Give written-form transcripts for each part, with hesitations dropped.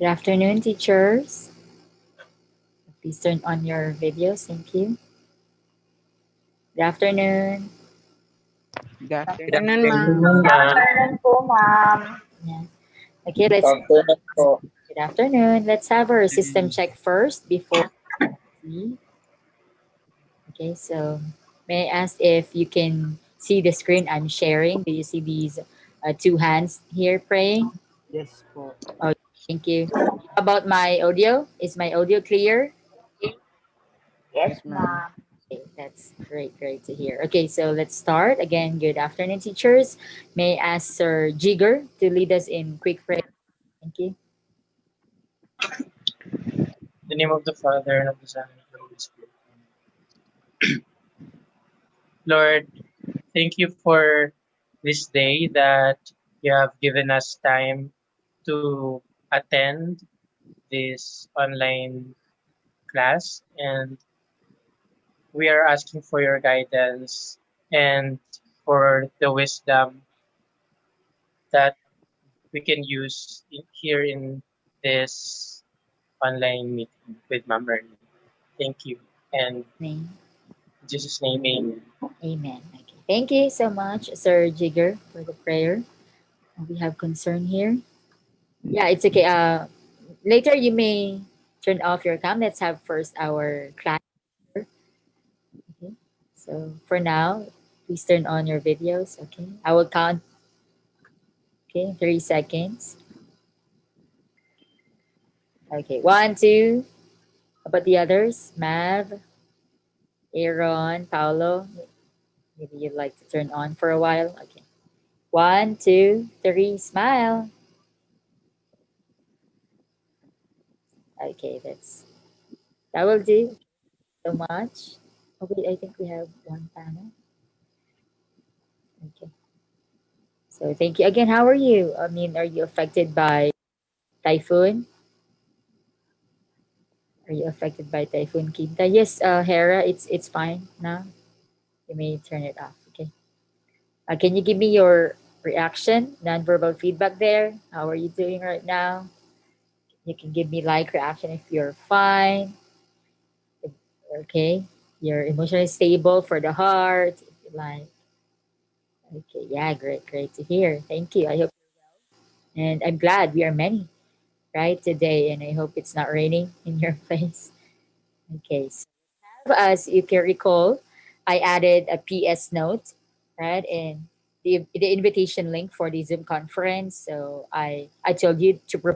Good afternoon, teachers. Please turn on your videos. Thank you. Good afternoon. Good Good afternoon, afternoon, ma'am. ma'am. Afternoon po, ma'am. Yeah. Okay, Good let's. afternoon po. Good afternoon. Let's have our system check first before we. Okay, so may I ask if you can see the screen I'm sharing? Do you see these two hands here praying? Yes po. Oh, thank you. How about my audio? Is my audio clear? Yes, Yes, ma'am. ma'am. Okay, that's great to hear. Okay, so let's start. Again, good afternoon, teachers. May I ask Sir Jigger to lead us in quick prayer? Thank you. In the name of the Father, and of the Son, and of the Holy Spirit. Lord, thank you for this day that you have given us time to attend this online class. And we are asking for your guidance and for the wisdom that we can use here in this online meeting with Ma'am Ernie. Thank you. And Name. in Jesus' name, amen. Amen. Okay. Thank you so much, Sir Jigger, for the prayer. We have concern here. Yeah, it's okay. Later you may turn off your cam. Let's have first our class. Okay. So for now, please turn on your videos. Okay. I will count. Okay, 3 seconds. Okay, 1, 2. How about the others? Mav, Aaron, Paolo. Maybe you'd like to turn on for a while. Okay. 1, 2, 3. Smile. Okay, that will do. So much. Oh wait, I think we have one panel. Okay. So thank you again. How are you? I mean, are you affected by typhoon? Are you affected by typhoon Kinta? Yes, Hera, it's fine now. You may turn it off. Okay. Can you give me your reaction, nonverbal feedback there? How are you doing right now? You can give me like reaction if you're fine. Okay. You're emotionally stable for the heart. If you like. Okay. Yeah. Great to hear. Thank you. I hope, and I'm glad we are many right today, and I hope it's not raining in your place. Okay. So as you can recall, I added a PS note, right, and the invitation link for the Zoom conference. So I told you to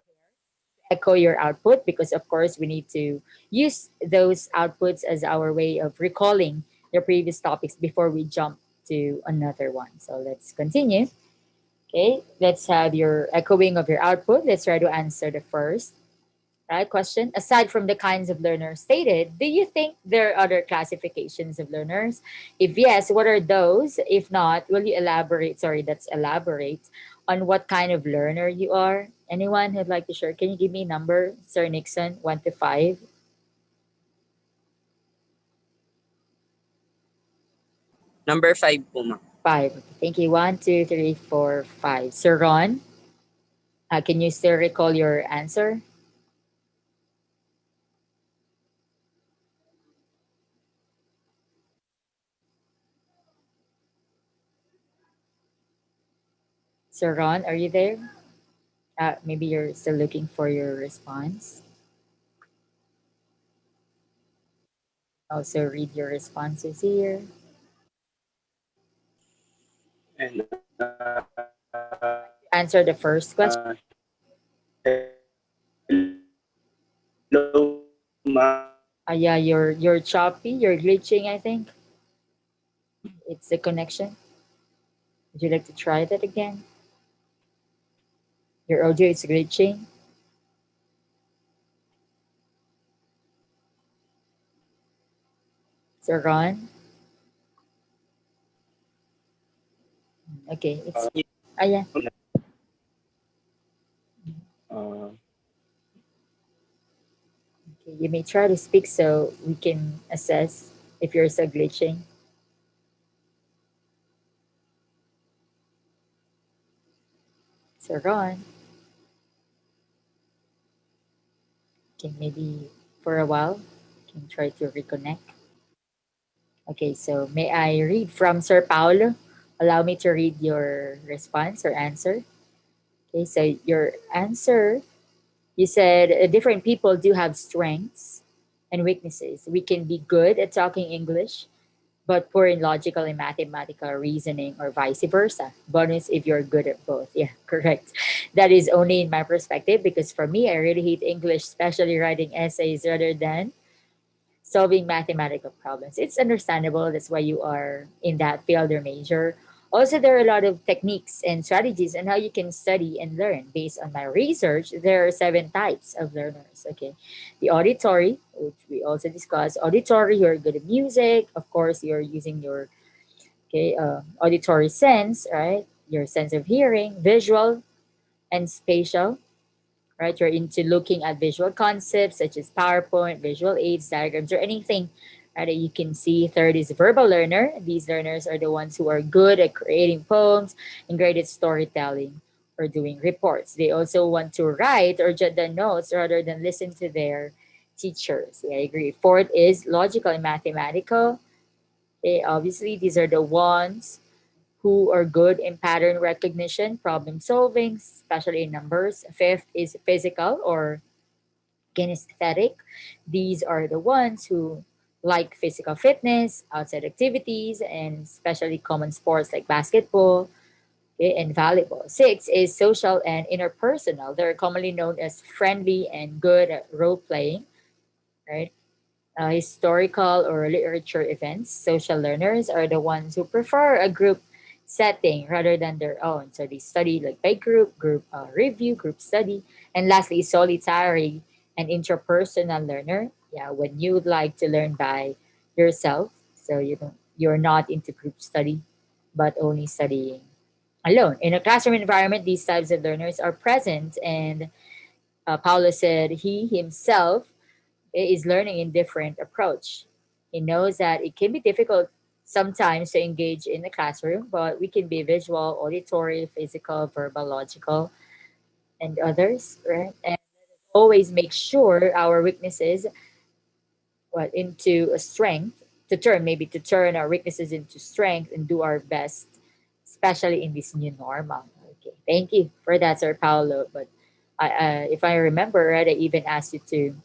echo your output because of course we need to use those outputs as our way of recalling the previous topics before we jump to another one. So let's continue. Okay, let's have your echoing of your output. Let's try to answer the first right question. Aside from the kinds of learners stated, do you think there are other classifications of learners? If yes, what are those? If not, will you elaborate? Sorry, that's elaborate on what kind of learner you are. Anyone who'd like to share? Can you give me a number, Sir Nixon, 1 to 5? Number 5 po, ma'am. 5. Okay, thank you. 1, 2, 3, 4, 5. Sir Ron, can you still recall your answer? Sir Ron, are you there? Maybe you're still looking for your response. Also read your responses here. And, Answer the first question. hello, ma'am. Yeah, you're choppy, you're glitching, I think. It's the connection. Would you like to try that again? Your audio is glitching. So Ron. Okay, it's yeah. Uh, Okay, you may try to speak so we can assess if you're still glitching. So Ron. Okay, maybe for a while, can try to reconnect. Okay, so may I read from Sir Paulo? Allow me to read your response or answer. Okay, so your answer, you said different people do have strengths and weaknesses. We can be good at talking English, but poor in logical and mathematical reasoning, or vice versa. Bonus if you're good at both. Yeah, correct. That is only in my perspective, because for me, I really hate English, especially writing essays rather than solving mathematical problems. It's understandable. That's why you are in that field or major. Also, there are a lot of techniques and strategies on how you can study and learn. Based on my research, there are 7 types of learners. Okay, the auditory, which we also discussed. Auditory, you're good at music. Of course, you're using your auditory sense, right? Your sense of hearing, visual, and spatial, right? You're into looking at visual concepts such as PowerPoint, visual aids, diagrams, or anything, right, that you can see. Third is verbal learner. These learners are the ones who are good at creating poems and great at storytelling or doing reports. They also want to write or jot down notes rather than listen to their teachers. Yeah, I agree. Fourth is logical and mathematical. Obviously, these are the ones who are good in pattern recognition, problem solving, especially in numbers. Fifth is physical or kinesthetic. These are the ones who like physical fitness, outside activities, and especially common sports like basketball, and volleyball. Six is social and interpersonal. They're commonly known as friendly and good at role playing, right? Historical or literature events. Social learners are the ones who prefer a group setting rather than their own. So they study like by group, review, group study. And lastly, solitary and interpersonal learner. Yeah, when you would like to learn by yourself, so you're not into group study, but only studying alone. In a classroom environment, these types of learners are present, and Paulo said he himself is learning in different approach. He knows that it can be difficult sometimes to engage in the classroom, but we can be visual, auditory, physical, verbal, logical, and others, right? And always make sure our weaknesses into a strength, to turn our weaknesses into strength and do our best, especially in this new normal. Okay, thank you for that, Sir Paulo. But if I remember right, I even asked you to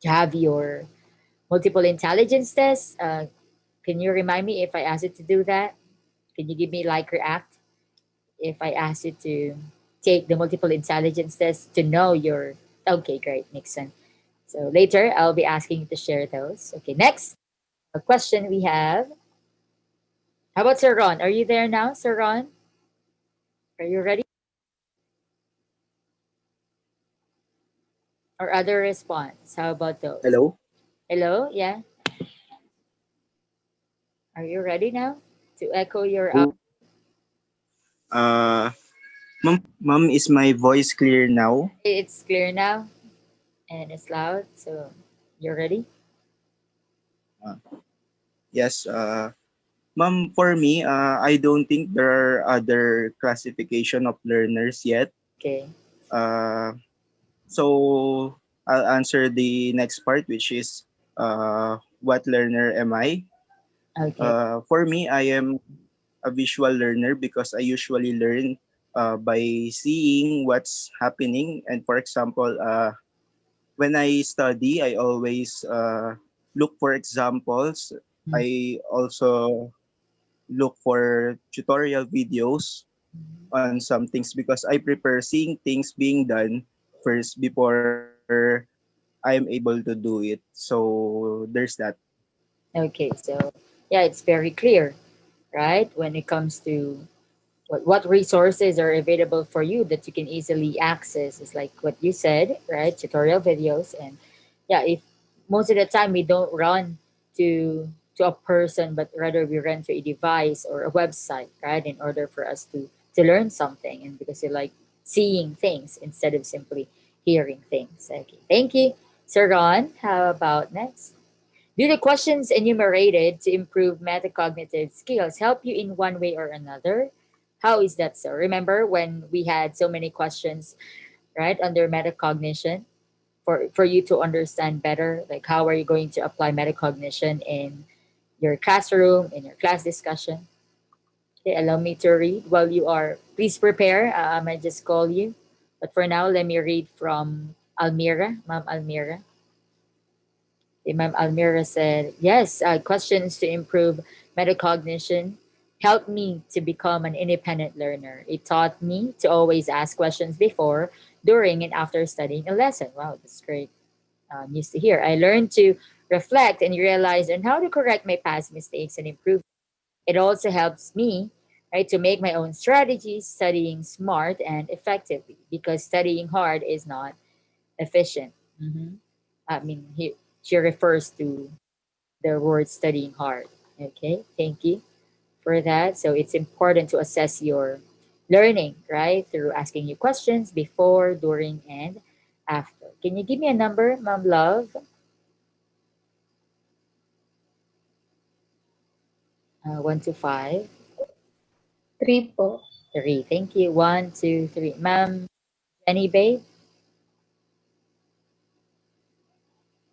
have your multiple intelligence test. Can you remind me if I ask you to do that? Can you give me like react if I ask you to take the multiple intelligence test to know your. Okay, great, makes sense. So later I'll be asking you to share those. Okay, next a question we have. How about Sir Ron? Are you there now, Sir Ron? Are you ready? Or other response? How about those? Hello? Hello, yeah. Are you ready now to echo your? Oh, uh, ma'am, is my voice clear now? It's clear now and it's loud. So you're ready. Uh, yes. Ma'am, for me, I don't think there are other classification of learners yet. Okay. Uh, so I'll answer the next part, which is what learner am I? Okay. For me, I am a visual learner because I usually learn by seeing what's happening. And for example, when I study, I always look for examples. Mm. I also look for tutorial videos on some things because I prefer seeing things being done first before I'm able to do it. So there's that. Okay. So yeah, it's very clear, right? When it comes to what resources are available for you that you can easily access, is like what you said, right? Tutorial videos. And yeah, if most of the time we don't run to a person, but rather we run to a device or a website, right? In order for us to learn something, and because you like seeing things instead of simply hearing things. Okay, thank you, Sir Ron. How about next? Do the questions enumerated to improve metacognitive skills help you in one way or another? How is that so? Remember when we had so many questions, right, under metacognition? for you to understand better, like how are you going to apply metacognition in your classroom, in your class discussion. Okay, allow me to read while you are. Please prepare. I might just call you. But for now, let me read from Almira, Ma'am Almira. Okay, Ma'am Almira said, yes, questions to improve metacognition helped me to become an independent learner. It taught me to always ask questions before, during, and after studying a lesson. Wow, that's great news to hear. I learned to reflect and realize on how to correct my past mistakes and improve. It also helps me, right, to make my own strategies, studying smart and effectively, because studying hard is not efficient. I mean, she refers to the word studying hard. Okay, thank you for that. So it's important to assess your learning, right, through asking you questions before, during, and after. Can you give me a number, Mom Love? 1 to 5. Three po. 3. Thank you. 1, 2, 3. Ma'am Jenny Bay,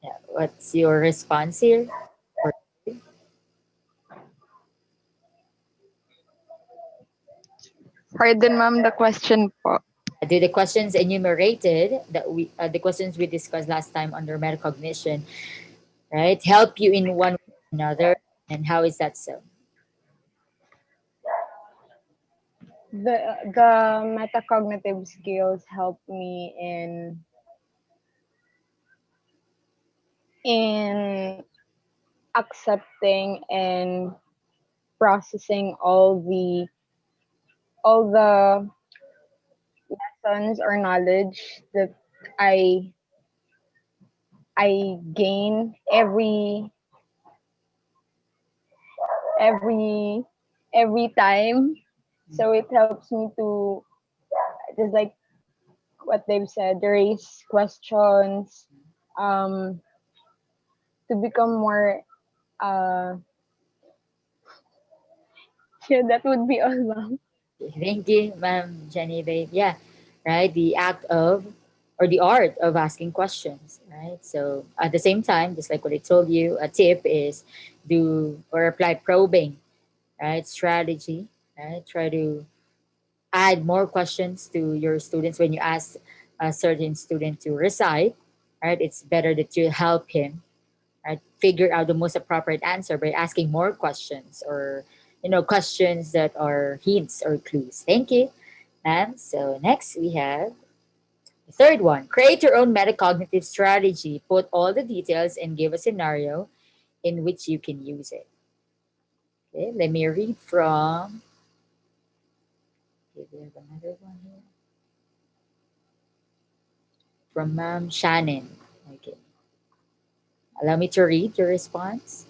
yeah, what's your response here? Or Pardon, ma'am, the question po. do the questions enumerated that the questions we discussed last time under metacognition, right, help you in one way or another? And how is that so? The metacognitive skills help me in accepting and processing all the lessons or knowledge that I I gain every every time. So it helps me to, just like what they've said, raise questions, um, to become more. Uh, yeah, that would be all, ma'am. Thank you, Ma'am Jenny Bay. Yeah, right. The act of, or the art of asking questions, right? So at the same time, just like what I told you, a tip is do or apply probing, right? Strategy, right? Try to add more questions to your students when you ask a certain student to recite, right? It's better that you help him, right, figure out the most appropriate answer by asking more questions, or questions that are hints or clues. Thank you, ma'am. So next we have the third one: create your own metacognitive strategy. Put all the details and give a scenario in which you can use it. Okay, let me read from. Okay, we have another one here from Ma'am Shannon. Okay, allow me to read your response.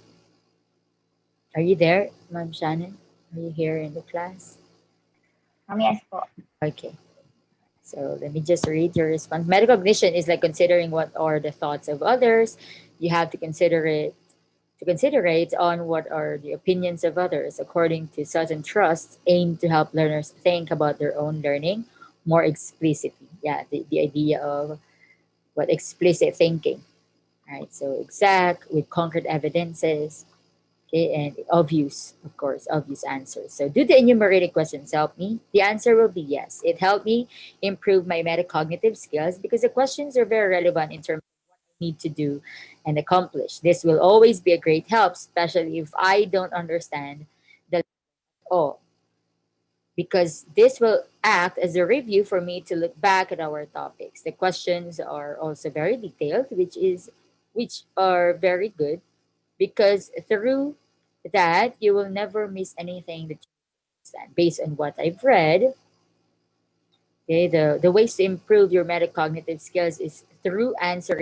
Are you there, Ma'am Shannon? Are you here in the class? Yes po. Okay. So let me just read your response. Metacognition is like considering what are the thoughts of others. You have to consider it on what are the opinions of others. According to certain trusts, aim to help learners think about their own learning more explicitly. Yeah, the idea of what explicit thinking. Right. So exact with concrete evidences. Okay, and obvious, of course, obvious answers. So, do the enumerated questions help me? The answer will be yes. It helped me improve my metacognitive skills because the questions are very relevant in terms of what I need to do and accomplish. This will always be a great help, especially if I don't understand the all, because this will act as a review for me to look back at our topics. The questions are also very detailed, which are very good because through that you will never miss anything that you understand. Based on what I've read, okay, the ways to improve your metacognitive skills is through answering.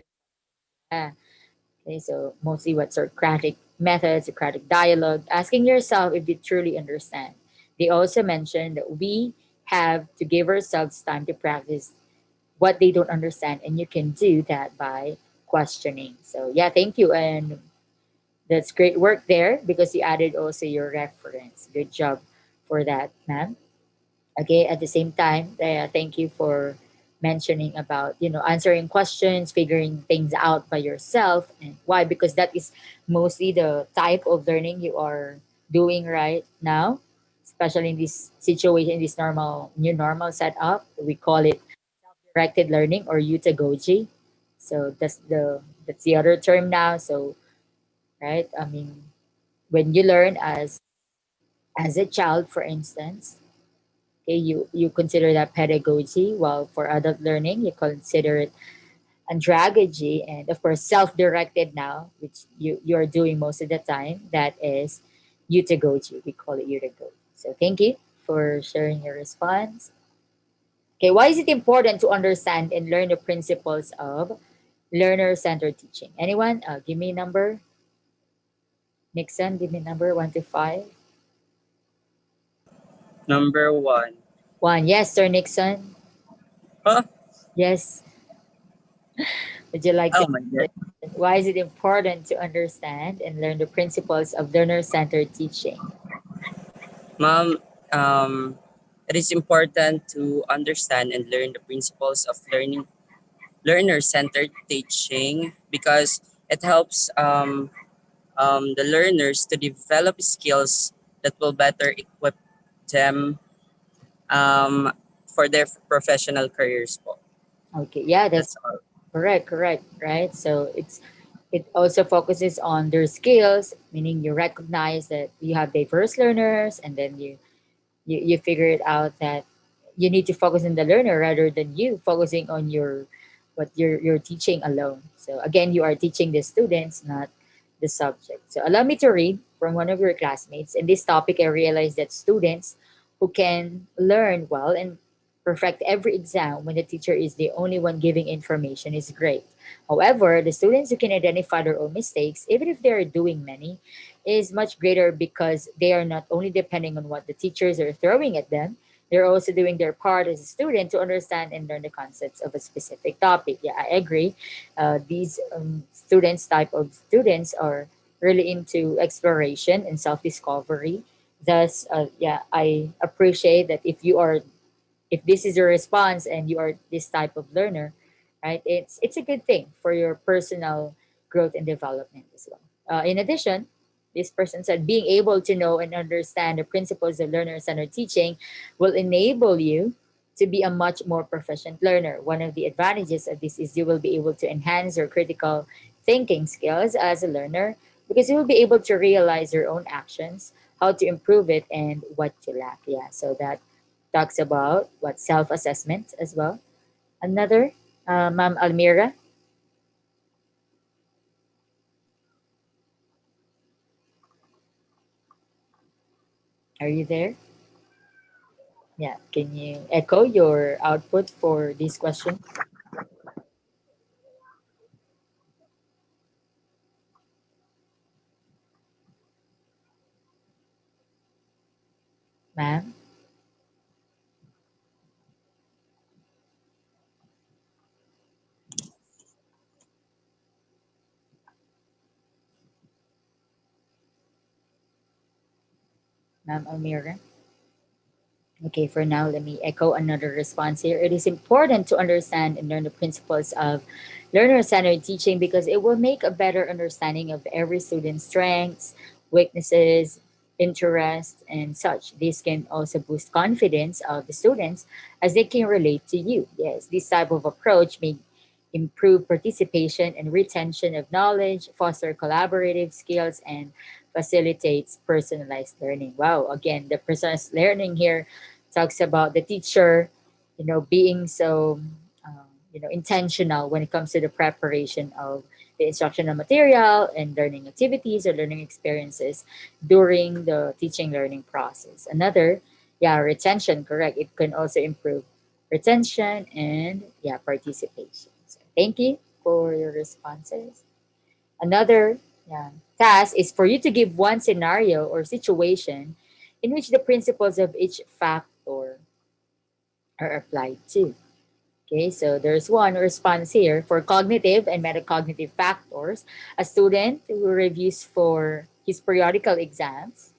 Okay, so mostly what Socratic methods, Socratic dialogue, asking yourself if you truly understand. They also mentioned that we have to give ourselves time to practice what they don't understand, and you can do that by questioning. So yeah, thank you, and that's great work there because you added also your reference. Good job for that, ma'am. Okay, at the same time, thank you for mentioning about answering questions, figuring things out by yourself. And why? Because that is mostly the type of learning you are doing right now, especially in this situation, in this new normal setup. We call it directed learning or utagogy. So that's the other term now. So right, I mean, when you learn as a child, for instance, okay, you consider that pedagogy, while for adult learning you consider it andragogy, and of course self-directed now, which you are doing most of the time, that is utagogy. We call it utagogy. So thank you for sharing your response. Okay, why is it important to understand and learn the principles of learner-centered teaching? Anyone? Give me a number. Nixon, give me a number 1 to 5. Number one. One. Yes, Sir Nixon. Huh? Yes. Would you like to? Oh my god. Why is it important to understand and learn the principles of learner-centered teaching? Ma'am, it is important to understand and learn the principles of learner-centered teaching because it helps the learners to develop skills that will better equip them um, for their professional careers po. Okay, yeah, that's That's all. correct, right? So it also focuses on their skills, meaning you recognize that you have diverse learners, and then you figure it out that you need to focus on the learner rather than you focusing on what you're teaching alone. So again, you are teaching the students, not the subject. So allow me to read from one of your classmates. In this topic, I realized that students who can learn well and perfect every exam when the teacher is the only one giving information is great. However, the students who can identify their own mistakes, even if they are doing many, is much greater because they are not only depending on what the teachers are throwing at them, they're also doing their part as a student to understand and learn the concepts of a specific topic. Yeah, I agree. These type of students, are really into exploration and self-discovery. Thus, yeah, I appreciate that if this is your response and you are this type of learner, right? It's a good thing for your personal growth and development as well. In addition, this person said being able to know and understand the principles of learner-centered teaching will enable you to be a much more proficient learner. One of the advantages of this is you will be able to enhance your critical thinking skills as a learner because you will be able to realize your own actions, how to improve it, and what you lack. Yeah, so that talks about what self-assessment as well. Another, Ma'am Almira, are you there? Yeah, can you echo your output for this question, ma'am? Ma'am Almira? Okay, for now, let me echo another response here. It is important to understand and learn the principles of learner centered teaching because it will make a better understanding of every student's strengths, weaknesses, interests, and such. This can also boost confidence of the students as they can relate to you. Yes, this type of approach may improve participation and retention of knowledge, foster collaborative skills, and facilitates personalized learning. Wow, again, the personalized learning here talks about the teacher, being so, intentional when it comes to the preparation of the instructional material and learning activities or learning experiences during the teaching learning process. Another, yeah, retention, correct. It can also improve retention and yeah, participation. So thank you for your responses. Another, yeah, task is for you to give one scenario or situation in which the principles of each factor are applied to. Okay, so there's one response here for cognitive and metacognitive factors. A student who reviews for his periodical exams,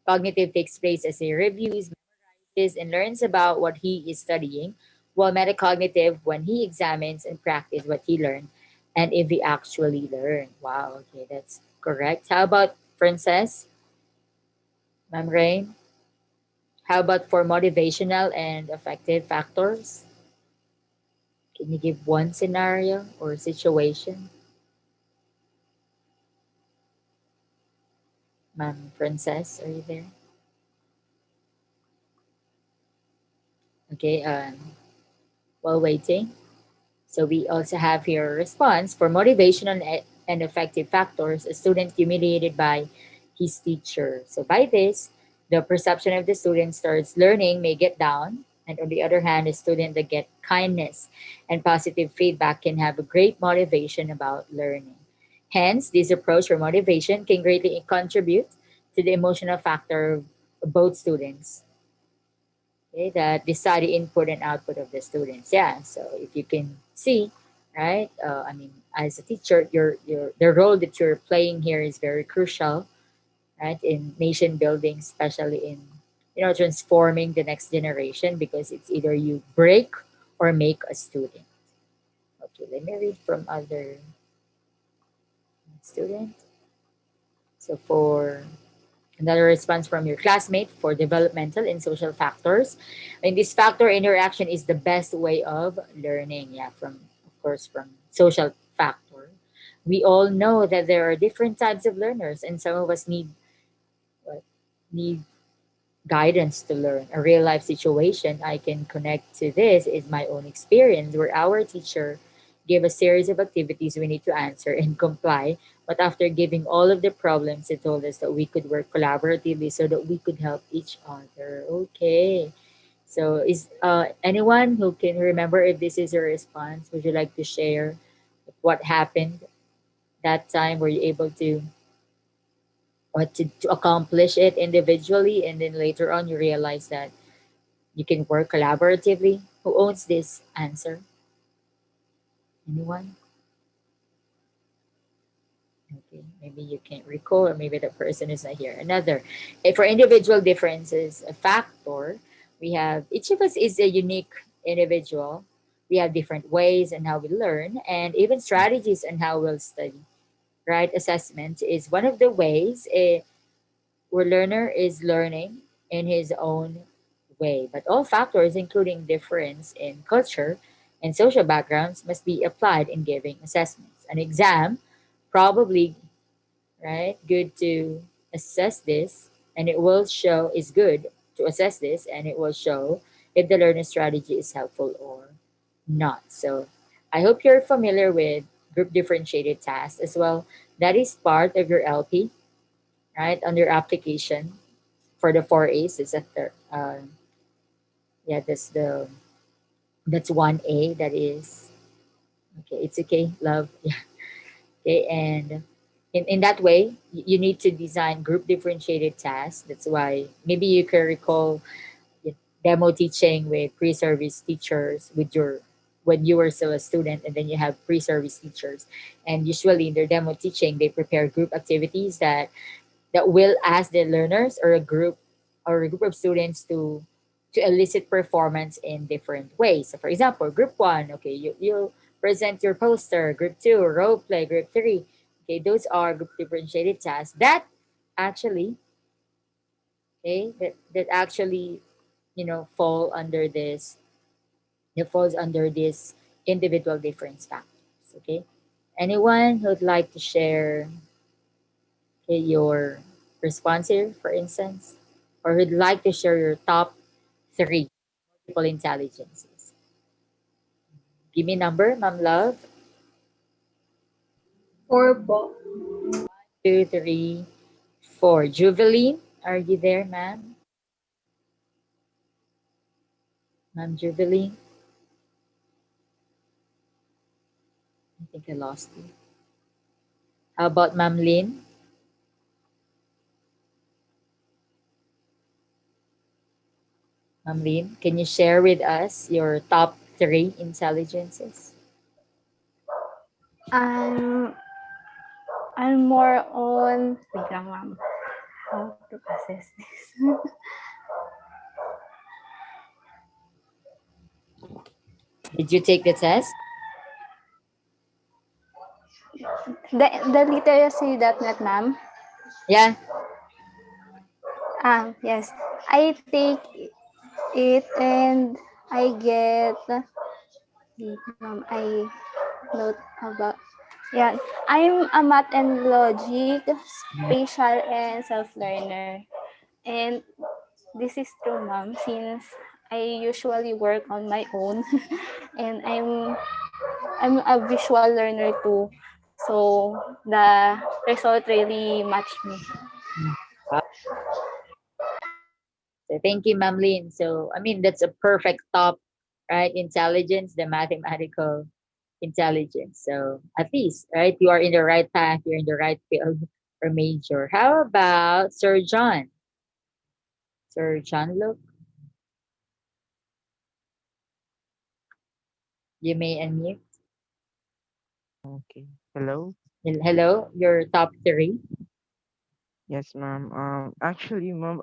cognitive takes place as he reviews, memorizes, and learns about what he is studying, while metacognitive when he examines and practice what he learned and if he actually learned. Wow, okay, that's correct. How about Princess, Ma'am Rain? How about for motivational and affective factors? Can you give one scenario or situation? Ma'am Princess, are you there? Okay, while waiting. So we also have here a response for motivational and effective factors, a student humiliated by his teacher. So by this, the perception of the student starts learning may get down. And on the other hand, a student that get kindness and positive feedback can have a great motivation about learning. Hence, this approach for motivation can greatly contribute to the emotional factor of both students. Okay, that the study input and output of the students. Yeah, so if you can see, right, I mean, as a teacher, your the role that you're playing here is very crucial, right, in nation building, especially in transforming the next generation, because it's either you break or make a student. Okay, let me read from other student. So for another response from your classmate for developmental and social factors. And this factor interaction is the best way of learning. Yeah, from of course from social factor. We all know that there are different types of learners, and some of us what, need guidance to learn. A real life situation I can connect to this is my own experience where our teacher gave a series of activities we need to answer and comply. But after giving all of the problems, he told us that we could work collaboratively so that we could help each other. Okay. So is anyone who can remember if this is your response? Would you like to share what happened that time? Were you able to to accomplish it individually and then later on you realize that you can work collaboratively? Who owns this answer? Anyone? Okay, maybe you can't recall, or maybe the person is not here. Another, for individual differences, a factor, we have each of us is a unique individual. We have different ways and how we learn, and even strategies on how we'll study. Right? Assessment is one of the ways where learner is learning in his own way. But all factors, including difference in culture and social backgrounds, must be applied in giving assessments. An exam, probably, right, good to assess this, and it will show is good to assess this, and it will show if the learning strategy is helpful or not. So I hope you're familiar with group differentiated tasks as well. That is part of your LP, right, on your application for the 4A's. Is a third. Yeah, that's 1A. That is okay. It's okay, love. Okay, and in that way, you need to design group differentiated tasks. That's why maybe you can recall the demo teaching with pre-service teachers with your when you were still a student, and then you have pre-service teachers, and usually in their demo teaching they prepare group activities that will ask the learners or a group of students to elicit performance in different ways. So for example, group one, okay, you present your poster. Group two, role play. Group three, okay, those are group differentiated tasks that actually, okay, that actually, fall under this. It falls under this individual difference factors. Okay, anyone who'd like to share, okay, your response here, for instance, or who'd like to share your top three multiple intelligences? Give me a number, Ma'am Love. 4 po. 2, 3, 4. Juveline, are you there, ma'am? Ma'am Juveline? I think I lost you. How about Ma'am Lynn? Ma'am Lynn, can you share with us your top three intelligences? I'm I'm more on wait lang ma'am. How to assess this? Did you take the test? The literacy.net, ma'am. Yeah. Yes. I take it and I get, wait, ma'am, I note about, yeah, I'm a math and logic, spatial and self-learner. And this is true, ma'am, since I usually work on my own and I'm a visual learner too. So the result really matched me. Mm. Wow. So thank you, Ma'am Lynn. So I mean that's a perfect top, right? Intelligence, the mathematical intelligence. So at least, right, you are in the right path, you're in the right field or major. How about Sir John? Sir John, look, you may unmute. Okay. Hello? Hello, your top three. Yes, ma'am. Actually, ma'am,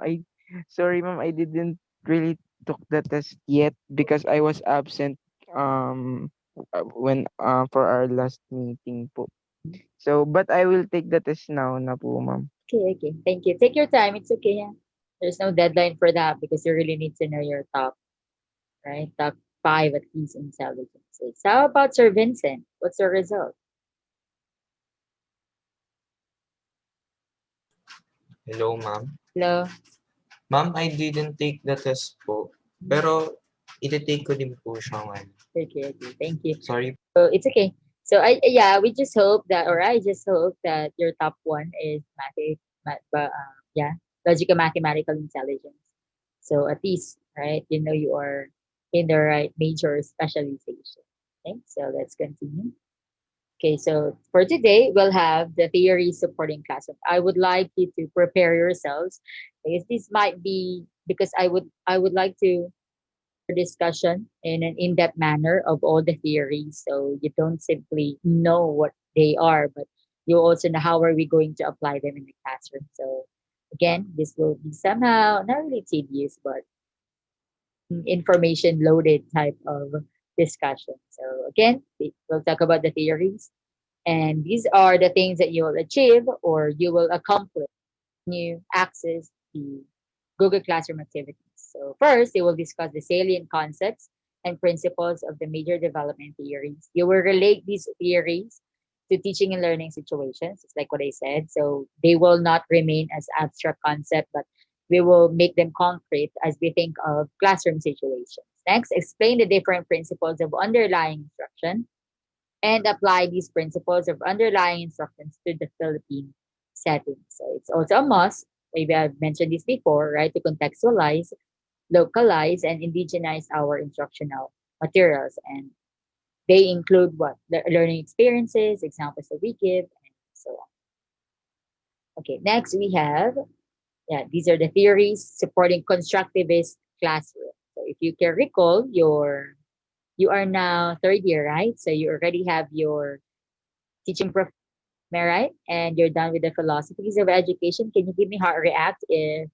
sorry, ma'am, I didn't really took the test yet because I was absent when for our last meeting po. So, but I will take the test now na po, ma'am. Okay, okay. Thank you. Take your time. It's okay. Yeah. There's no deadline for that because you really need to know your top, right? Top five at least intelligences. How about Sir Vincent? What's the result? Hello, ma'am. Hello. Ma'am, I didn't take the test po. Pero, iti-take ko din po siya ngayon. Okay, okay. Thank you. Sorry. So it's okay. So yeah, we just hope that, or I just hope that your top one is yeah, logical mathematical intelligence. So at least, right, you know you are in the right major specialization. Okay, so let's continue. Okay, so for today, we'll have the theory supporting classroom. I would like you to prepare yourselves because this might be because I would like to discussion in an in-depth manner of all the theories so you don't simply know what they are but you also know how are we going to apply them in the classroom. So again, this will be somehow not really tedious but information loaded type of discussion. So again, we'll talk about the theories and these are the things that you will achieve or you will accomplish when you access the Google Classroom activities. So first, they will discuss the salient concepts and principles of the major development theories. You will relate these theories to teaching and learning situations. It's like what I said. So they will not remain as abstract concept, but we will make them concrete as we think of classroom situations. Next, explain the different principles of underlying instruction and apply these principles of underlying instructions to the Philippine setting. So it's also a must. Maybe I've mentioned this before, right? To contextualize, localize, and indigenize our instructional materials. And they include what? The learning experiences, examples that we give, and so on. Okay, next we have, yeah, these are the theories supporting constructivist classroom. So if you can recall, you are now third year, right? So you already have your teaching prof, am I right? And you're done with the philosophies of education. Can you give me how it react if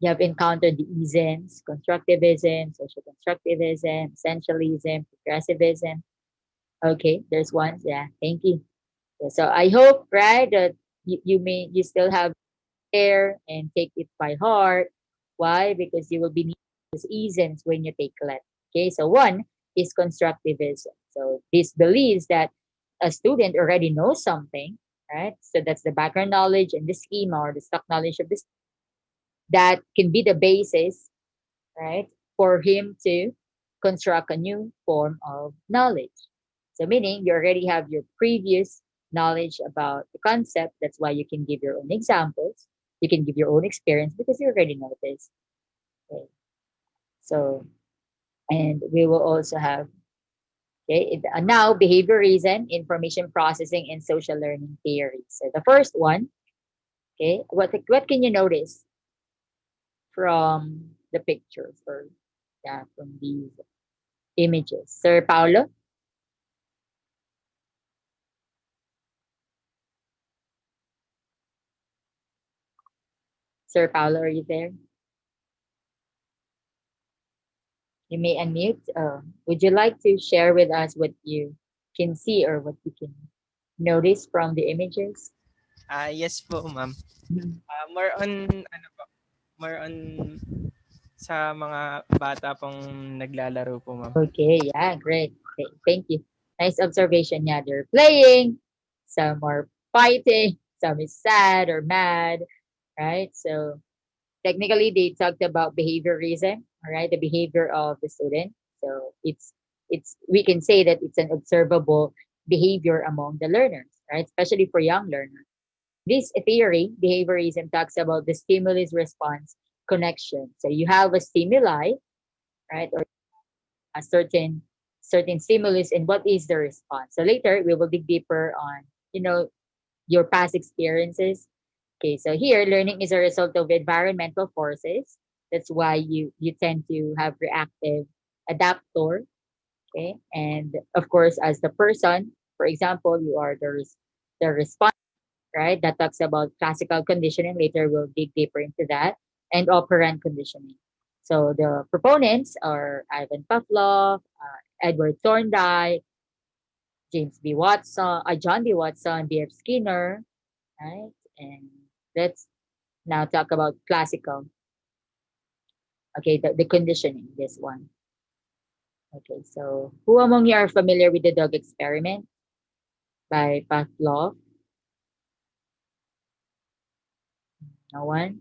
you have encountered the isms, constructivism, social constructivism, essentialism, progressivism? Okay, there's one. Yeah, thank you. Yeah, so I hope, right, that you still have there and take it by heart. Why? Because you will be needing those isms when you take LET. Okay, so one is constructivism. So this believes that a student already knows something, right? So that's the background knowledge and the schema or the stock knowledge of this that can be the basis, right, for him to construct a new form of knowledge. So meaning you already have your previous knowledge about the concept. That's why you can give your own examples. You can give your own experience because you already know this. Okay. So, and we will also have, okay, now behavior reason, information processing, and social learning theory. So the first one, okay, what can you notice from the pictures or yeah, from these images? Sir Paulo, Sir Paulo, are you there? You may unmute. Would you like to share with us what you can see or what you can notice from the images? Yes po, ma'am. Mhm. More on ano po, more on sa mga bata pong naglalaro po, ma'am. Okay, yeah, great. Thank you. Nice observation. Yeah, they're playing, some are fighting, some is sad or mad, right? So technically they talked about behaviorism, all right, the behavior of the student. So it's we can say that it's an observable behavior among the learners, right? Especially for young learners. This theory, behaviorism, talks about the stimulus response connection. So you have a stimuli, right, or a certain stimulus, and what is the response. So later we will dig deeper on, you know, your past experiences. Okay, so here learning is a result of environmental forces. That's why you tend to have reactive adaptor. Okay, and of course, as the person, for example, you are the response, right? That talks about classical conditioning. Later, we'll dig deeper into that, and operant conditioning. So the proponents are Ivan Pavlov, Edward Thorndike, John B. Watson, B.F. Skinner, right? And let's now talk about classical. Okay, the conditioning, this one. Okay, so who among you are familiar with the dog experiment by Pavlov? No one?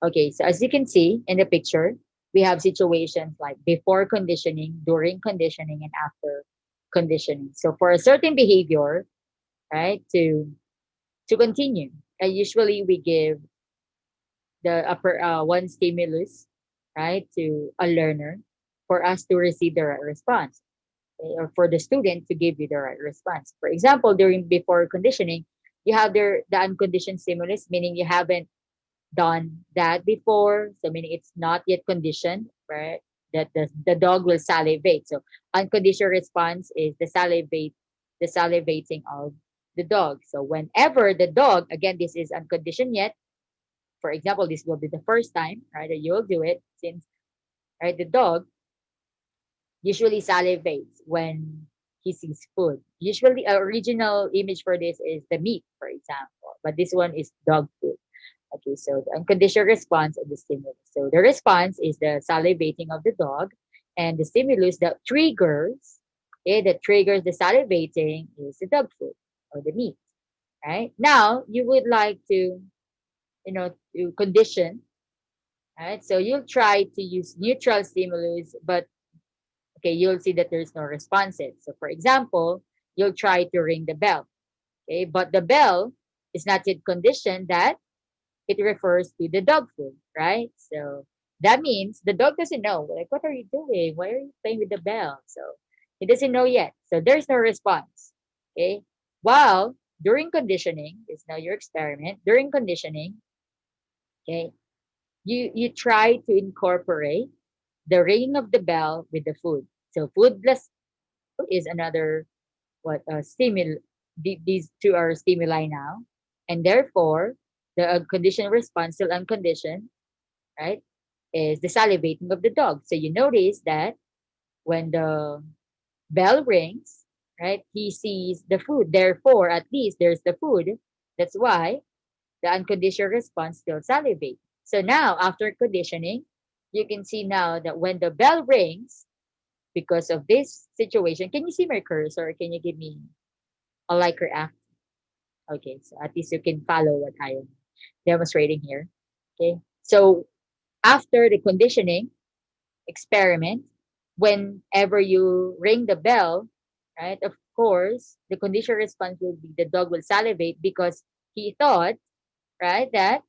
Okay, so as you can see in the picture, we have situations like before conditioning, during conditioning, and after conditioning. So for a certain behavior, right, to continue, usually we give the upper one stimulus, right, to a learner for us to receive the right response, okay, or for the student to give you the right response. For example, during before conditioning, you have the unconditioned stimulus, meaning you haven't done that before, so meaning it's not yet conditioned, right? That the dog will salivate. So unconditioned response is the salivating of the dog. So whenever the dog, again, this is unconditioned yet. For example, this will be the first time, right, that you'll do it, since right the dog usually salivates when he sees food. Usually, original image for this is the meat, for example, but this one is dog food. Okay, so the unconditional response of the stimulus. So the response is the salivating of the dog, and the stimulus that triggers, okay, that triggers the salivating is the dog food or the meat. Right now, you would like to, to condition. Right, so you'll try to use neutral stimulus, but okay, you'll see that there's no responses. So, for example, you'll try to ring the bell. Okay, but the bell is not yet conditioned that it refers to the dog food, right? So that means the dog doesn't know. Like, what are you doing? Why are you playing with the bell? So he doesn't know yet. So there's no response. Okay. While during conditioning, is now your experiment. During conditioning, okay, you try to incorporate the ringing of the bell with the food. So food plus food is another what stimul. These two are stimuli now, and therefore the unconditioned response, still unconditioned, right, is the salivating of the dog. So you notice that when the bell rings, right, he sees the food. Therefore, at least there's the food. That's why the unconditioned response still salivate. So now, after conditioning, you can see now that when the bell rings, because of this situation, can you see my cursor? Or can you give me a like or act? Okay, so at least you can follow what I am demonstrating here. Okay, so after the conditioning experiment, whenever you ring the bell, right, of course, the conditioned response will be the dog will salivate because he thought, right, that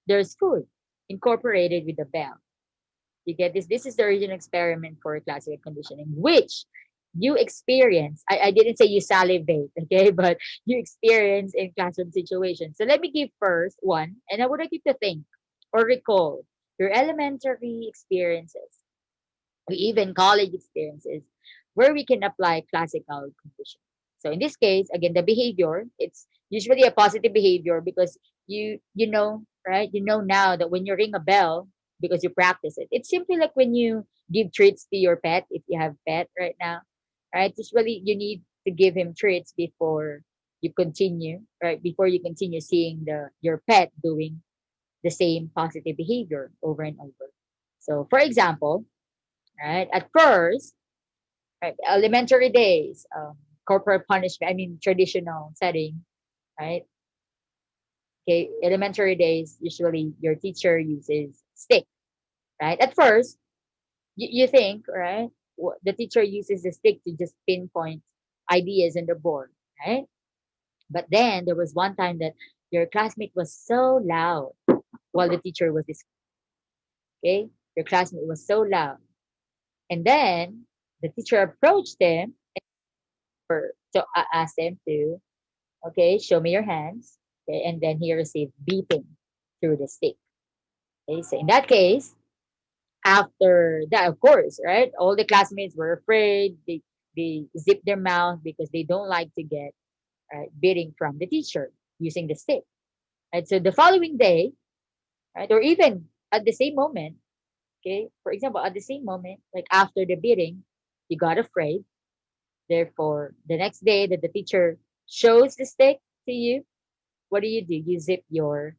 there's food incorporated with the bell. You get this? This is the original experiment for classical conditioning, which you experience. I didn't say you salivate, okay, but you experience in classroom situations. So let me give first one, and I would like you to think or recall your elementary experiences or even college experiences where we can apply classical conditioning. So in this case, again, the behavior, it's usually a positive behavior because you know, right? You know now that when you ring a bell because you practice it. It's simply like when you give treats to your pet if you have pet right now, right? Usually you need to give him treats before you continue, right? Before you continue seeing your pet doing the same positive behavior over and over. So, for example, right, at first, right, elementary days, corporal punishment, I mean, traditional setting, right? Okay, elementary days, usually your teacher uses stick, right? At first, you think, right, the teacher uses the stick to just pinpoint ideas in the board, right? But then there was one time that your classmate was so loud while the teacher was okay? Your classmate was so loud. And then the teacher approached him to ask him to, okay, show me your hands. Okay, and then he received beating through the stick. Okay, so in that case, after that, of course, right, all the classmates were afraid. They zip their mouth because they don't like to get beating from the teacher using the stick. Right, so the following day, right, or even at the same moment, okay, for example, at the same moment, like after the beating, you got afraid. Therefore, the next day that the teacher shows the stick to you, what do? You zip your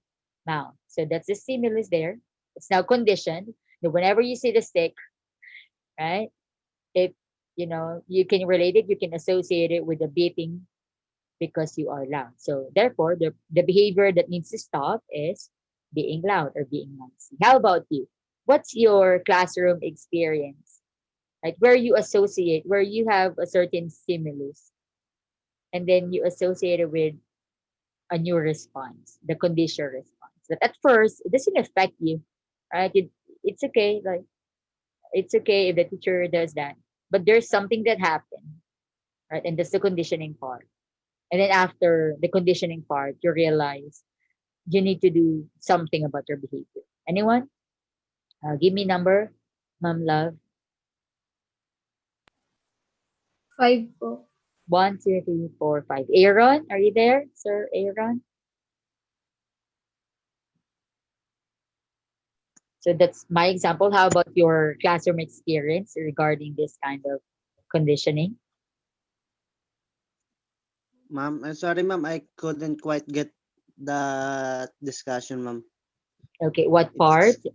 mouth. So that's the stimulus there. It's now conditioned that whenever you see the stick, right, if you can relate it, you can associate it with the beeping because you are loud. So therefore, the behavior that needs to stop is being loud or being noisy. How about you? What's your classroom experience? Like where you have a certain stimulus and then you associate it with a new response, the conditional response. But at first, it doesn't affect you, right? It's okay. Like it's okay if the teacher does that, but there's something that happened, right? And that's the conditioning part. And then after the conditioning part, you realize you need to do something about your behavior. Anyone? Give me number, Mom Love. 5 po. 1, 2, 3, 4, 5. Aaron, are you there, Sir Aaron? So that's my example. How about your classroom experience regarding this kind of conditioning? Ma'am, I'm sorry, ma'am. I couldn't quite get the discussion, ma'am. Okay, what part? It's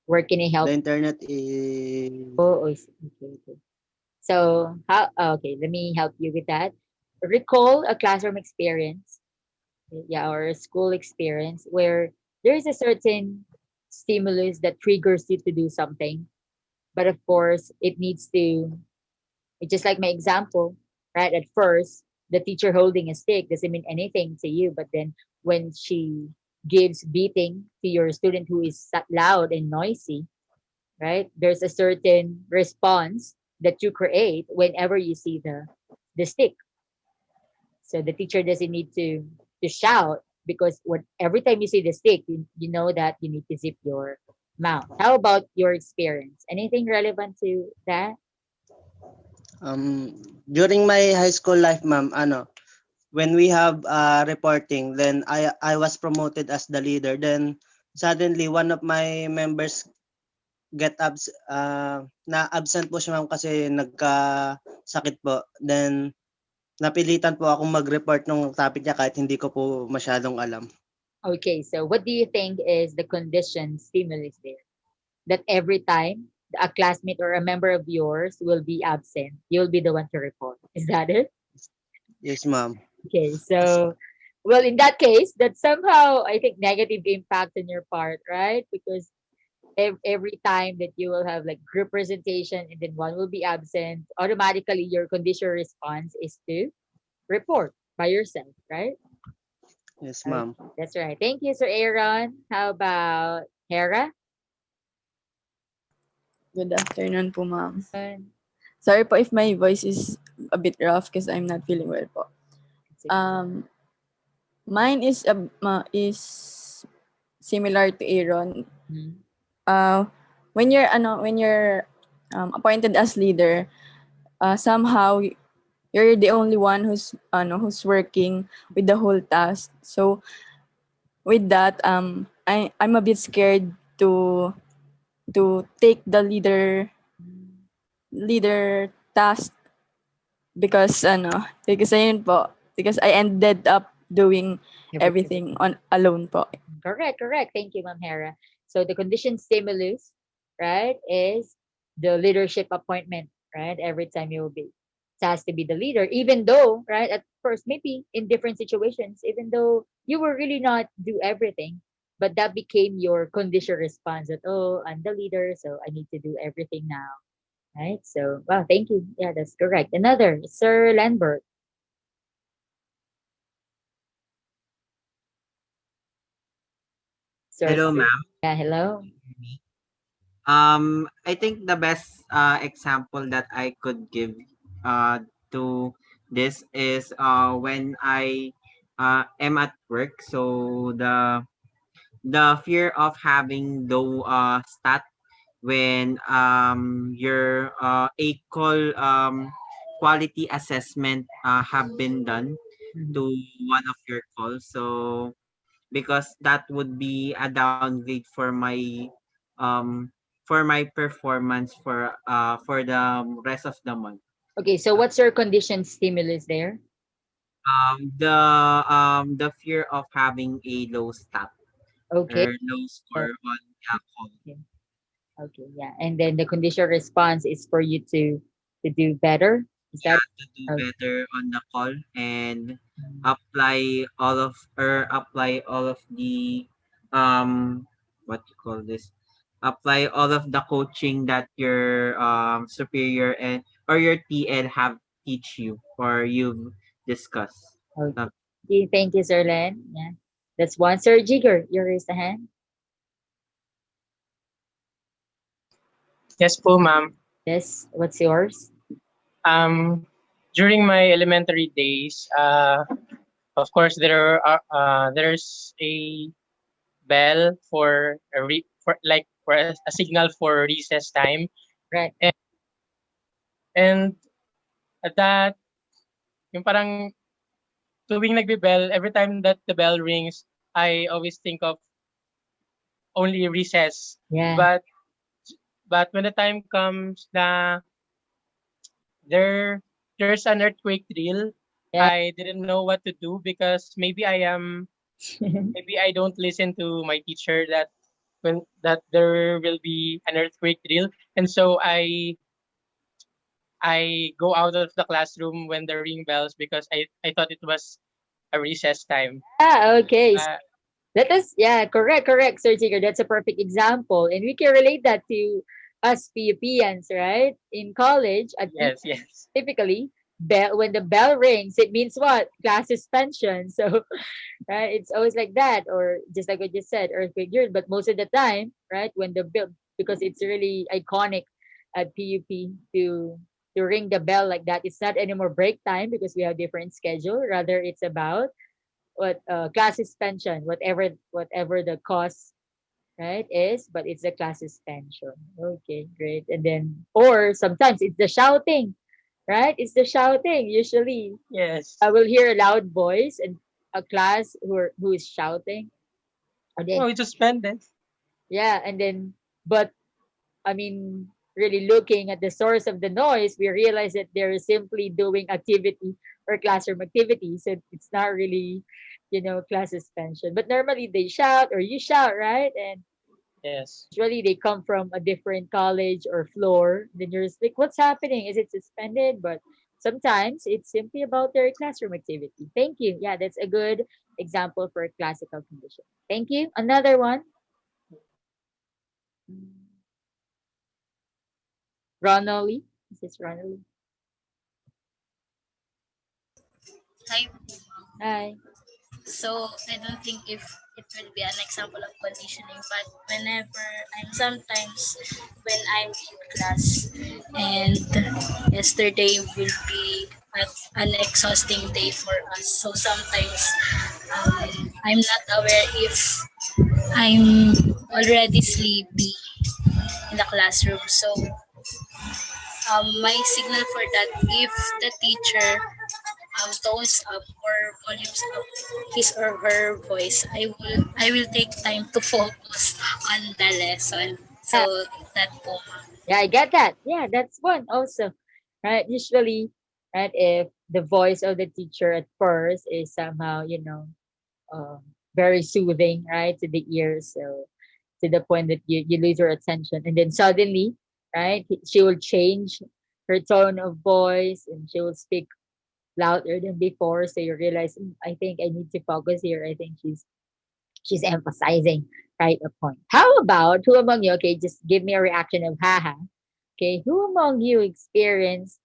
Where can I the help? internet is Oh, okay. So okay, let me help you with that. Recall a classroom experience, yeah, or a school experience where there is a certain stimulus that triggers you to do something, but of course, it needs to. It's just like my example, right? At first, the teacher holding a stick doesn't mean anything to you, but then when she gives beating to your student who is loud and noisy, right? There's a certain response that you create whenever you see the stick. So the teacher doesn't need to shout because when every time you see the stick, you know that you need to zip your mouth. How about your experience? Anything relevant to that? during my high school life, ma'am, when we have reporting, then I was promoted as the leader. Then suddenly one of my members na absent po siya, ma'am, kasi nagka-sakit po. Then napilitan po akong mag-report nung topic niya kahit hindi ko po masyadong alam. Okay, so what do you think is the condition stimulus there? That every time a classmate or a member of yours will be absent, you'll be the one to report. Is that it? Yes, ma'am. Okay, so well, in that case, that's somehow I think negative impact on your part, right? Because every time that you will have like group presentation and then one will be absent, automatically your conditional response is to report by yourself, right? Yes, Okay, ma'am. that's right. Thank you, Sir Aaron. How about Hera? Good afternoon po, ma'am. It's Sorry po if my voice is a bit rough because I'm not feeling well po. okay. Mine is similar to Aaron. Mhm. When you're appointed as leader, somehow you're the only one who's working with the whole task. So with that, I'm a bit scared to take the leader leader task because ayun po, because I ended up doing everything on alone po. Correct. Thank you, Ma'am Hera. So the conditioned stimulus, right, is the leadership appointment, right? Every time you will be tasked to be the leader, even though, right, at first, maybe in different situations, even though you will really not do everything, but that became your conditioned response that, oh, I'm the leader, so I need to do everything now, right? So, wow, thank you. Yeah, that's correct. Another, Sir Lambert. Sir, Hello, ma'am. yeah, hello. I think the best example that I could give to this is when I am at work. So the fear of having low stat when your a call quality assessment have been done Mhm. to one of your calls. So because that would be a downgrade for my performance for the rest of the month. Okay, so what's your conditioned stimulus there? The fear of having a low stat Okay. or low Oh, score on the call. okay. Okay, yeah. And then the conditional response is for you to do better. Is that Yeah, to do okay? better on the call and apply all of the what you call this, apply all of the coaching that your superior and or your TL have teach you or you've discussed. Okay. Thank you, Sir Len. Yeah. That's one. Sir Jigger, you raised the hand. Yes po, ma'am. Yes. What's yours? Um, During my elementary days, of course, there's a bell for a signal for recess time, Right. and and at that yung parang tuwing nagbe-bell, every time that the bell rings, I always think of only recess. Yeah. But when the time comes na there's an earthquake drill, Yeah. I didn't know what to do because maybe I don't listen to my teacher that there will be an earthquake drill, and so I go out of the classroom when the ring bells because I thought it was a recess time. Ah, okay. Uh, Let us, yeah, correct, Sir Tigger. That's a perfect example. And we can relate that to us PUPians, right? In college, at yes, yes, typically, when the bell rings, it means what? Class suspension. So, right, it's always like that. Or just like what you said, earthquake drill. But most of the time, right, when the bell, because it's really iconic at PUP to ring the bell like that, it's not anymore break time because we have different schedule. Rather, it's about what class suspension, whatever the cause, right, is, but it's a class suspension. Okay, great. And then, or sometimes it's the shouting, right? It's the shouting. Usually, yes. I will hear a loud voice and a class who is shouting, and then Oh, it's suspended. yeah, and then, but I mean, really looking at the source of the noise, we realize that they're simply doing activity or classroom activity. So it's not really, class suspension. But normally they shout or you shout, right? And Yes. usually they come from a different college or floor. Then you're just like, what's happening? Is it suspended? But sometimes it's simply about their classroom activity. Thank you. Yeah, that's a good example for a classical condition. Thank you. Another one. Ronally. This is Ronally. Hi. Hi. So I don't think if it will be an example of conditioning, but whenever sometimes when I'm in class and yesterday will be an exhausting day for us. So sometimes I'm not aware if I'm already sleepy in the classroom. So my signal for that, if the teacher tones up or volumes up his or her voice, I will take time to focus on the lesson. Yeah. So that po. Yeah, I get that. Yeah, that's one also. Right? Usually, right, if the voice of the teacher at first is somehow, um, very soothing, right, to the ears. So to the point that you lose your attention. And then suddenly, right, she will change her tone of voice and she will speak louder than before. So you realize, I think I need to focus here. I think she's emphasizing right a point. How about who among you? Okay, just give me a reaction of haha. Okay, who among you experience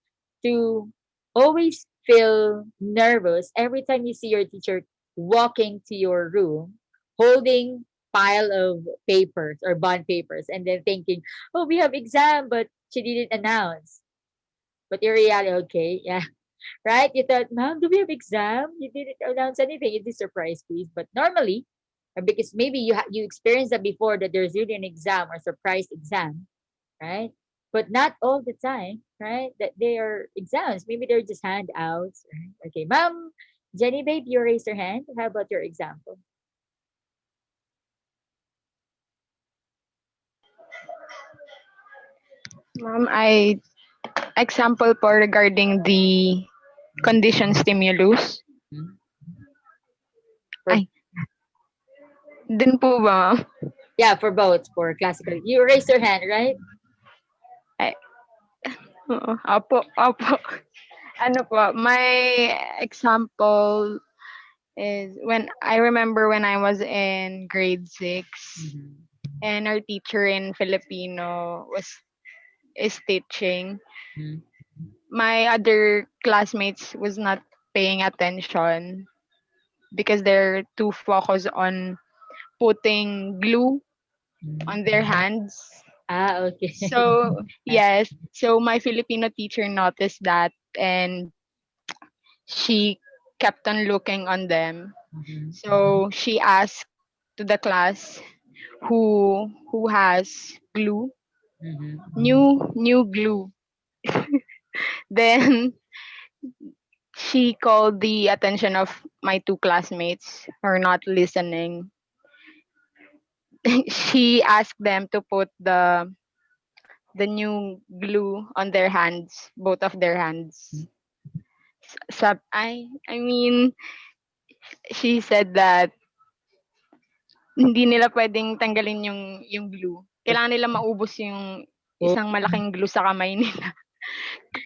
to always feel nervous every time you see your teacher walking to your room holding pile of papers or bond papers and then thinking, oh, we have exam, but she didn't announce. But in reality, okay, yeah, right? You thought, ma'am, do we have exam? You didn't announce anything. It is surprise quiz. But normally, because maybe you experienced that before that there's really an exam or surprise exam, right? But not all the time, right? That they are exams. Maybe they're just handouts. Right? Okay, ma'am, Jenny, babe, you raised your hand. How about your example? Ma'am, I example po regarding the condition stimulus. Hmm? For Ay, din po ba, ma'am? yeah, for both for classical. You raised your hand, right? Ay, oo, opo, opo. Ano po, my example is when I remember when I was in grade 6 Mm-hmm. and our teacher in Filipino is teaching. Mm-hmm. My other classmates was not paying attention because they're too focused on putting glue on their hands. Ah, okay. So, yes. So my Filipino teacher noticed that and she kept on looking on them. Mm-hmm. So she asked to the class who has glue, Mm-hmm. new glue. Then she called the attention of my two classmates who are not listening. She asked them to put the new glue on their hands, both of their hands. I mean, she said that hindi nila pwedeng tanggalin yung glue. Kailangan nila maubos yung Oh, isang malaking glue sa kamay nila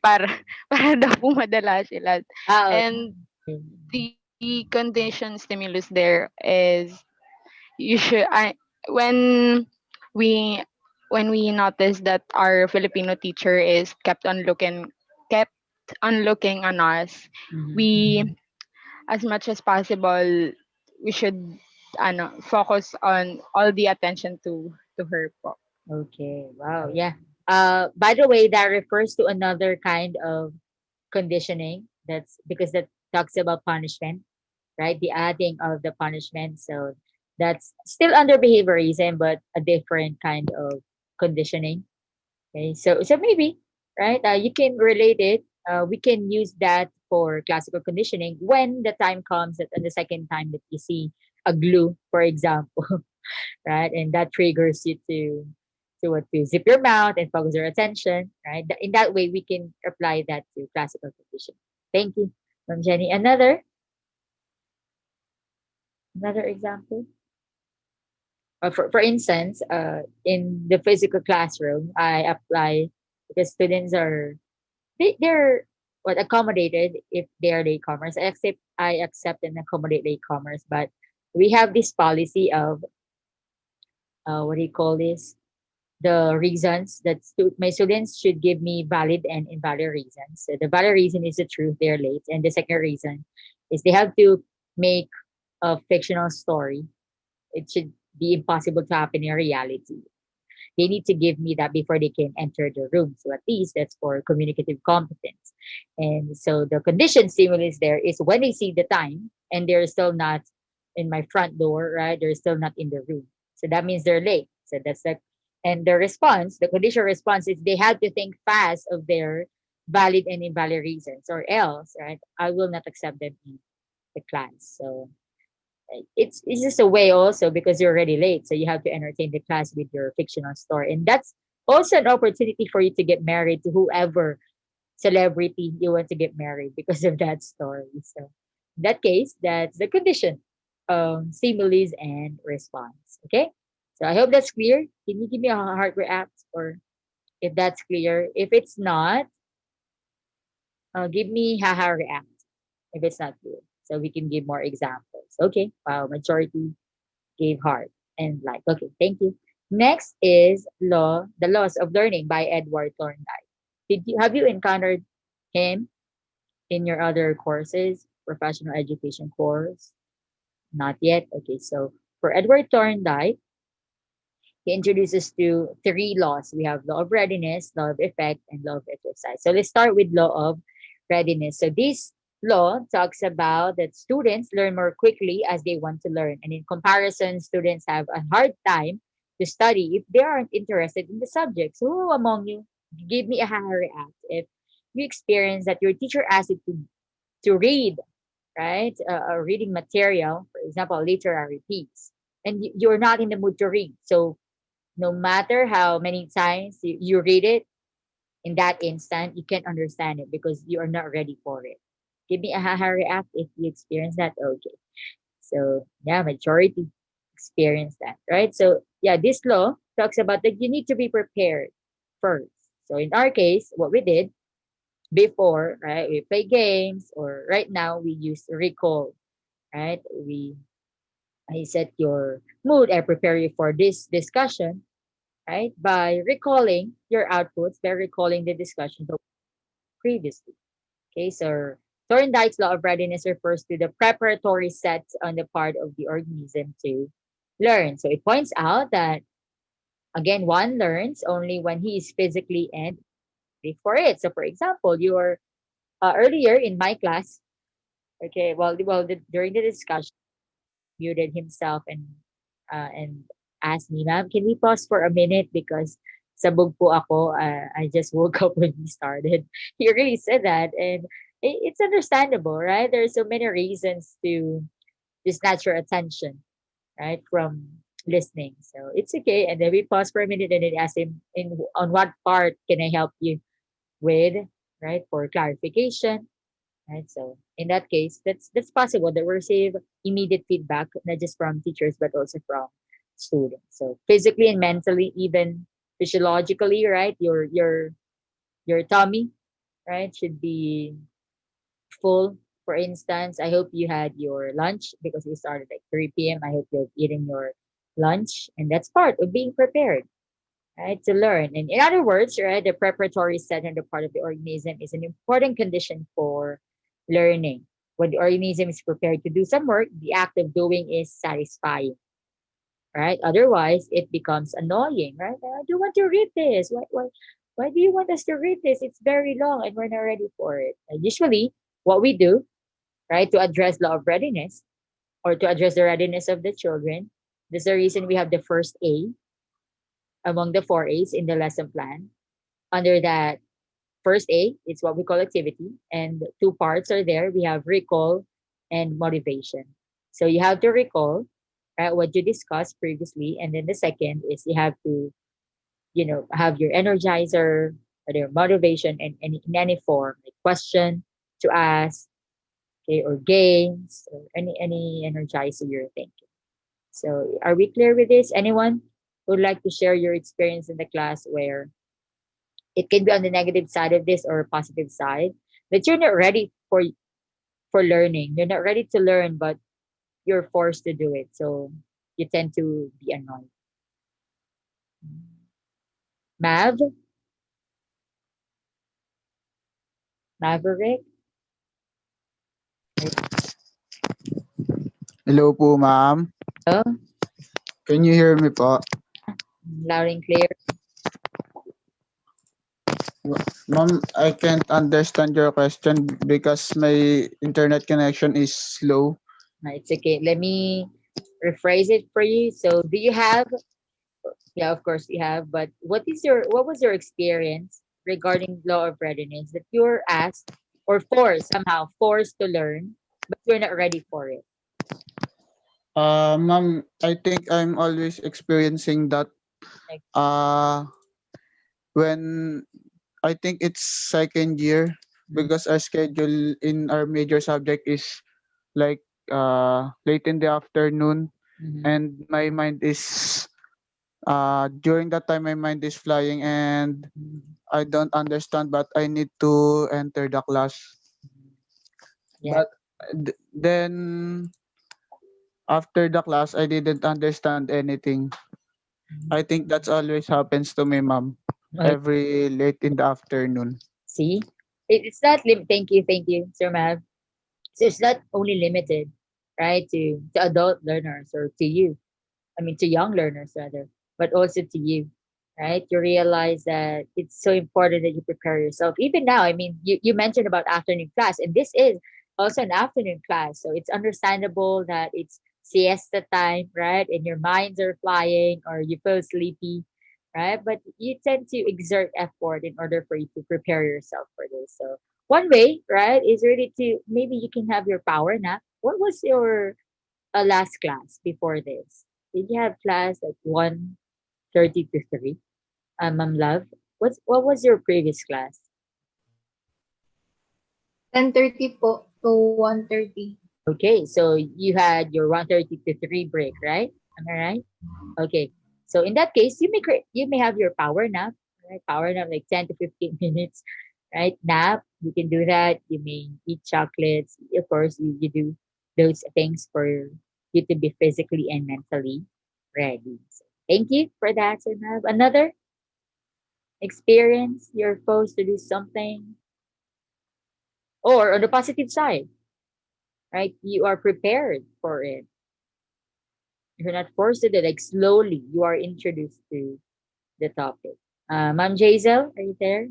para para daw po madala sila. ah, And okay. the condition stimulus there is you should when we when we notice that our Filipino teacher is kept on looking on us, Mm-hmm. we as much as possible we should focus on all the attention to her po. Okay. Wow. Yeah. By the way, that refers to another kind of conditioning. That's because that talks about punishment, right? The adding of the punishment. So that's still under behaviorism, but a different kind of conditioning. Okay. So maybe, right? You can relate it. We can use that for classical conditioning when the time comes that on the second time that you see a glue, for example, right? And that triggers you to what to zip your mouth and focus your attention, right? In that way, we can apply that to classical conditioning. Thank you, Ma'am Jenny. Another example. For instance, in the physical classroom, I apply because students are they're what accommodated if they're latecomers. I accept and accommodate latecomers, but we have this policy of what do you call this? The reasons that my students should give me valid and invalid reasons. So the valid reason is the truth they're late, and the second reason is they have to make a fictional story. It should be impossible to happen in reality. They need to give me that before they can enter the room. So at least that's for communicative competence. And so the condition stimulus there is when they see the time and they're still not in my front door, right? They're still not in the room. So that means they're late. So that's and the response, the conditional response is they have to think fast of their valid and invalid reasons, or else, right? I will not accept them in the class. So it's just a way also because you're already late, so you have to entertain the class with your fictional story, and that's also an opportunity for you to get married to whoever celebrity you want to get married because of that story. So in that case, that's the condition. Stimulus and response. Okay. So I hope that's clear. Can you give me a heart react, or if that's clear? If it's not, give me haha react if it's not clear. So we can give more examples. Okay. Wow. Majority gave heart and like. Okay. Thank you. Next is the laws of learning by Edward Thorndike. Have you encountered him in your other courses, professional education course? Not yet. Okay, so for Edward Thorndike, he introduces to three laws. We have law of readiness, law of effect, and law of exercise. So let's start with law of readiness. So this law talks about that students learn more quickly as they want to learn. And in comparison, students have a hard time to study if they aren't interested in the subject. So who among you, give me a react if you experience that your teacher asks you to read, right? A reading material, for example, a literary piece, and you're not in the mood to read. So no matter how many times you read it, in that instant, you can't understand it because you are not ready for it. Give me a react if you experience that. Okay. So yeah, majority experience that, right? So yeah, this law talks about that you need to be prepared first. So in our case, what we did before, right? We play games, or right now we use recall, right? I set your mood, I prepare you for this discussion, right? By recalling your outputs, by recalling the discussion previously. Okay, so Thorndike's law of readiness refers to the preparatory steps on the part of the organism to learn. So it points out that again, one learns only when he is physically and ready for it. So for example, you were earlier in my class. Okay, during the discussion, muted himself and asked me, "Ma'am, can we pause for a minute because sabog po ako. I just woke up when we started." He really said that, and it's understandable, right? There are so many reasons to snatch your attention, right, from listening. So it's okay, and then we pause for a minute, and then ask him, "In on what part can I help you with?" Right, for clarification. Right. So in that case, that's possible that we receive immediate feedback, not just from teachers, but also from students. So physically and mentally, even physiologically, right? Your tummy, right, should be full. For instance, I hope you had your lunch because we started at 3 p.m. I hope you're eating your lunch, and that's part of being prepared, right, to learn. And in other words, right, the preparatory set on the part of the organism is an important condition for learning. When the organism is prepared to do some work, the act of doing is satisfying, right? Otherwise, it becomes annoying, right? I don't want to read this. Why do you want us to read this? It's very long and we're not ready for it. And usually, what we do, right, to address law of readiness or to address the readiness of the children, there's the reason we have the first A among the four A's in the lesson plan. Under that first A, it's what we call activity, and two parts are there. We have recall and motivation. So you have to recall, right, what you discussed previously, and then the second is you have to, have your energizer or your motivation in any form, like question to ask, okay, or games, or any energizer you're thinking. So are we clear with this? Anyone would like to share your experience in the class where it can be on the negative side of this or positive side that you're not ready for learning, you're not ready to learn, but you're forced to do it, so you tend to be annoyed? Mav, Maverick. Hello po, ma'am. Oh, Can you hear me po? loud and clear. Ma'am, I can't understand your question because my internet connection is slow. No, it's okay, let me rephrase it for you. So do you have, yeah, of course you have, but what was your experience regarding law of readiness that you're asked or forced, somehow forced to learn, but you're not ready for it? Ma'am, I think I'm always experiencing that. Like, Uh, when I think it's second year, because our schedule in our major subject is like late in the afternoon, Mm-hmm. and my mind is during that time my mind is flying, and I don't understand, but I need to enter the class. Yeah. But then after the class, I didn't understand anything. I think that's always happens to me, ma'am. Okay. Every late in the afternoon. See, it's not thank you, Sir Mav. So it's not only limited, right, to adult learners or to you. I mean, to young learners rather, but also to you, right? You realize that it's so important that you prepare yourself. Even now, I mean, you mentioned about afternoon class, and this is also an afternoon class. So it's understandable that it's siesta time, right? And your minds are flying or you feel sleepy, right? But you tend to exert effort in order for you to prepare yourself for this. So one way, right, is really to maybe you can have your power nap. What was your last class before this? Did you have class like 1:30 to 3? Ma'am Love, what was your previous class? 10:30 po to 1:30. Okay, so you had your 1:30 to 3 break, right? Am I right? Okay. So in that case, you may have your power nap, right? Power nap like 10 to 15 minutes, right? Nap, you can do that. You may eat chocolates. Of course, you do those things for you to be physically and mentally ready. So thank you for that, Sir Nav. Another experience, you're forced to do something, or on the positive side, right? You are prepared for it. You're not forced to do it. Like slowly, you are introduced to the topic. Ma'am Jazel, are you there?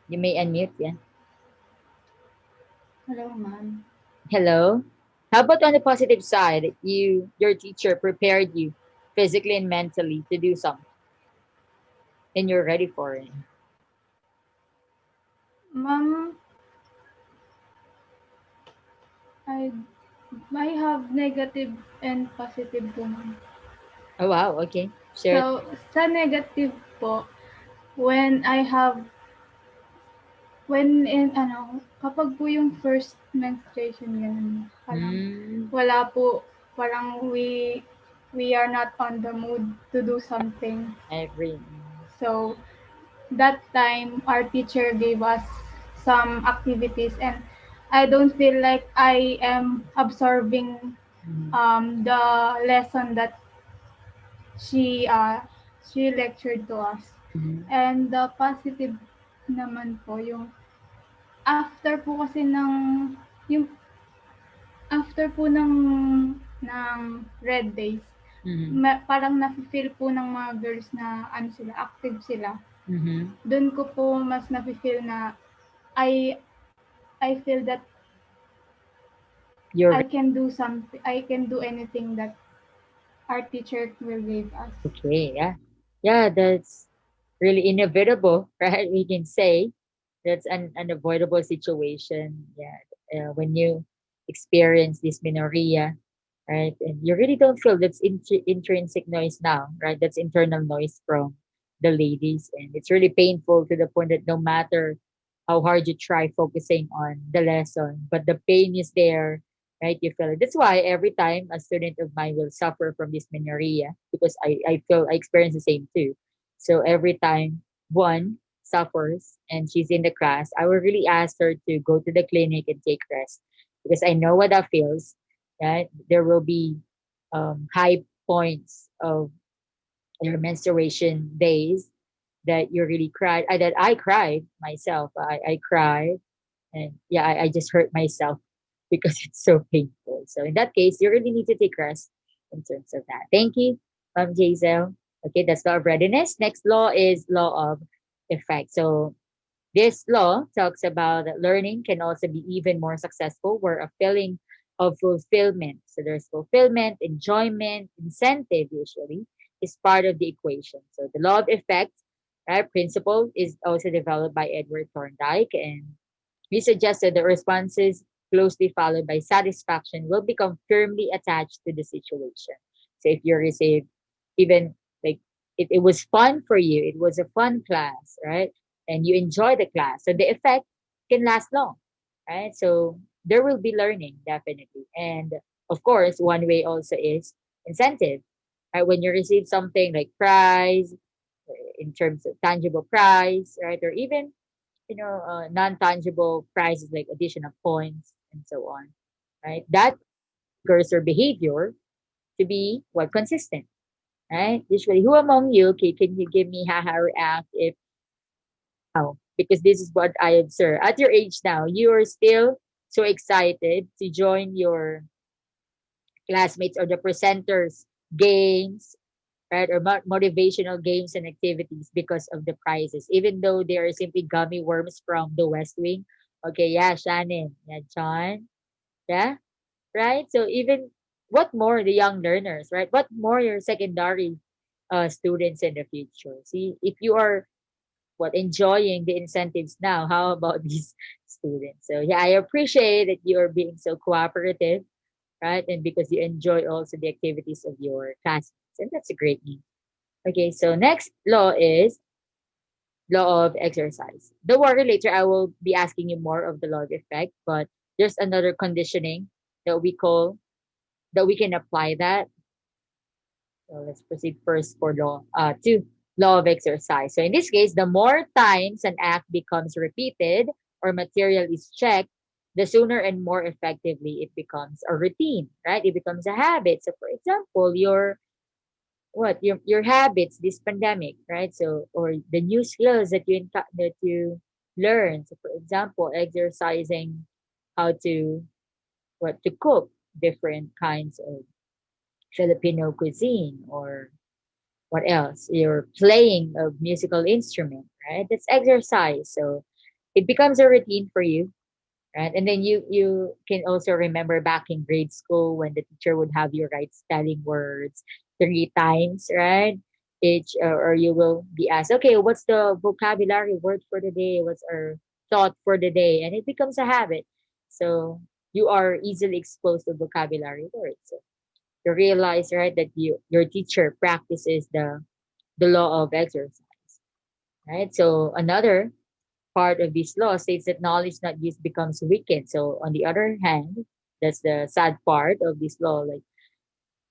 You may unmute, yeah. Hello, ma'am. Hello. How about on the positive side, your teacher prepared you physically and mentally to do something, and you're ready for it. Ma'am, I I have negative and positive po, ma'am. Oh wow, okay. Share it. So, sa negative po, when I have when in kapag po yung first menstruation ganun, parang Mm, wala po, parang we are not on the mood to do something. I agree. So, that time our teacher gave us some activities, and I don't feel like I am absorbing Mm-hmm. the lesson that she uh she lectured to us. Mm-hmm. And the positive naman po yung after po kasi yung after po ng red days, Mm-hmm. parang nafi-feel po ng mga girls na ano sila, active sila. Mm-hmm. Dun ko po mas nafi-feel na I I feel that You're I can do anything that our teacher will give us. okay. Yeah, yeah. That's really inevitable, right? We can say that's an unavoidable situation. Yeah, when you experience dysmenorrhea, right, and you really don't feel that's intrinsic noise now, right? That's internal noise from the ladies, and it's really painful to the point that no matter how hard you try focusing on the lesson, but the pain is there, right? You feel it. That's why every time a student of mine will suffer from dysmenorrhea, because I experience the same too. So every time one suffers and she's in the class, I will really ask her to go to the clinic and take rest, because I know what that feels. Right? There will be high points of your menstruation days that you really cried. That I cried myself. I cried, and yeah, I just hurt myself because it's so painful. So in that case, you really need to take rest in terms of that. Thank you, Jazel. Okay, that's law of readiness. Next law is law of effect. So this law talks about that learning can also be even more successful where a feeling of fulfillment. So there's fulfillment, enjoyment, incentive usually is part of the equation. So the law of effect, right, principle is also developed by Edward Thorndike, and he suggested the responses closely followed by satisfaction, will become firmly attached to the situation. So if you receive even like it was fun for you, it was a fun class, right? And you enjoy the class. So the effect can last long, right? So there will be learning definitely. And of course, one way also is incentive. Right? When you receive something like prize, in terms of tangible prize, right? Or even non-tangible prizes like additional points and so on, right? That triggers your behavior to be what consistent, right? Usually, who among you, okay, can you give me haha react if how? Because this is what I observe. At your age now, you are still so excited to join your classmates or the presenters games, right? Or motivational games and activities because of the prizes, even though they are simply gummy worms from the West Wing. Okay, yeah, Shannon, yeah, John, yeah, right? So even what more the young learners, right? What more your secondary students in the future? See, if you are what enjoying the incentives now, how about these students? So yeah, I appreciate that you are being so cooperative, right? And because you enjoy also the activities of your classmates, and that's a great news. Okay, so next law is law of exercise. Don't worry, later I will be asking you more of the law of effect, but there's another conditioning that we call that we can apply that. So let's proceed first for law two, law of exercise. So in this case, the more times an act becomes repeated or material is checked, the sooner and more effectively it becomes a routine, right? It becomes a habit. So for example, your habits this pandemic, right? So or the new skills that that you learn. So for example, exercising how to what to cook different kinds of Filipino cuisine, or what else? You're playing a musical instrument, right? That's exercise. So it becomes a routine for you, right? And then you can also remember back in grade school when the teacher would have you write spelling words 3 times, right? Each or you will be asked, okay, what's the vocabulary word for the day? What's our thought for the day? And it becomes a habit. So you are easily exposed to vocabulary words. So you realize, right, that your teacher practices the law of exercise, right? So another part of this law states that knowledge not used becomes weakened. So on the other hand, that's the sad part of this law. Like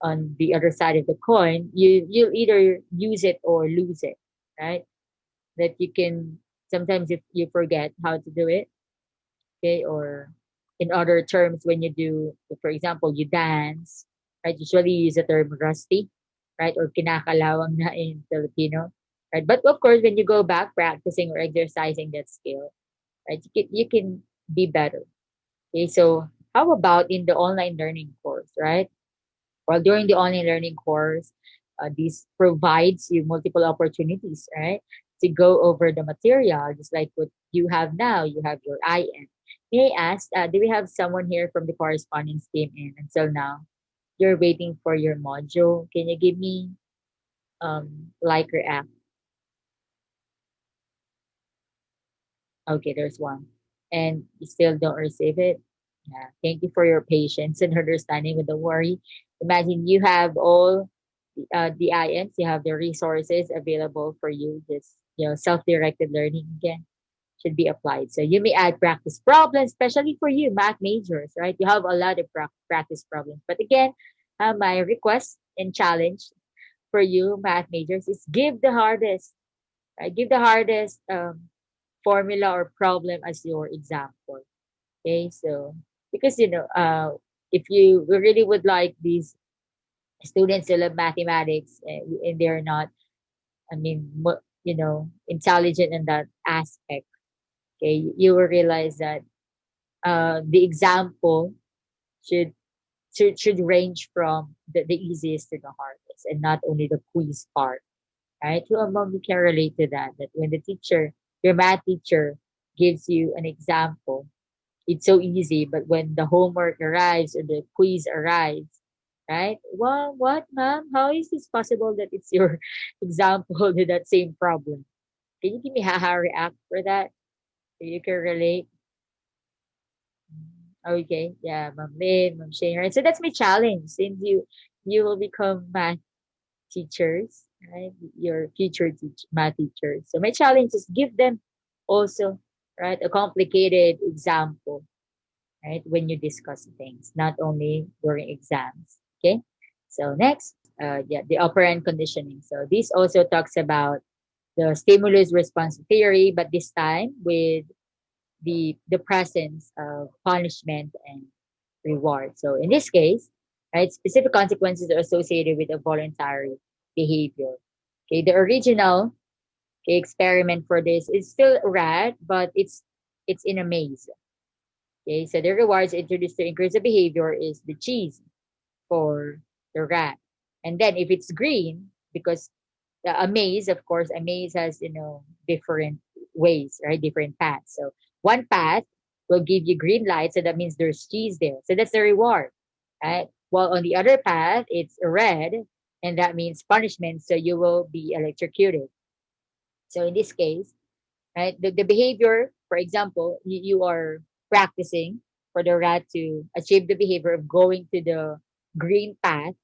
on the other side of the coin, you'll either use it or lose it, right? That you can sometimes if you forget how to do it, okay, or in other terms, when you do, for example, you dance, right? Usually you use the term rusty, right? Or kinakalawang na in Filipino, right? But of course, when you go back practicing or exercising that skill, right? You can be better. Okay, so how about in the online learning course, right? Well, during the online learning course, this provides you multiple opportunities, right? To go over the material, just like what you have now. You have your IN. May I ask, do we have someone here from the correspondence team in until now? You're waiting for your module. Can you give me like your app? Okay, there's one. And you still don't receive it? Yeah. Thank you for your patience and understanding, but don't worry. Imagine you have all the INs, you have the resources available for you. Just, self-directed learning again should be applied. So you may add practice problems, especially for you, math majors, right? You have a lot of practice problems. But again, my request and challenge for you, math majors, is give the hardest, right? Give the hardest formula or problem as your example. Okay, so because if you really would like these students to love mathematics and they're not, I mean, intelligent in that aspect, okay, you will realize that the example should should range from the easiest to the hardest, and not only the quiz part, right? Who among you can relate to that? That when the teacher, your math teacher, gives you an example, it's so easy. But when the homework arrives or the quiz arrives, right? Well, what, ma'am? How is this possible that it's your example to that same problem? Can you give me haha react for that? So you can relate. Okay, yeah, Ma'am Lynn, Ma'am Shane, right? So that's my challenge since you will become math teachers, right? Your future math teachers. So my challenge is give them also, right, a complicated example, right, when you discuss things, not only during exams. Okay. So next, yeah, the operant conditioning. So this also talks about the stimulus response theory, but this time with the presence of punishment and reward. So in this case, right, specific consequences are associated with a voluntary behavior. Okay, the original, okay, experiment for this is still rat, but it's in a maze. Okay, so the rewards introduced to increase the behavior is the cheese for the rat. And then if it's green, because a maze, of course, a maze has, different ways, right? Different paths. So one path will give you green light, so that means there's cheese there. So that's the reward, right? While on the other path, it's red, and that means punishment. So you will be electrocuted. So in this case, right, the behavior, for example, you are practicing for the rat to achieve the behavior of going to the green path,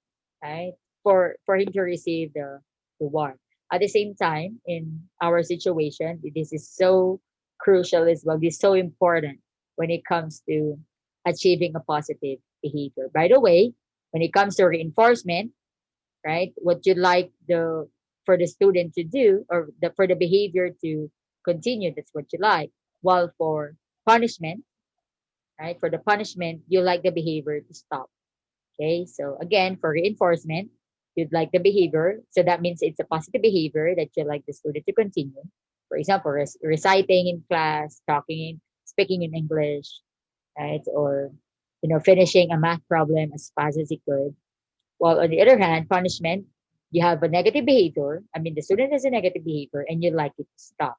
right, for him to receive the reward. At the same time, in our situation, this is so crucial as well. This is so important when it comes to achieving a positive behavior. By the way, when it comes to reinforcement, right, what you like the for the student to do, or for the behavior to continue, that's what you like. While for punishment, right, for the punishment, you like the behavior to stop. Okay, so again, for reinforcement, you'd like the behavior. So that means it's a positive behavior that you like the student to continue. For example, reciting in class, speaking in English, right? Or, finishing a math problem as fast as he could. While on the other hand, punishment, you have a negative behavior. I mean, the student has a negative behavior and you like it to stop.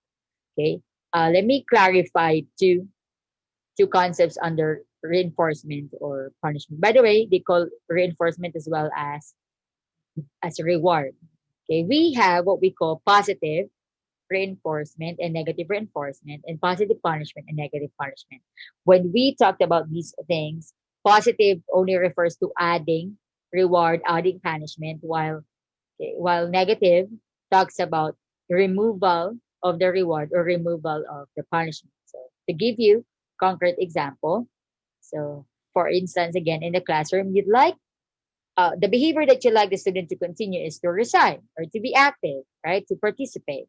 Okay. Let me clarify two concepts under reinforcement or punishment. By the way, they call reinforcement as well as a reward. Okay, we have what we call positive reinforcement and negative reinforcement, and positive punishment and negative punishment. When we talked about these things, positive only refers to adding reward, adding punishment, while negative talks about removal of the reward or removal of the punishment. So to give you concrete example, so for instance, again in the classroom, you'd like the behavior that you like the student to continue is to recite or to be active, right? To participate.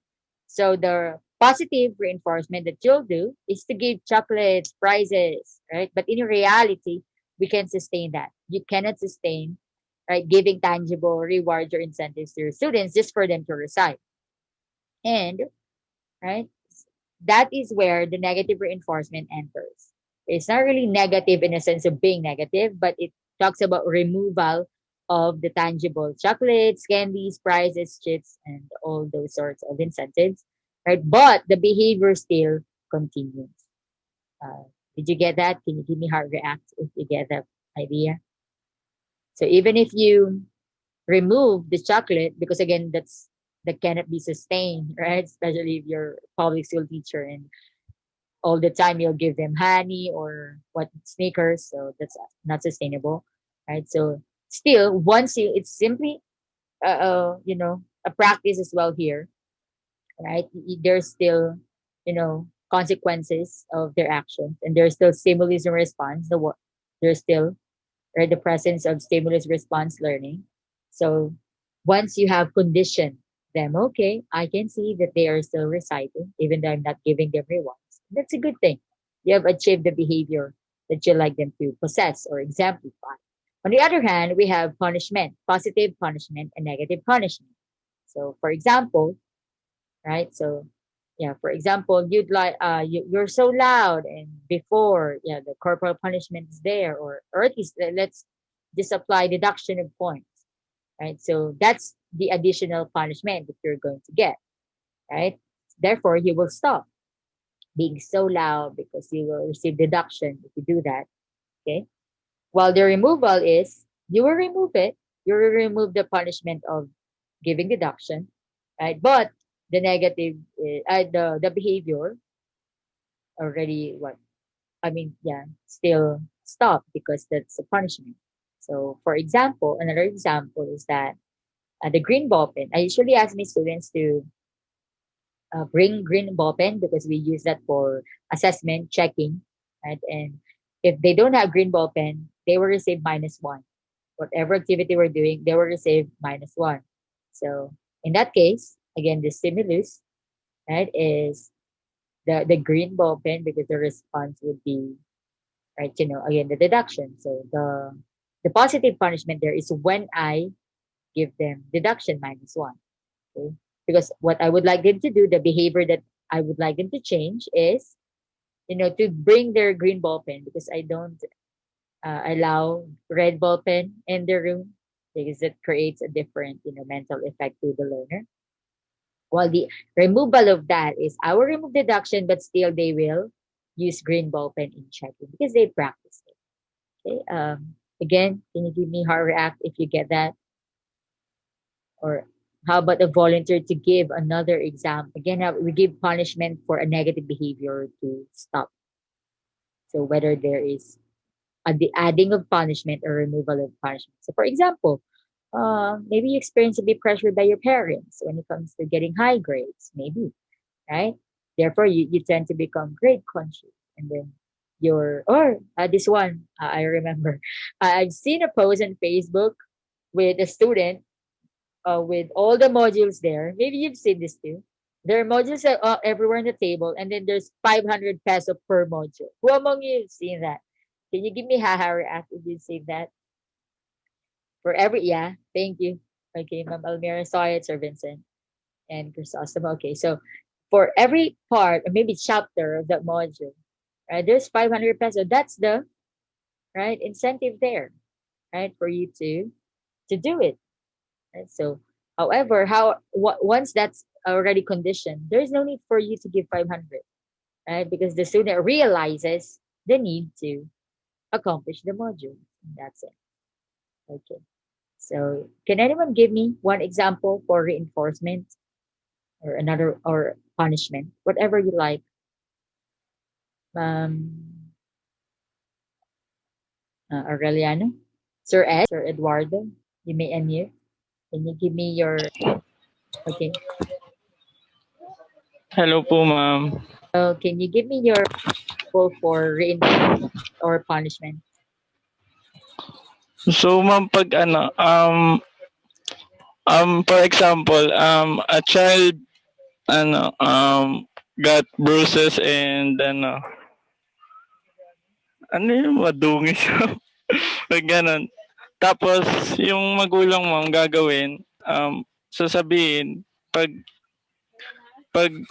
So the positive reinforcement that you'll do is to give chocolates, prizes, right? But in reality, we can sustain that. You cannot sustain, right, giving tangible rewards or incentives to your students just for them to recite. And, right, that is where the negative reinforcement enters. It's not really negative in a sense of being negative, but it talks about removal of the tangible chocolates, candies, prizes, chips, and all those sorts of incentives, right? But the behavior still continues. Uh, did you get that? Can you give me heart react if you get that idea? So even if you remove the chocolate, because again, that cannot be sustained, right? Especially if you're a public school teacher and all the time you'll give them honey or what sneakers, so that's not sustainable, right? So still, once you, it's simply a practice as well here, right? There's still, consequences of their actions, and there's still stimulus and response. There's still, right, the presence of stimulus response learning. So once you have conditioned them, okay, I can see that they are still reciting, even though I'm not giving them rewards. That's a good thing. You have achieved the behavior that you like them to possess or exemplify. On the other hand, we have punishment, positive punishment and negative punishment. So, for example, right? So, yeah, for example, you're so loud, and before, yeah, the corporal punishment is there, or at least let's just apply deduction of points, right? So that's the additional punishment that you're going to get, right? Therefore, you will stop being so loud because you will receive deduction if you do that, okay? While the removal is, you will remove it, you will remove the punishment of giving deduction, right? But the negative, the behavior already, what I mean, yeah, still stop because that's a punishment. So, for example, another example is that the green ball pen. I usually ask my students to bring green ball pen because we use that for assessment, checking, right? And if they don't have green ball pen, they will receive -1. Whatever activity we're doing, they will receive -1. So in that case, again, the stimulus, right, is the green ball pen because the response would be right, again the deduction. So the positive punishment there is when I give them deduction -1. Okay. Because what I would like them to do, the behavior that I would like them to change is, to bring their green ball pen because I don't allow red ball pen in the room because it creates a different, mental effect to the learner. While the removal of that is I will remove deduction, but still they will use green ball pen in checking because they practice it. Okay. Again, can you give me how react if you get that? Or how about a volunteer to give another example? Again, we give punishment for a negative behavior to stop. So whether there is the adding of punishment or removal of punishment. So for example, maybe you experience a bit pressure by your parents when it comes to getting high grades, maybe, right? Therefore, you tend to become grade conscious. And then this one, I remember, I've seen a post on Facebook with a student with all the modules there. Maybe you've seen this too. There are modules everywhere on the table, and then there's 500 peso per module. Who among you have seen that? Can you give me haha react if you see that? Yeah, thank you. Okay, Ma'am Almira saw it, Sir Vincent, and Chrysostom. Okay, so for every part, or maybe chapter of that module, right, there's 500 peso. That's the right incentive there, right, for you to do it. Right? So, however, once that's already conditioned, there's no need for you to give 500, right? Because the student realizes the need to accomplish the module. That's it. Okay. So, can anyone give me one example for reinforcement or another or punishment, whatever you like? Um, Aureliano, Sir Ed, Sir Eduardo, you may unmute. Can you give me your okay? Hello po, ma'am. Can you give me your for reinforcement or punishment? So, ma'am, pag for example, a child, got bruises and, yung madungis. Pag ganun. Tapos, yung magulang mo ang gagawin, sasabihin, pag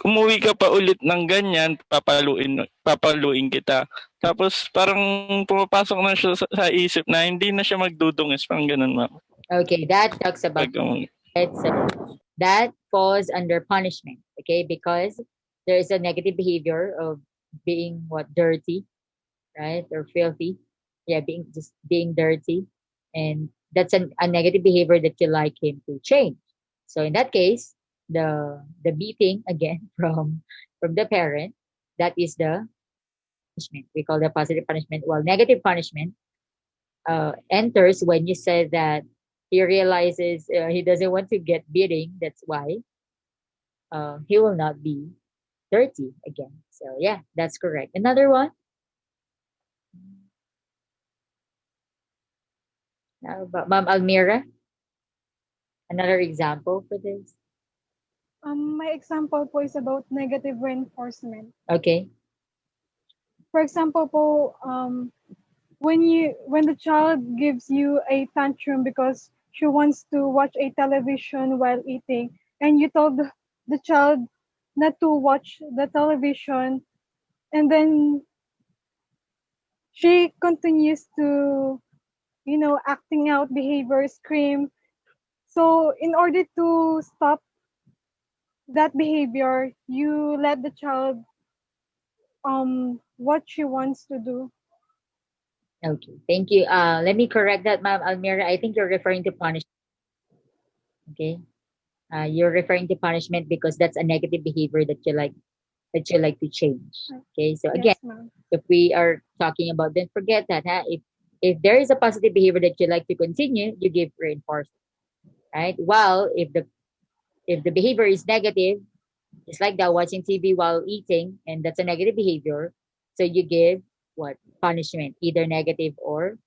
umuwi ka pa ulit ng ganyan, papaluin kita. Tapos parang pumapasok na siya sa isip na hindi na siya magdudungis, parang ganun, ma'am. Okay, that talks about that falls under punishment. Okay, because there is a negative behavior of being dirty, right, or filthy. Yeah, being dirty, and that's a negative behavior that you like him to change. So in that case, the beating again from the parent, that is the punishment. We call the positive punishment. While negative punishment enters when you say that he realizes he doesn't want to get beating. That's why he will not be dirty again. So yeah, that's correct. Another one. How about Ma'am Almira? Another example for this. My example po is about negative reinforcement. Okay. For example po, when the child gives you a tantrum because she wants to watch a television while eating, and you told the child not to watch the television, and then she continues to, acting out behavior, scream. So in order to stop that behavior, you let the child what she wants to do. Okay, thank you. Let me correct that, Ma'am Almira. I think you're referring to punishment. Okay. You're referring to punishment because that's a negative behavior that you like that you like to change. Okay, so again, Yes, ma'am. if we are talking about, then forget that. Huh? If there is a positive behavior that you like to continue, you give reinforcement, right? While if the behavior is negative, just like that, watching TV while eating, and that's a negative behavior, so you give what punishment, either negative or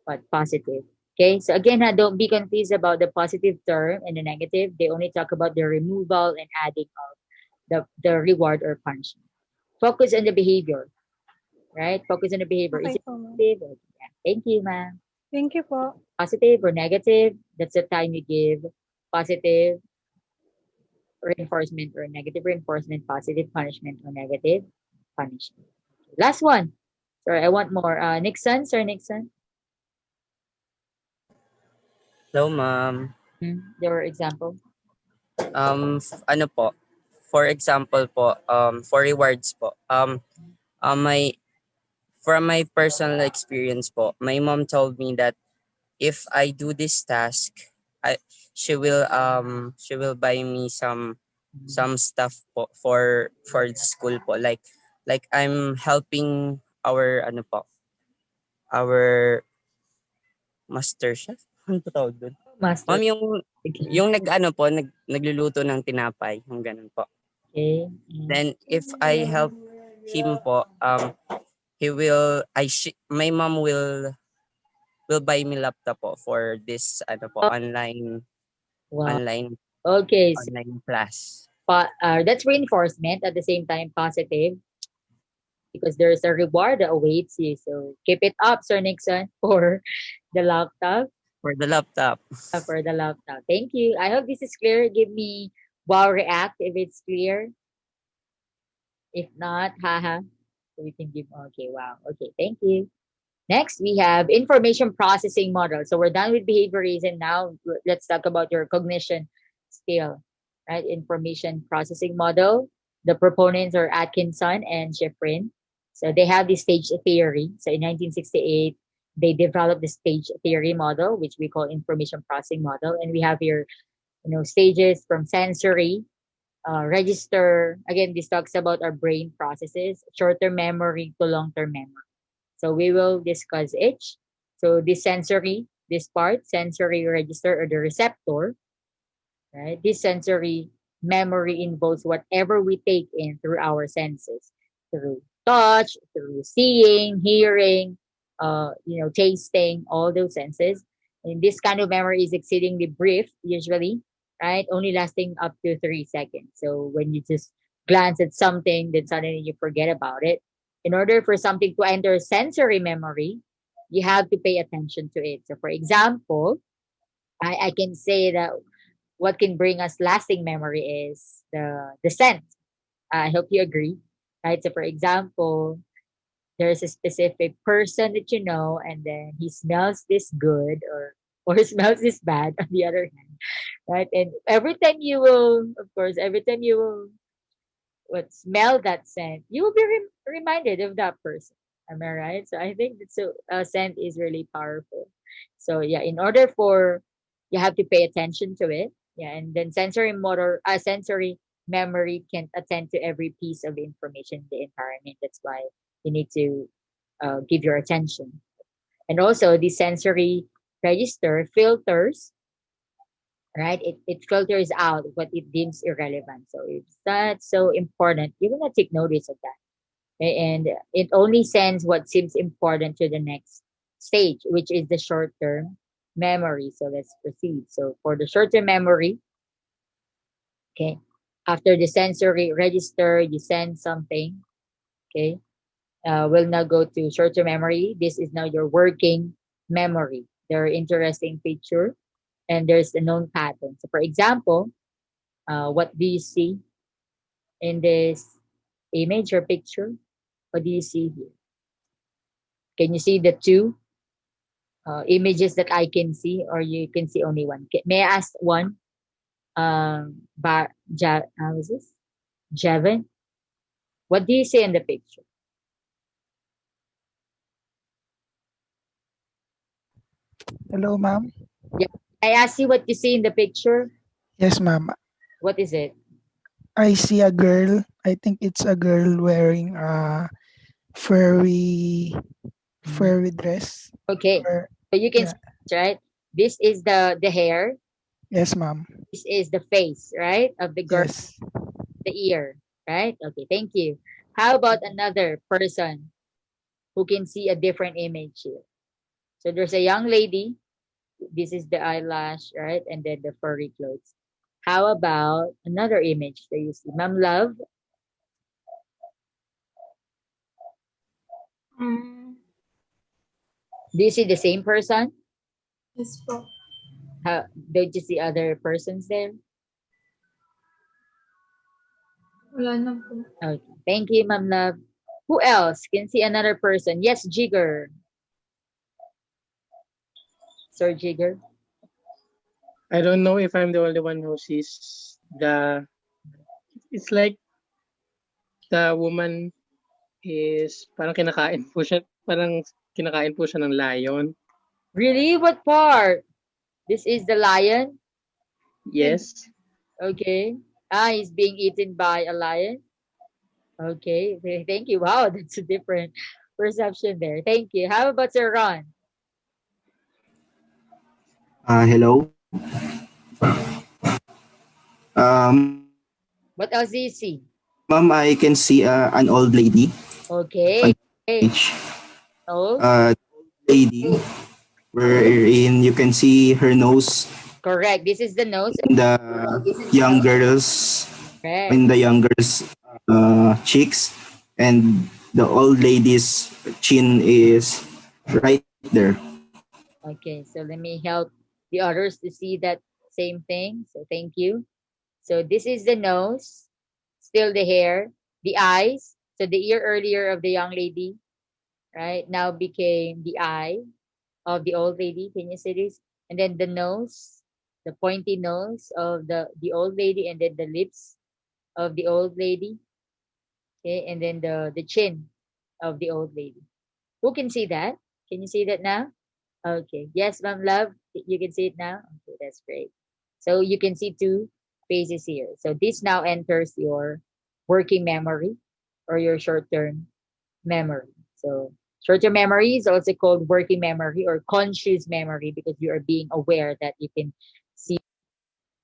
what positive. Okay, so again, don't be confused about the positive term and the negative. They only talk about the removal and adding of the reward or punishment. Focus on the behavior, right? Focus on the behavior. Is Okay it po, ma'am. positive? Yeah. Thank you, ma'am. Thank you po. Positive or negative? That's the time you give positive reinforcement or negative reinforcement, positive punishment or negative punishment. Last one. Sorry, I want more. Nixon, Sir Nixon. Hello, ma'am. Your example. Ano po? For example po, for rewards po, my from my personal experience po, my mom told me that if I do this task, I she will buy me some stuff po for the school po, like I'm helping our ano po, our master chef. Ano po tawag doon? Master. Ma'am, yung nag-ano po, nagluluto ng tinapay, yung ganun po. Okay. Then if I help him po, he will my mom will buy me laptop po for this ano po, Oh, wow. online Okay. So, online class. that's reinforcement at the same time positive because there's a reward that awaits you. So keep it up, Sir Nixon, for the laptop. For the laptop. For the laptop. Thank you. I hope this is clear. Give me wow react if it's clear. If not, haha. So we can give okay, wow. Okay, thank you. Next, we have information processing model. So we're done with behaviorism. Now let's talk about your cognition skill, right? Information processing model. The proponents are Atkinson and Schifrin. So they have the stage theory. So in 1968, they developed the stage theory model, which we call information processing model. And we have here, stages from sensory, register. Again, this talks about our brain processes, short-term memory to long-term memory. So we will discuss each. So this part, sensory register or the receptor, right? This sensory memory involves whatever we take in through our senses, through touch, through seeing, hearing, tasting, all those senses. And this kind of memory is exceedingly brief, usually, right? Only lasting up to 3 seconds. So when you just glance at something, then suddenly you forget about it. In order for something to enter sensory memory, you have to pay attention to it. So, for example, I can say that what can bring us lasting memory is the scent. I hope you agree, right? So, for example, there's a specific person that you know, and then he smells this good or smells this bad. On the other hand, right? And every time you will, of course, every time you will smell that scent, you will be reminded of that person. Am I right? So I think that scent is really powerful. So yeah, in order for you have to pay attention to it. Yeah, and then sensory memory can attend to every piece of information in the environment. That's why you need to give your attention. And also the sensory register filters, right? It filters out what it deems irrelevant. So if that's so important, you will not take notice of that. Okay? And it only sends what seems important to the next stage, which is the short term memory. So let's proceed. So for the short term memory, okay, after the sensory register, you send something, okay, we'll now go to short term memory. This is now your working memory. There are interesting feature and there's a known pattern. So for example, what do you see in this image or picture? What do you see here? Can you see the two images that I can see, or you can see only one? May I ask one? How is this? Jevin, what do you see in the picture? Hello, ma'am. Yeah, I asked you what you see in the picture. Yes, ma'am. What is it? I see a girl. I think it's a girl wearing a furry Mhm. furry dress. Okay. Or So you can yeah, see this, right? This is the hair. yes, ma'am. This is the face, right? Of the girl, Yes. the ear, right? Okay, thank you. How about another person who can see a different image here? So there's a young lady. This is the eyelash, right? And then the furry clothes. How about another image that you see? Ma'am Love, Um, do you see the same person? yes po. How don't you see other persons there? Wala na po. Okay. Thank you, Ma'am Love. Who else can see another person? Yes, Jigger. Sir Jigger. I don't know if I'm the only one who sees the. It's like the woman is parang kinakain po siya. Parang kinakain po siya ng lion. Really? What part? This is the lion? Yes. Okay. Ah, he's being eaten by a lion? Okay. Thank you. Wow, that's a different perception there. Thank you. How about Sir Ron? Hello. What else do you see? Ma'am, I can see an old lady Okay. on Hey. stage. Oh, Lady, wherein you can see her nose correct. This is the nose. in the young girls, Correct. in the young girls' cheeks, and the old lady's chin is right there. Okay. So let me help the others to see that same thing. So thank you. So this is the nose, still the hair, the eyes. So the ear earlier of the young lady, right, now became the eye of the old lady. Can you see this? And then the nose, the pointy nose of the old lady, and then the lips of the old lady. Okay, and then the chin of the old lady. Who can see that? Can you see that now? Okay. Yes, ma'am, love. You can see it now. Okay, that's great. So you can see two faces here. So this now enters your working memory or your short-term memory. So short-term memory is also called working memory or conscious memory because you are being aware that you can see,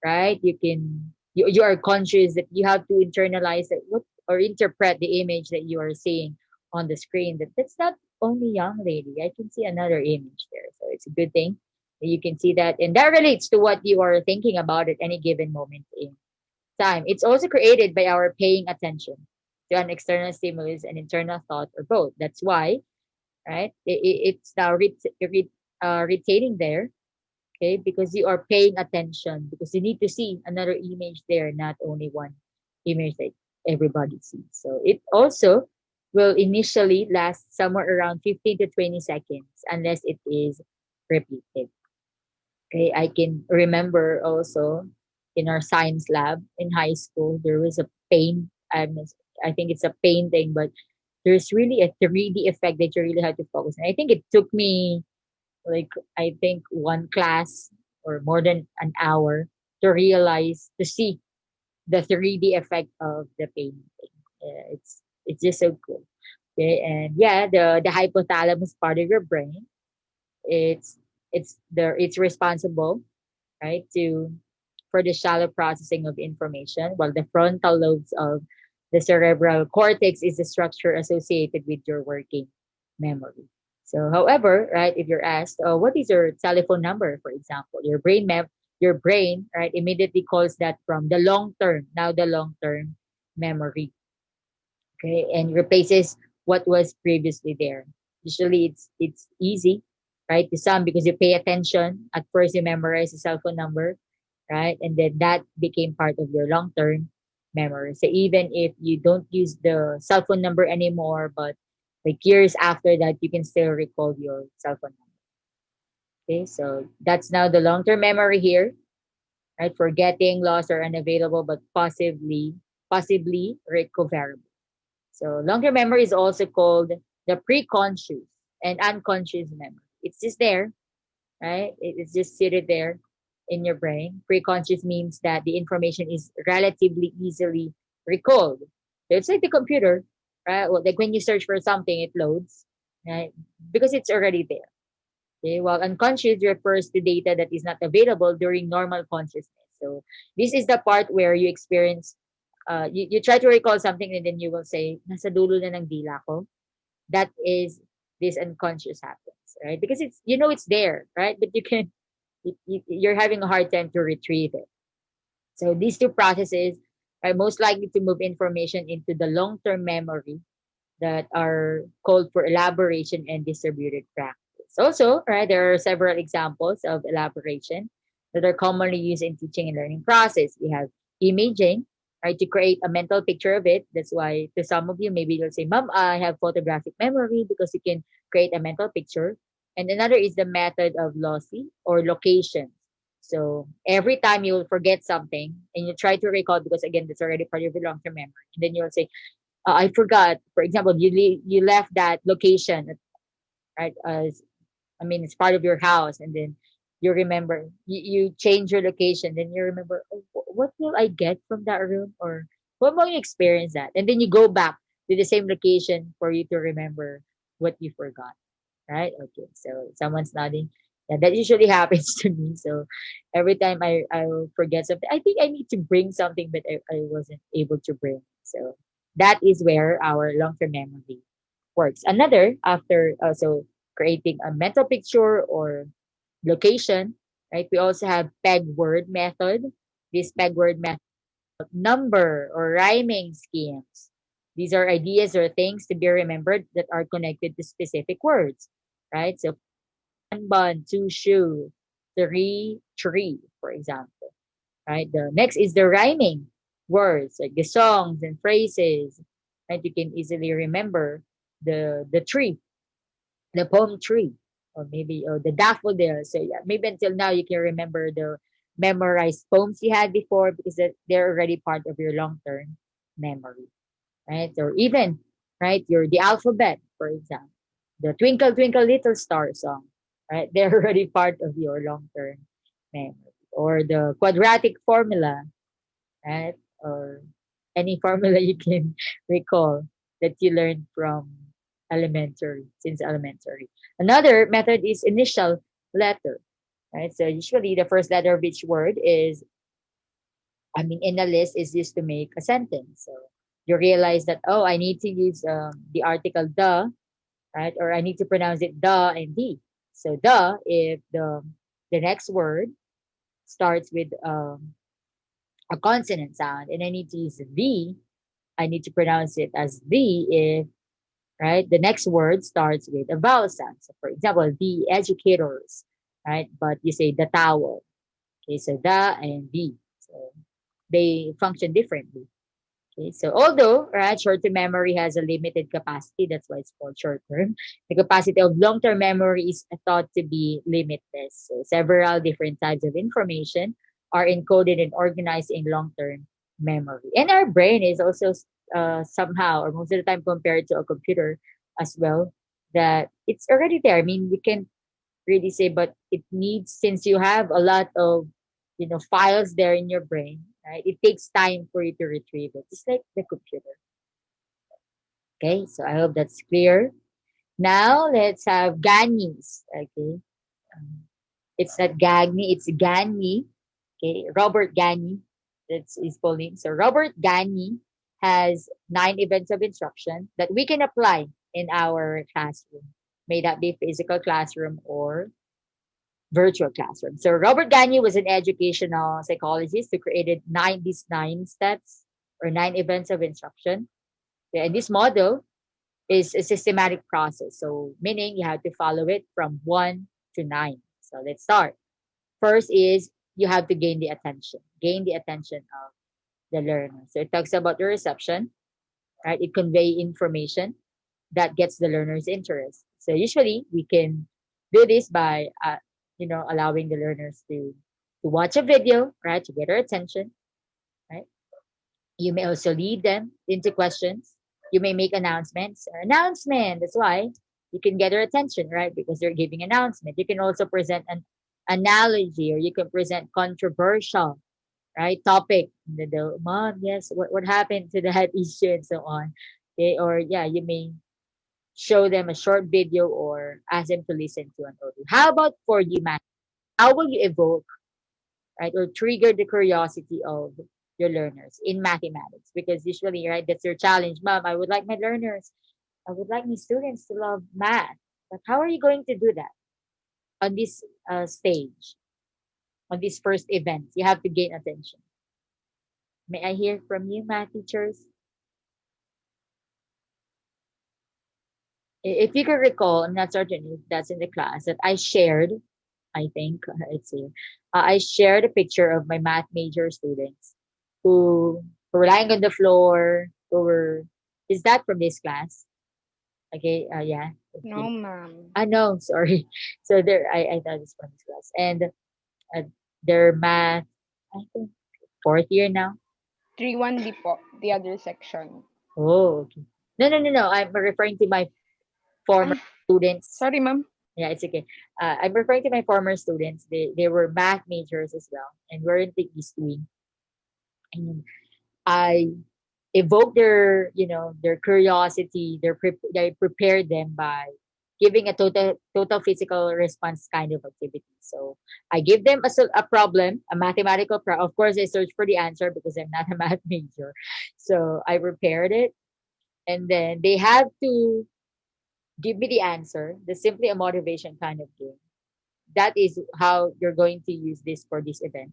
right? You are conscious that you have to internalize that what or interpret the image that you are seeing on the screen. That's not only young lady. I can see another image there. So it's a good thing that you can see that. And that relates to what you are thinking about at any given moment in time. It's also created by our paying attention to an external stimulus and internal thought or both. That's why, right? It's now retaining there, okay? Because you are paying attention because you need to see another image there, not only one image that everybody sees. So it also will initially last somewhere around 15 to 20 seconds unless it is repeated. Okay, I can remember also in our science lab in high school, there was a paint. I think it's a painting, but there's really a 3D effect that you really have to focus on. I think it took me like I think one class or more than an hour to realize to see the 3D effect of the painting. It's just so cool. Okay, and yeah, the hypothalamus part of your brain, it's it's responsible, right, to for the shallow processing of information, while the frontal lobes of the cerebral cortex is the structure associated with your working memory. So, however, right, if you're asked, oh, what is your telephone number, for example, your brain, right, immediately calls that from the long term, now the long term memory, okay, and replaces what was previously there. Usually, it's easy, right, to some because you pay attention. At first, you memorize the cell phone number, right, and then that became part of your long term memory. So even if you don't use the cell phone number anymore, but like years after that, you can still recall your cell phone number. Okay, so that's now the long term memory here, right? Forgetting, lost, or unavailable, but possibly recoverable. So long-term memory is also called the pre-conscious and unconscious memory. It's just there, right? It's just seated there in your brain. Pre-conscious means that the information is relatively easily recalled. So it's like the computer, right? Well, like when you search for something, it loads, right? Because it's already there. Okay, while unconscious refers to data that is not available during normal consciousness. So this is the part where you experience, you try to recall something and then you will say, nasa dulo na ng dila ko. That is this unconscious happens, right? Because it's, it's there, right? But you're having a hard time to retrieve it. So these two processes are most likely to move information into the long-term memory that are called for elaboration and distributed practice. Also, right, there are several examples of elaboration that are commonly used in teaching and learning process. We have imaging, right, to create a mental picture of it. That's why to some of you, maybe you'll say, Mom, I have photographic memory because you can create a mental picture. And another is the method of lossy or location. So every time you will forget something and you try to recall, because again, that's already part of your long-term memory. And then you'll say, I forgot. For example, you left that location, right? As I mean, it's part of your house, and then you remember you change your location. Then you remember, oh, what will I get from that room, or what will you experience that? And then you go back to the same location for you to remember what you forgot. Right? Okay. So someone's nodding. Yeah, that usually happens to me. So every time I will forget something, I think I need to bring something, but I wasn't able to bring. So that is where our long-term memory works. Another, after also creating a mental picture or location, right? We also have peg word method. This peg word method, number or rhyming schemes. These are ideas or things to be remembered that are connected to specific words, right? So one bun, two shoe, three tree, for example, right? The next is the rhyming words, like the songs and phrases, right? You can easily remember the tree, the palm tree, or maybe the daffodil. So yeah, maybe until now you can remember the memorized poems you had before because they're already part of your long term memory, right? Or even right, your the alphabet, for example, the Twinkle Twinkle Little Star song, right? They're already part of your long term memory. Or the quadratic formula, right? Or any formula you can recall that you learned from elementary, since elementary. Another method is initial letter, right? So usually the first letter of each word is, I mean, in a list is used to make a sentence. So you realize that, oh, I need to use the article the, right? Or I need to pronounce it the and the. So the, if the next word starts with a consonant sound, and I need to use the, I need to pronounce it as the if, right, the next word starts with a vowel sound. So for example, the educators, right? But you say the towel. Okay, so the and the. So they function differently. Okay, so although right, short-term memory has a limited capacity, that's why it's called short-term. The capacity of long-term memory is thought to be limitless. So several different types of information are encoded and organized in long-term memory. And our brain is also somehow, or most of the time, compared to a computer as well, that it's already there. I mean, we can really say, but it needs, since you have a lot of files there in your brain, right? It takes time for you to retrieve it, just like the computer. Okay, so I hope that's clear. Now let's have Gagney's. Okay, um, it's not Gagney, it's Gagney. Okay, Robert Gagney. That's his full name. So Robert Gagney has 9 events of instruction that we can apply in our classroom. May that be physical classroom or virtual classroom. So Robert Gagne was an educational psychologist who created these 9 steps or 9 events of instruction. Yeah, and this model is a systematic process. So meaning you have to follow it from 1 to 9. So let's start. First is you have to gain the attention of the learner. So it talks about the reception, right? It convey information that gets the learner's interest. So usually we can do this by allowing the learners to watch a video, right, to get their attention, right? You may also lead them into questions. You may make announcements. Announcement. That's why you can get their attention, right? Because they're giving announcement. You can also present an analogy, or you can present controversial right? Topic. The mom, yes, what happened to that issue and so on. Okay, or yeah, you may show them a short video or ask them to listen to an audio. How about for you, Matt? How will you evoke, right, or trigger the curiosity of your learners in mathematics? Because usually, right, that's your challenge. Mom, I would like my students to love math. But how are you going to do that on this stage, on this first event? You have to gain attention. May I hear from you, math teachers? If you can recall, I'm not certain if that's in the class that I shared. I think it's here. I shared a picture of my math major students who were lying on the floor. Who were is that from this class? Okay. Yeah. No, Okay. ma'am. No, sorry. So there, I thought it's from this class, and uh, their math. I think fourth year now. 3-1D po, the other section. Oh, okay. No. I'm referring to my former Ah, students. sorry, ma'am. Yeah, it's okay. I'm referring to my former students. They were math majors as well, and we're in East Wing. And I evoke their, their curiosity. I prepared them by giving a total physical response kind of activity. So I give them a problem, a mathematical problem. Of course, I search for the answer because I'm not a math major. So I prepared it, and then they have to give me the answer. That's simply a motivation kind of game. That is how you're going to use this for this event,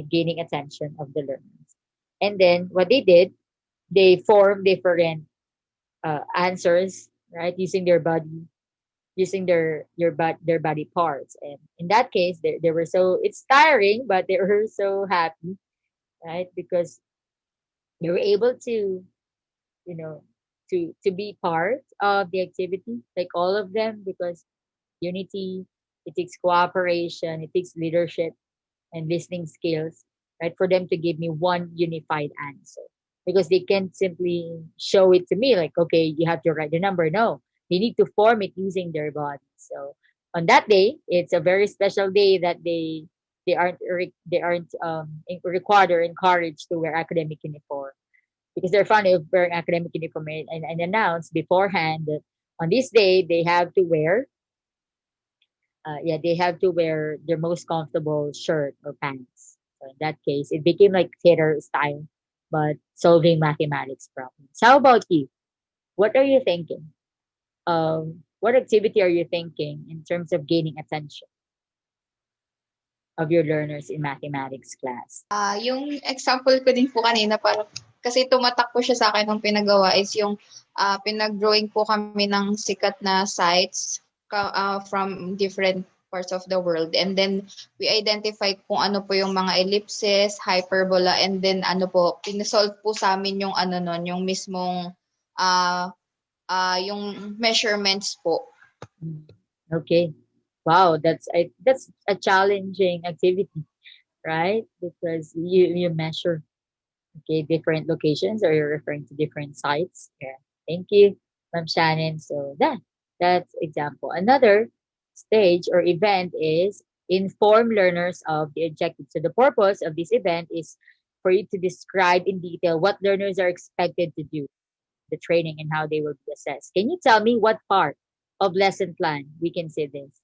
gaining attention of the learners. And then what they did, they formed different answers, right, using their body, using their body parts. And in that case, they were so it's tiring, but they were so happy, right, because they were able to, you know, to be part of the activity, like all of them, because unity, it takes cooperation, it takes leadership and listening skills, right? For them to give me one unified answer. Because they can't simply show it to me like, okay, you have to write the number. No, they need to form it using their body. So on that day, it's a very special day that they aren't required or encouraged to wear academic uniform because they're fond of wearing academic uniform and announce beforehand that on this day they have to wear they have to wear their most comfortable shirt or pants. So in that case, it became like theater style, but solving mathematics problems. How about you? What are you thinking? What activity are you thinking in terms of gaining attention of your learners in mathematics class? Yung example ko din po kanina parang kasi tumatak po siya sa akin nung pinagawa is yung pinag-drawing po kami ng sikat na sites from different parts of the world. And then we identify kung ano po yung mga ellipses, hyperbola, and then ano po, pinasolve po sa amin yung ano nun, yung mismong yung measurements po. Okay. Wow, that's a challenging activity, right? Because you measure different locations or you're referring to different sites. Yeah. Thank you, Ma'am Shannon. So that's example. Another stage or event is inform learners of the objective. So the purpose of this event is for you to describe in detail what learners are expected to do, the training and how they will be assessed. Can you tell me what part of lesson plan we can say this?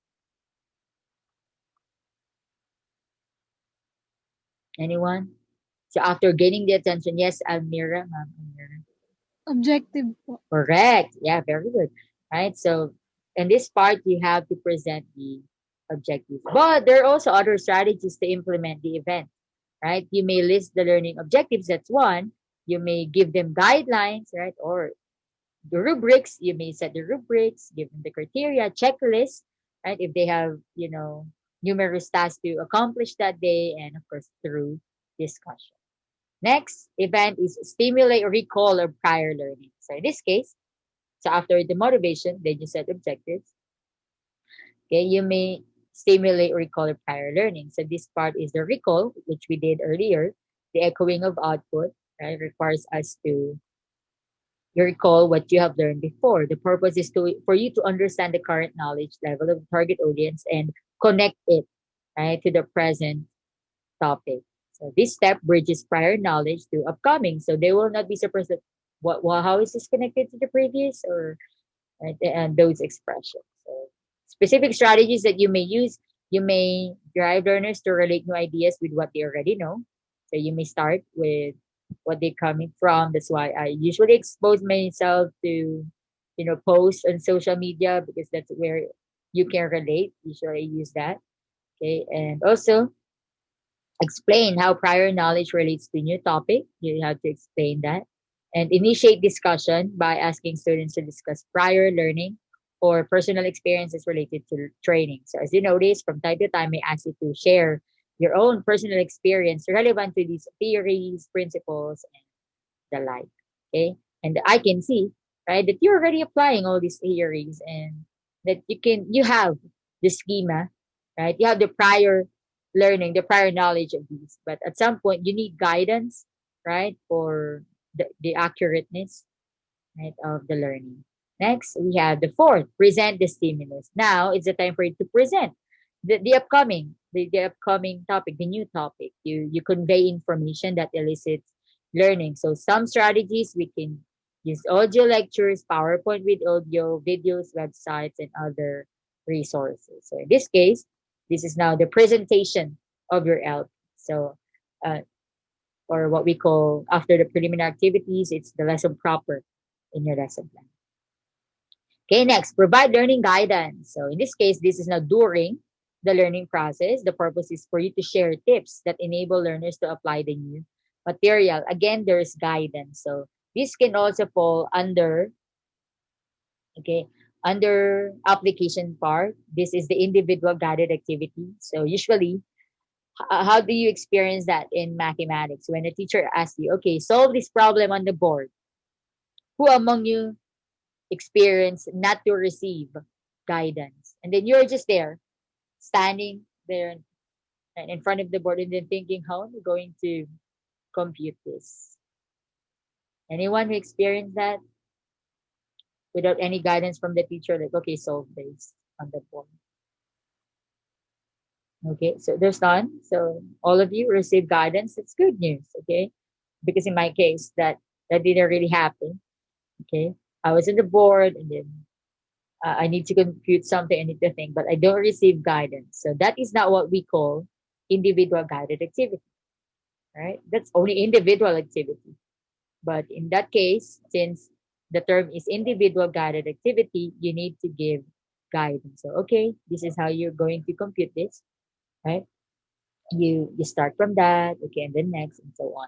Anyone? So after gaining the attention, yes, Almira, Ma'am Almira. Objective po. Correct. Yeah, very good. Right. So in this part, you have to present the objectives. But there are also other strategies to implement the event. Right. You may list the learning objectives. That's one. You may give them guidelines, right? Or the rubrics. You may set the rubrics, give them the criteria, checklist, right? If they have, numerous tasks to accomplish that day, and of course through discussion. Next event is stimulate recall of prior learning. So in this case, so after the motivation, then you set objectives. Okay, you may stimulate recall of prior learning. So this part is the recall, which we did earlier. The echoing of output, right, requires us to you recall what you have learned before. The purpose is for you to understand the current knowledge level of the target audience and connect it, right, to the present topic. So this step bridges prior knowledge to upcoming. So they will not be surprised that how is this connected to the previous, or right, and those expressions. So specific strategies that you may use, you may drive learners to relate new ideas with what they already know. So you may start with what they're coming from. That's why I usually expose myself to, post on social media, because that's where you can relate. Usually I use that. Okay. And also explain how prior knowledge relates to new topic. You have to explain that. And initiate discussion by asking students to discuss prior learning or personal experiences related to training. So as you notice, from time to time, I ask you to share your own personal experience relevant to these theories, principles, the like. Okay. And I can see, right, that you're already applying all these theories, and that you have the schema, right? You have the prior learning, the prior knowledge of these. But at some point you need guidance, right? For the accurateness, right, of the learning. Next, we have the fourth, present the stimulus. Now it's the time for you to present the upcoming topic, the new topic. You convey information that elicits learning. So some strategies, we can use audio lectures, PowerPoint with audio, videos, websites, and other resources. So in this case, this is now the presentation of your LP. So uh, or what we call, after the preliminary activities, it's the lesson proper in your lesson plan. Okay, next, provide learning guidance. So in this case, this is now during the learning process. The purpose is for you to share tips that enable learners to apply the new material. Again, there's guidance. So this can also fall under, okay, under application part. This is the individual guided activity. So usually, how do you experience that in mathematics? When a teacher asks you, okay, solve this problem on the board, who among you experience not to receive guidance? And then you're just there, standing there in front of the board, and then thinking, how am I going to compute this? Anyone who experienced that without any guidance from the teacher, like, okay, solve this on the board. Okay, so there's none. So all of you receive guidance. It's good news. Okay, because in my case, that didn't really happen. Okay, I was in the board, and then I need to compute something, I need to think, but I don't receive guidance. So that is not what we call individual guided activity, right? That's only individual activity. But in that case, since the term is individual guided activity, you need to give guidance. So, okay, this is how you're going to compute this, right? You start from that, okay, and then next, and so on.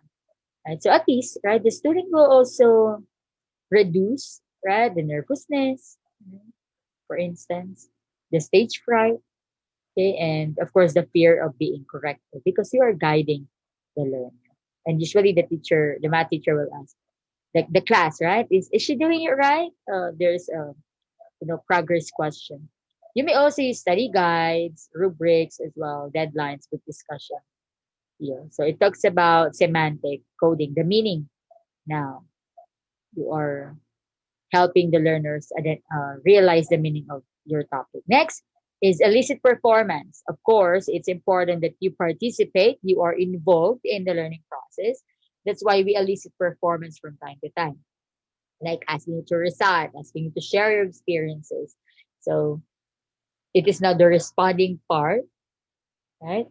Right? So at least, right, the student will also reduce, right, the nervousness, for instance, the stage fright, okay, and of course the fear of being corrected, because you are guiding the learner. And usually the math teacher will ask, like the class, right? Is she doing it right? There's a progress question. You may also use study guides, rubrics as well, deadlines with discussion here. So it talks about semantic coding, the meaning. Now you are helping the learners realize the meaning of your topic. Next is elicit performance. Of course, it's important that you participate, you are involved in the learning process. That's why we elicit performance from time to time, like asking you to recite, asking you to share your experiences. So it is now the responding part, right,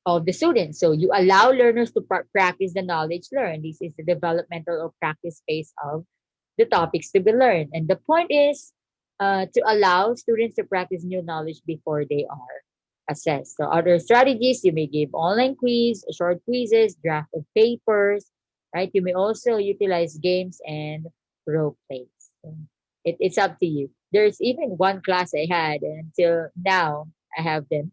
of the students. So you allow learners to practice the knowledge learned. This is the developmental or practice phase of the topics to be learned. And the point is to allow students to practice new knowledge before they are assessed. So other strategies, you may give online quiz, short quizzes, draft of papers, right? You may also utilize games and role plays. So it's up to you. There's even one class I had, and until now I have them.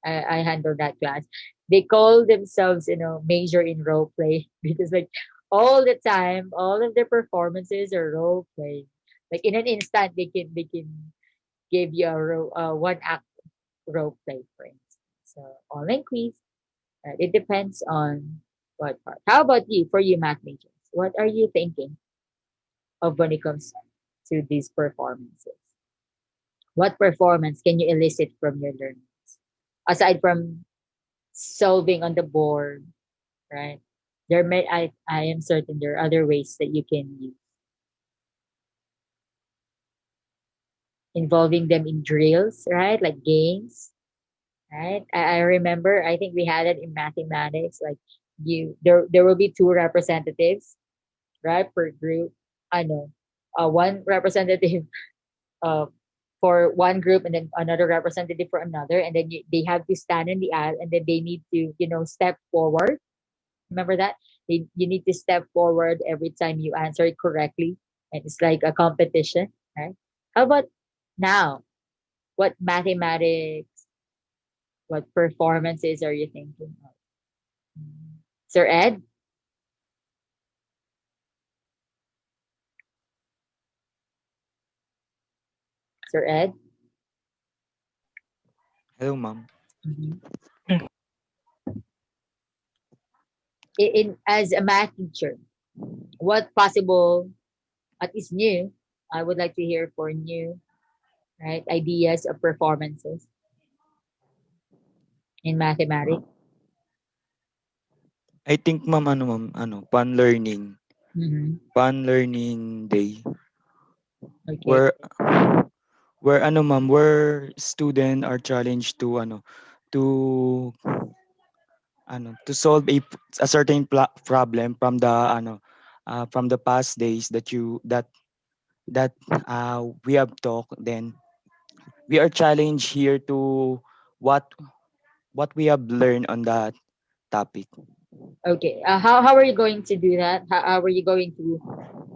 I handle that class. They call themselves, major in role play because like all the time, all of their performances are role play. Like in an instant, they can give you a one act role play, for instance. So online quiz. It depends on what part. How about you? For you, math majors, what are you thinking of when it comes to these performances? What performance can you elicit from your learners aside from solving on the board? right? I am certain there are other ways that you can use, involving them in drills, right? Like games, right? I remember, I think we had it in mathematics, like there will be two representatives, right, per group. I know, one representative uh, for one group and then another representative for another, and then they have to stand in the aisle and then they need to, step forward. Remember that? You need to step forward every time you answer it correctly, and it's like a competition, right? How about now? What mathematics, what performances are you thinking of? Sir Ed? Sir Ed? Hello, ma'am. Mhm. As a math teacher, what possible, at least new, I would like to hear for new, right, ideas of performances in mathematics. I think, ma'am, fun learning. Mm-hmm. Fun learning day. Okay. Where, ma'am, where student are challenged to, to, to solve a certain problem from the past days that we have talked. Then we are challenged here to what what we have learned on that topic. Okay. How are you going to do that? How are you going to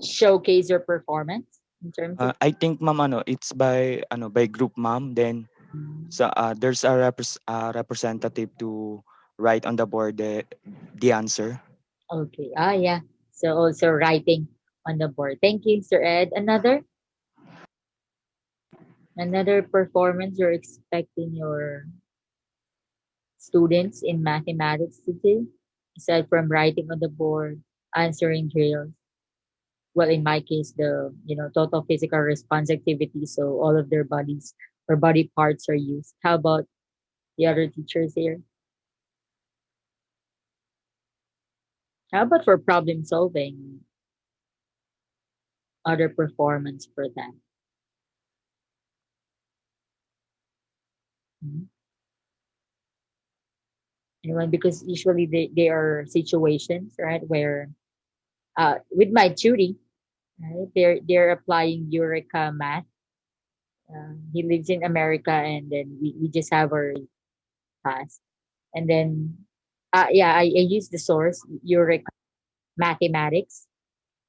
showcase your performance in terms of? I think, ma'am, it's by group, ma'am. Then there's a representative to write on the board the answer. Okay. Ah, yeah. So also writing on the board. Thank you, Sir Ed. Another performance you're expecting your students in mathematics to do, aside from writing on the board, answering drills. Well, in my case, the total physical response activity, so all of their bodies or body parts are used. How about the other teachers here? How about for problem solving? Other performance for that. Mhm. Anyone? Because usually they are situations, right, where with my tutor, right, they're applying Eureka math. He lives in America, and then we just have our class, and then yeah, I use the source Eureka mathematics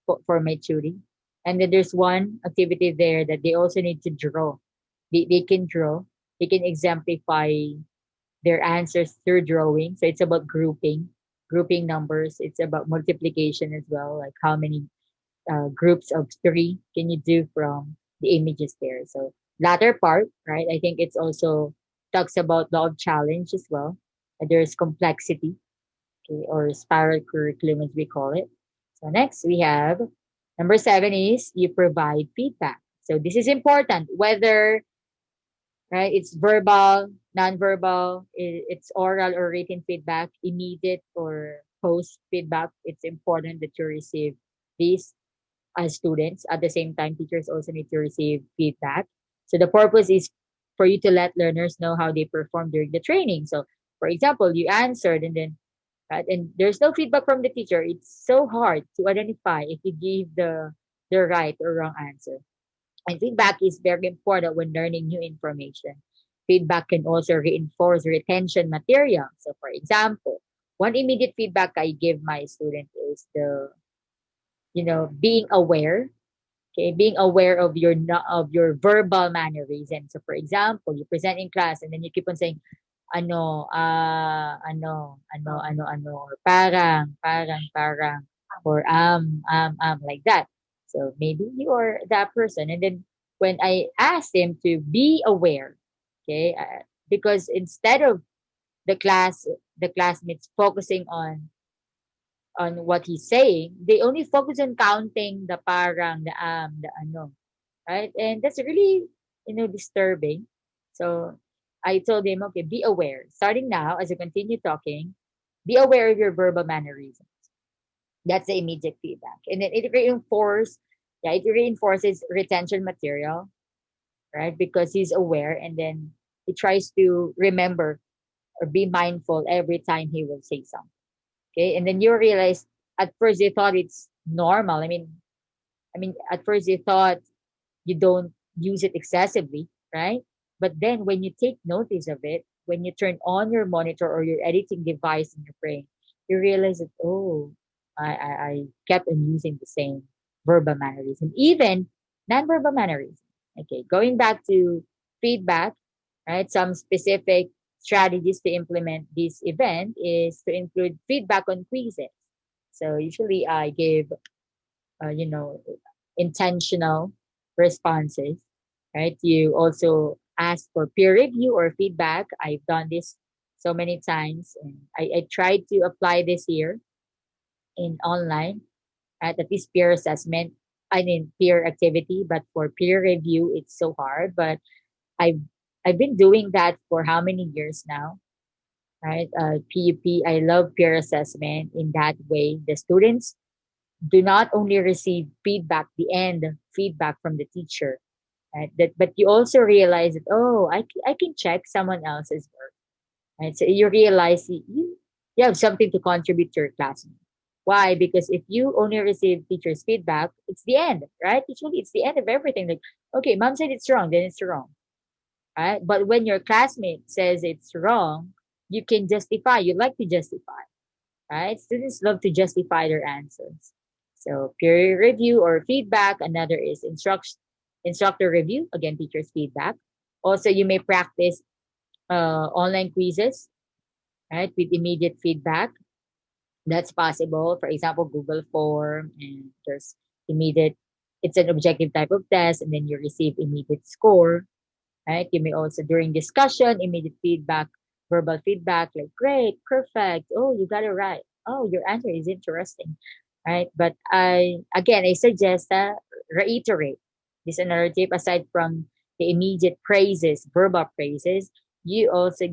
for my tutoring. And then there's one activity there that they also need to draw. They can draw. They can exemplify their answers through drawing. So it's about grouping numbers. It's about multiplication as well, like how many groups of three can you do from the images there. So latter part, right? I think it's also talks about law of challenge as well. There's complexity, okay, or spiral curriculum as we call it. So next we have number 7 is you provide feedback. So this is important, whether right it's verbal, non-verbal, it's oral or written feedback, immediate or post feedback. It's important that you receive these as students. At the same time, teachers also need to receive feedback. So the purpose is for you to let learners know how they perform during the training. So for example, you answered and then right? And there's no feedback from the teacher. It's so hard to identify if you give the right or wrong answer. And feedback is very important when learning new information. Feedback can also reinforce retention material. So for example, one immediate feedback I give my student is being aware. Okay, being aware of your verbal mannerism. So for example, you present in class and then you keep on saying ano, or parang, or like that. So maybe you are that person. And then when I asked him to be aware, okay, because instead of the classmates focusing on what he's saying, they only focus on counting the parang, the ano, right? And that's really, disturbing. So I told him, okay, be aware. Starting now, as you continue talking, Be aware of your verbal mannerisms. That's the immediate feedback. And then it reinforces retention material, right? Because he's aware and then he tries to remember or be mindful every time he will say something. Okay. And then you realize at first you thought it's normal. I mean, at first you thought you don't use it excessively, right? But then when you take notice of it, when you turn on your monitor or your editing device in your brain, you realize that, oh, I kept on using the same verbal mannerism, even non-verbal mannerism. Okay, going back to feedback, right? Some specific strategies to implement this event is to include feedback on quizzes. So usually I give uh, you know, intentional responses, right? You also ask for peer review or feedback. I've done this so many times, and I tried to apply this year in online at least peer assessment. I mean peer activity, but for peer review, it's so hard. But I've I've been doing that for how many years now, right? PUP. I love peer assessment in that way. The students do not only receive feedback, the end feedback from the teacher, right? But you also realize that, oh, I can check someone else's work, right? So you realize you have something to contribute to your classroom. Why? Because if you only receive teacher's feedback, it's the end, right? Usually it's the end of everything. Like, okay, mom said it's wrong, then it's wrong, right? But when your classmate says it's wrong, you can justify. You like to justify, right? Students love to justify their answers. So peer review or feedback. Another is instructor review. Again, teacher's feedback. Also, you may practice online quizzes, right, with immediate feedback. That's possible. For example, Google Form, and there's immediate. It's an objective type of test, and then you receive immediate score, right? You may also, during discussion, immediate feedback, verbal feedback, like, great, perfect. Oh, you got it right. Oh, your answer is interesting, right? But I suggest reiterate this another tip. Aside from the immediate praises, verbal praises, you also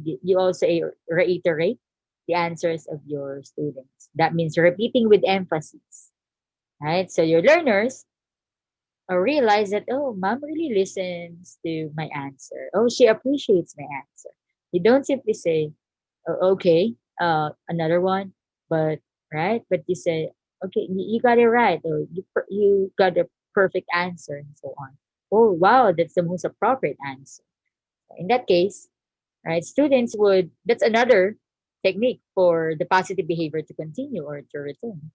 reiterate the answers of your students. That means repeating with emphasis, right? So your learners or realize that, oh, mom really listens to my answer. Oh, she appreciates my answer. You don't simply say, oh, okay, another one, but right, but you say, okay, you got it right, or you got a perfect answer, and so on. Oh, wow, that's the most appropriate answer. In that case, right, students would. That's another technique for the positive behavior to continue or to return.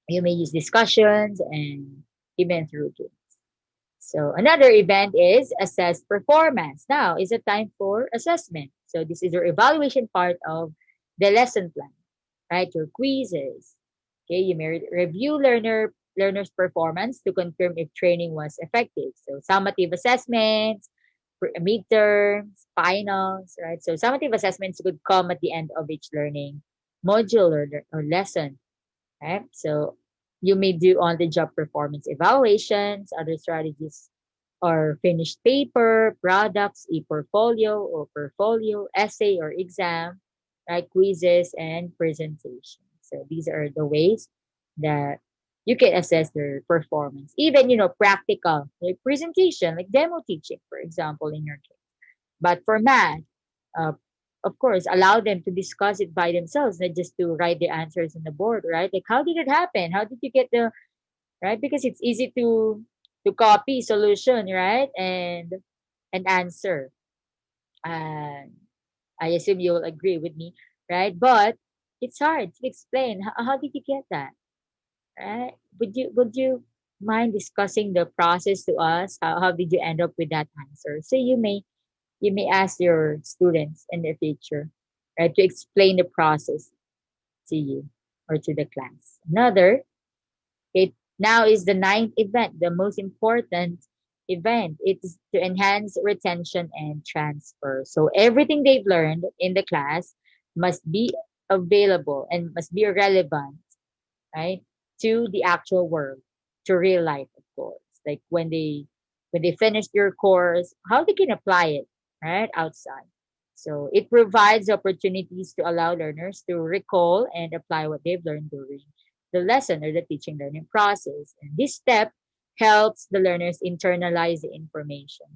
You may use discussions and even through games. So another event is assess performance. Now is a time for assessment. So this is your evaluation part of the lesson plan, right? Your quizzes. Okay, you may review learner's performance to confirm if training was effective. So summative assessments, midterms, finals, right? So summative assessments could come at the end of each learning module or lesson, right? So you may do on-the-job performance evaluations, other strategies or finished paper, products, e-portfolio or portfolio, essay or exam, right? Quizzes and presentations. So these are the ways that you can assess their performance. Even, practical, like presentation, like demo teaching, for example, in your case. But for math, uh, of course, allow them to discuss it by themselves, not just to write the answers on the board, right? Like, how did it happen? How did you get the right? Because it's easy to copy solution, right? And answer. And I assume you will agree with me, right? But it's hard to explain. How did you get that, right? Would you mind discussing the process to us? How did you end up with that answer? So you may ask your students and their teacher, right, to explain the process to you or to the class. Another, it now is the ninth event, the most important event. It's to enhance retention and transfer. So everything they've learned in the class must be available and must be relevant, right, to the actual world, to real life, of course. Like when they finish their course, how they can apply it, right, outside. So it provides opportunities to allow learners to recall and apply what they've learned during the lesson or the teaching learning process. And this step helps the learners internalize the information.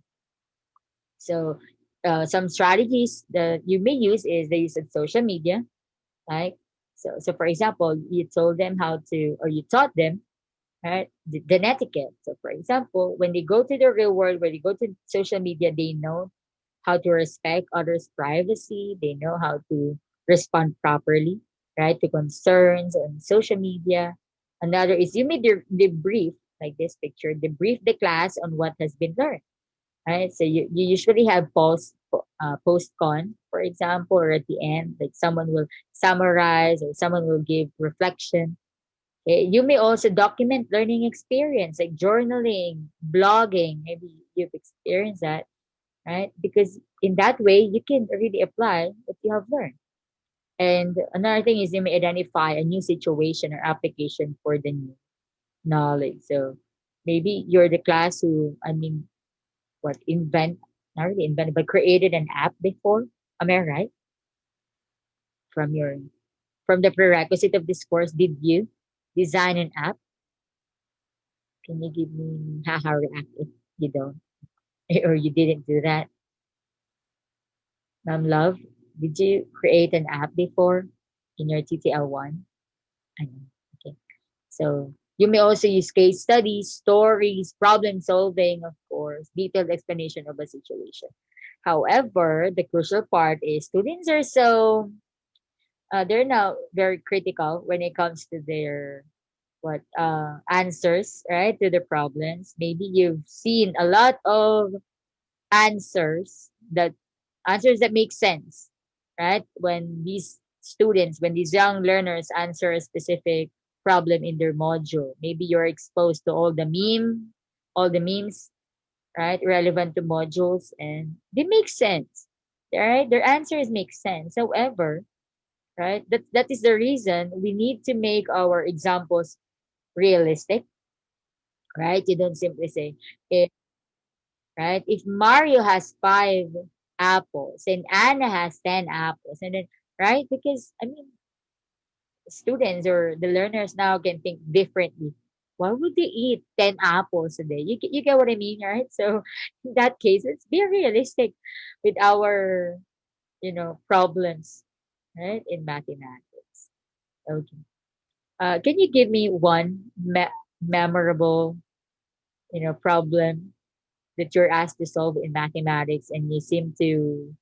So some strategies that you may use is the use of social media, right? So for example, you told them how to, or you taught them, right, the etiquette. So for example, when they go to the real world, when they go to social media, they know how to respect others' privacy. They know how to respond properly, right, to concerns on social media. Another is you may debrief, like this picture, debrief the class on what has been learned, right? So you usually have post con, for example, or at the end, like someone will summarize or someone will give reflection. You may also document learning experience, like journaling, blogging. Maybe you've experienced that, right? Because in that way, you can really apply what you have learned. And another thing is you may identify a new situation or application for the new knowledge. So maybe you're the class who, I mean, what not really invented, but created an app before. Am I right? From your from the prerequisite of this course, did you design an app? Can you give me haha react if you don't or you didn't do that? Love, did you create an app before in your TTL1? I know. Okay. So you may also use case studies, stories, problem solving, of course, detailed explanation of a situation. However, the crucial part is students are so they're now very critical when it comes to their what answers, right, to the problems. Maybe you've seen a lot of answers that answers that make sense, right? When these students, when these young learners answer a specific problem in their module, maybe you're exposed to all the memes, right, relevant to modules, and they make sense, right? Their answers make sense. However, right, that is the reason we need to make our examples realistic, right? You don't simply say, if right? If Mario has 5 apples and Anna has 10 apples, and then right, because I mean, students or the learners now can think differently. Why would they eat 10 apples a day? You get what I mean, right? So in that case, let's be realistic with our problems, right, in mathematics. Okay. Can you give me one memorable problem that you're asked to solve in mathematics and you seem to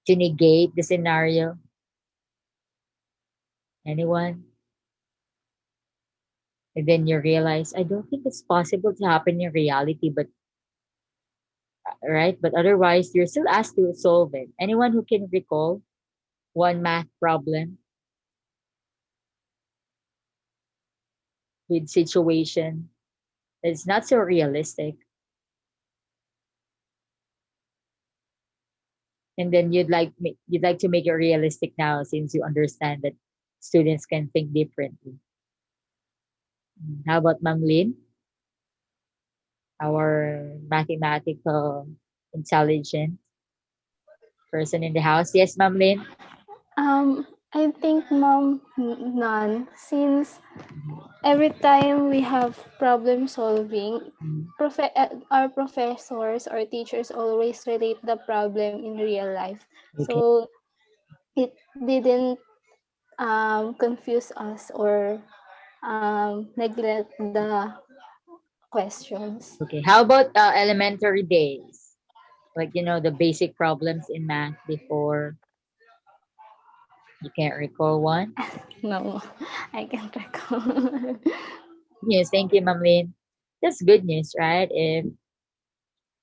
negate the scenario? Anyone? And then you realize, I don't think it's possible to happen in reality, but right, but otherwise you're still asked to solve it. Anyone who can recall one math problem with situation that's not so realistic, and then you'd like to make it realistic now since you understand that students can think differently. How about Ma'am Lynn, our mathematical intelligent person in the house? Yes, Ma'am Lynn. I think, Mom, none. Since every time we have problem solving, our professors or teachers always relate the problem in real life. Okay. So it didn't confuse us or neglect the questions. Okay. How about elementary days? Like the basic problems in math before. You can't recall one? No, I can't recall. Yes, thank you, Ma'am Lynn. That's good news, right?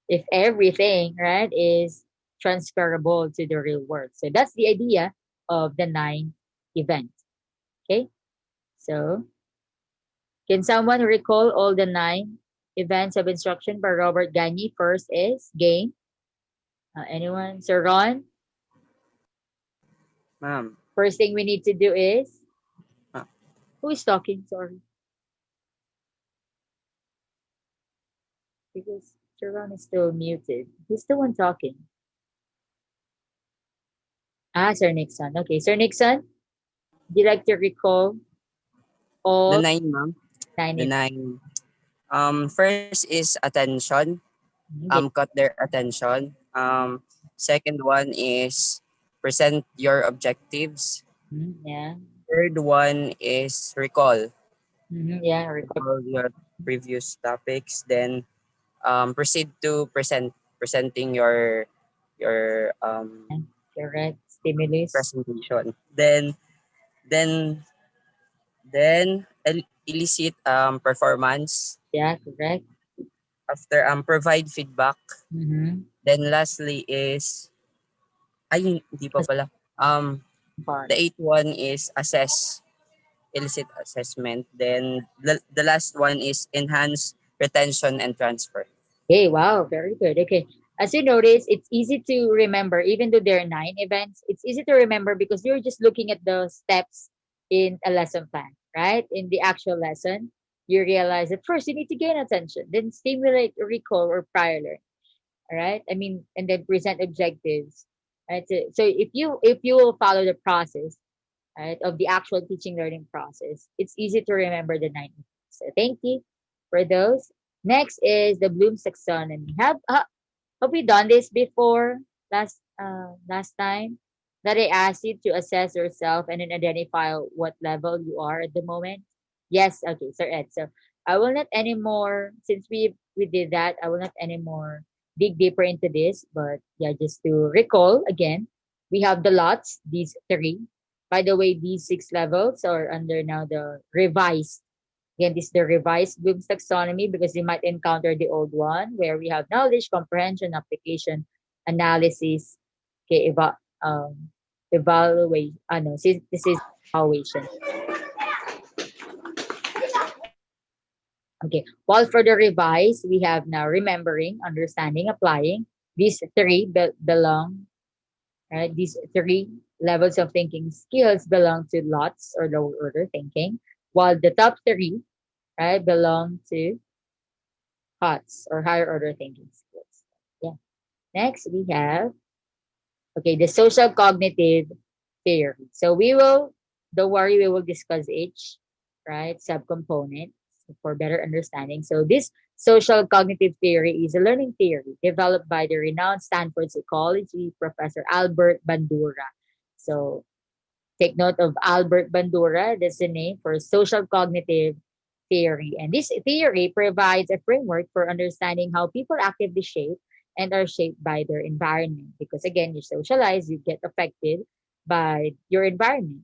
If everything, right, is transferable to the real world. So that's the idea of the 9 event. Okay. So can someone recall all the 9 events of instruction by Robert Gagne? First is game. Anyone? Sir Ron? Ma'am. First thing we need to do is Ah. who is talking? Sorry. Because Mr. Ron is still muted. Who's the one talking? Ah, Sir Nixon. Okay, Sir Nixon, would you like to recall The all nine, ma'am. nine The events? nine. First is attention. Okay. Cut their attention. Second one is present your objectives. Yeah. Third one is recall. Yeah, recall. Recall your previous topics. Then proceed to presenting your Correct. Stimulus. presentation. Then elicit performance. Yeah, correct. After provide feedback. Mm-hmm. Then lastly is hindi pa pala. The eighth one is assess, elicit assessment. Then the last one is enhance retention and transfer. Hey, wow, very good. Okay. As you notice, it's easy to remember, even though there are nine events, it's easy to remember because you're just looking at the steps in a lesson plan, right? In the actual lesson, you realize that first you need to gain attention, then stimulate, recall, or prior learn. All right. I mean, and then present objectives. Right. So if you will follow the process, right, of the actual teaching learning process, it's easy to remember the nine events. So thank you for those. Next is the Bloom's taxonomy. Have we done this before last time that I asked you to assess yourself and then identify what level you are at the moment? Yes, okay, Sir Ed. So I will not anymore since we did that, I will not anymore dig deeper into this, but yeah, just to recall again, we have the lots, these three. By the way, these six levels are under now the revised. Again, this is the revised Bloom's taxonomy because you might encounter the old one where we have knowledge, comprehension, application, analysis, okay, evaluate, no, this is evaluation. Okay, while for the revised, we have now remembering, understanding, applying. These three belong, right? These three levels of thinking skills belong to lots or lower order thinking, while the top three, right, belong to HOTS or higher order thinking skills. Yeah. Next, we have, okay, the social cognitive theory. So don't worry, we will discuss each, right, subcomponent for better understanding. So this social cognitive theory is a learning theory developed by the renowned Stanford psychology professor Albert Bandura. So take note of Albert Bandura. That's the name for social cognitive theory. And this theory provides a framework for understanding how people actively shape and are shaped by their environment. Because again, you socialize, you get affected by your environment.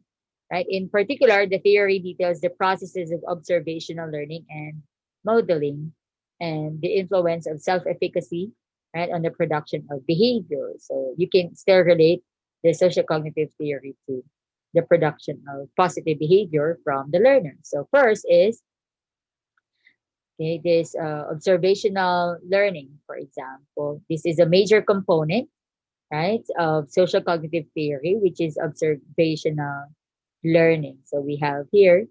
Right? In particular, the theory details the processes of observational learning and modeling and the influence of self-efficacy, right, on the production of behavior. So you can still relate the social cognitive theory to the production of positive behavior from the learner. So first is, okay, this observational learning, for example. This is a major component, right, of social cognitive theory, which is observational learning. So we have here,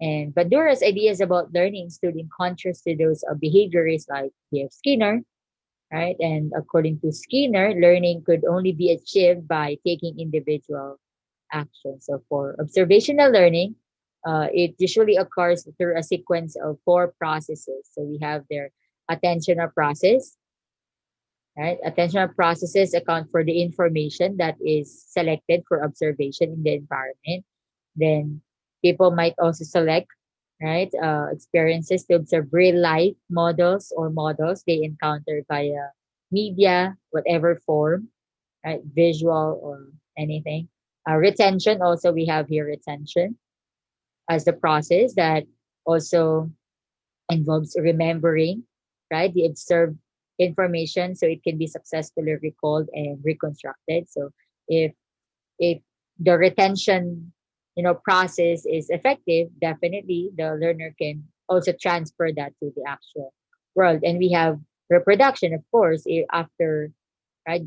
and Bandura's ideas about learning stood in contrast to those of behaviorists like P.F. Skinner, right? And according to Skinner, learning could only be achieved by taking individual action. So for observational learning, it usually occurs through a sequence of four processes. So we have their attentional process, right? Attentional processes account for the information that is selected for observation in the environment. Then people might also select, right, experiences to observe real life models or models they encounter via media, whatever form, right, visual or anything. Retention, also we have here retention as the process that also involves remembering, right, the observed information so it can be successfully recalled and reconstructed. So if if the retention, process is effective, definitely the learner can also transfer that to the actual world. And we have reproduction, of course, after, right,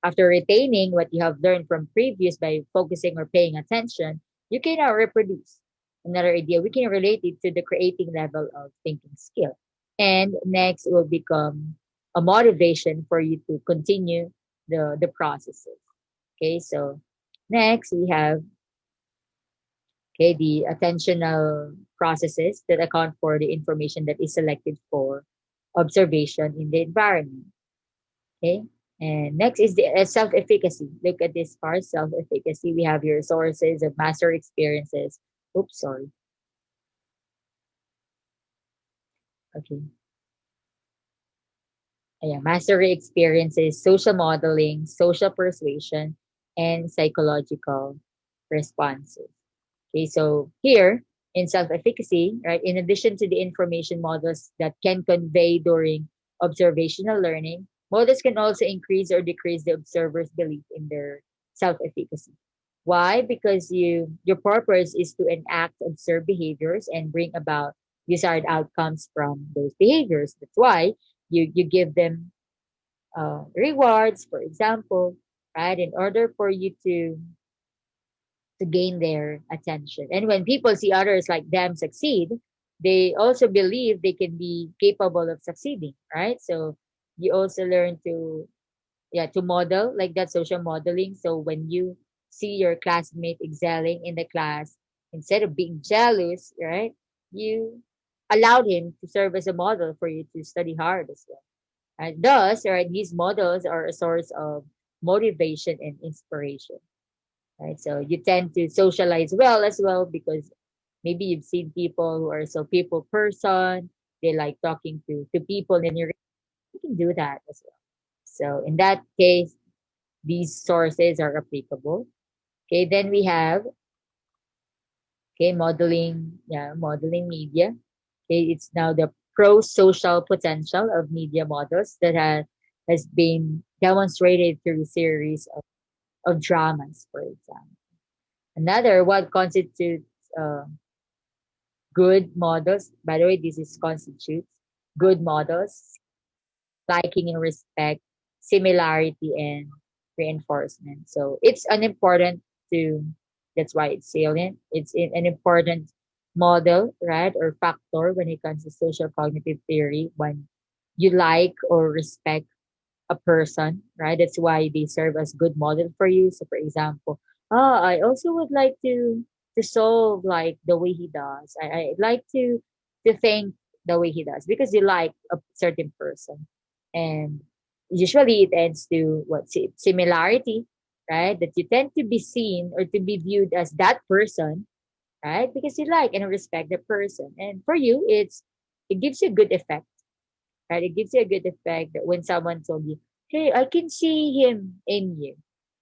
after retaining what you have learned from previous by focusing or paying attention, you can now reproduce another idea. We can relate it to the creating level of thinking skill. And next will become a motivation for you to continue the processes. Okay, so next we have, okay, the attentional processes that account for the information that is selected for observation in the environment. Okay, and next is the self-efficacy. Look at this part, self-efficacy. We have your sources of master experiences. Oops, sorry. Okay. Yeah, mastery experiences, social modeling, social persuasion, and psychological responses. Okay, so here in self-efficacy, right, in addition to the information models that can convey during observational learning, models can also increase or decrease the observer's belief in their self-efficacy. Why? Because your purpose is to enact observed behaviors and bring about desired outcomes from those behaviors. That's why you give them rewards, for example, right, in order for you to gain their attention. And when people see others like them succeed, they also believe they can be capable of succeeding, right? So you also learn to, yeah, to model like that, social modeling. So when you see your classmate excelling in the class, instead of being jealous, right, you allowed him to serve as a model for you to study hard as well. And thus, right, these models are a source of motivation and inspiration, right? So you tend to socialize well as well because maybe you've seen people who are so people person. They like talking to people, and you can do that as well. So in that case, these sources are applicable. Okay, then we have, okay, modeling, yeah, modeling media. Okay, it's now the pro-social potential of media models that has been demonstrated through a series of dramas, for example. Another, what constitutes uh, good models, by the way, this is constitutes good models, liking and respect, similarity, and reinforcement. So it's an important to, that's why it's salient. It's an important model, right, or factor when it comes to social cognitive theory. When you like or respect a person, right? That's why they serve as good model for you. So for example, I also would like to solve like the way he does. I like to think the way he does because you like a certain person. And usually it ends to what, similarity, right? That you tend to be seen or to be viewed as that person, right? Because you like and respect the person. And for you, it gives you a good effect, right? It gives you a good effect that when someone told you, "Hey, I can see him in you,"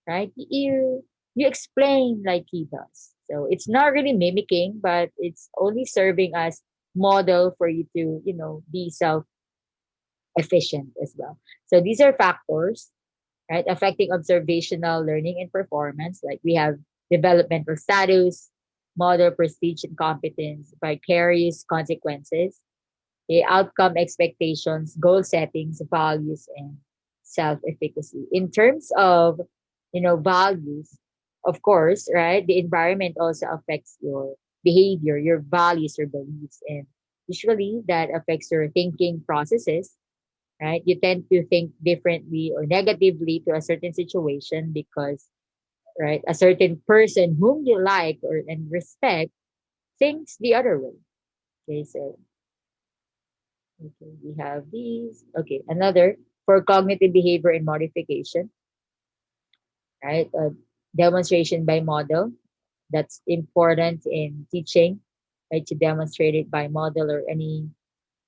right? You explain like he does. So it's not really mimicking, but it's only serving as model for you to, be self efficient as well. So these are factors, right, affecting observational learning and performance. Like we have developmental status, model prestige and competence, vicarious consequences, the outcome expectations, goal settings, values, and self-efficacy. In terms of, values, of course, right, the environment also affects your behavior, your values, your beliefs, and usually that affects your thinking processes, right? You tend to think differently or negatively to a certain situation because, right, a certain person whom you like or and respect thinks the other way. Okay, so okay, we have these. Okay, another for cognitive behavior and modification, right? Demonstration by model. That's important in teaching, right? To demonstrate it by model or any,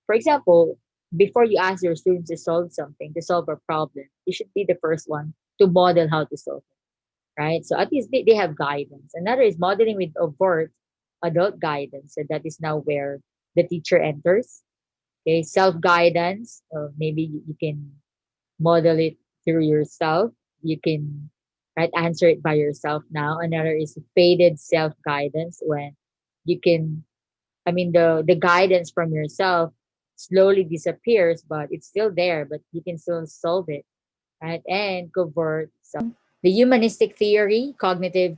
for example, before you ask your students to solve something, to solve a problem, you should be the first one to model how to solve it, right? So at least they have guidance. Another is modeling with overt adult guidance. So that is now where the teacher enters. Okay, self guidance, or maybe you can model it through yourself. You can, right, answer it by yourself now. Another is faded self guidance when you can, I mean, the guidance from yourself slowly disappears, but it's still there, but you can still solve it, right? And covert self. The humanistic theory, cognitive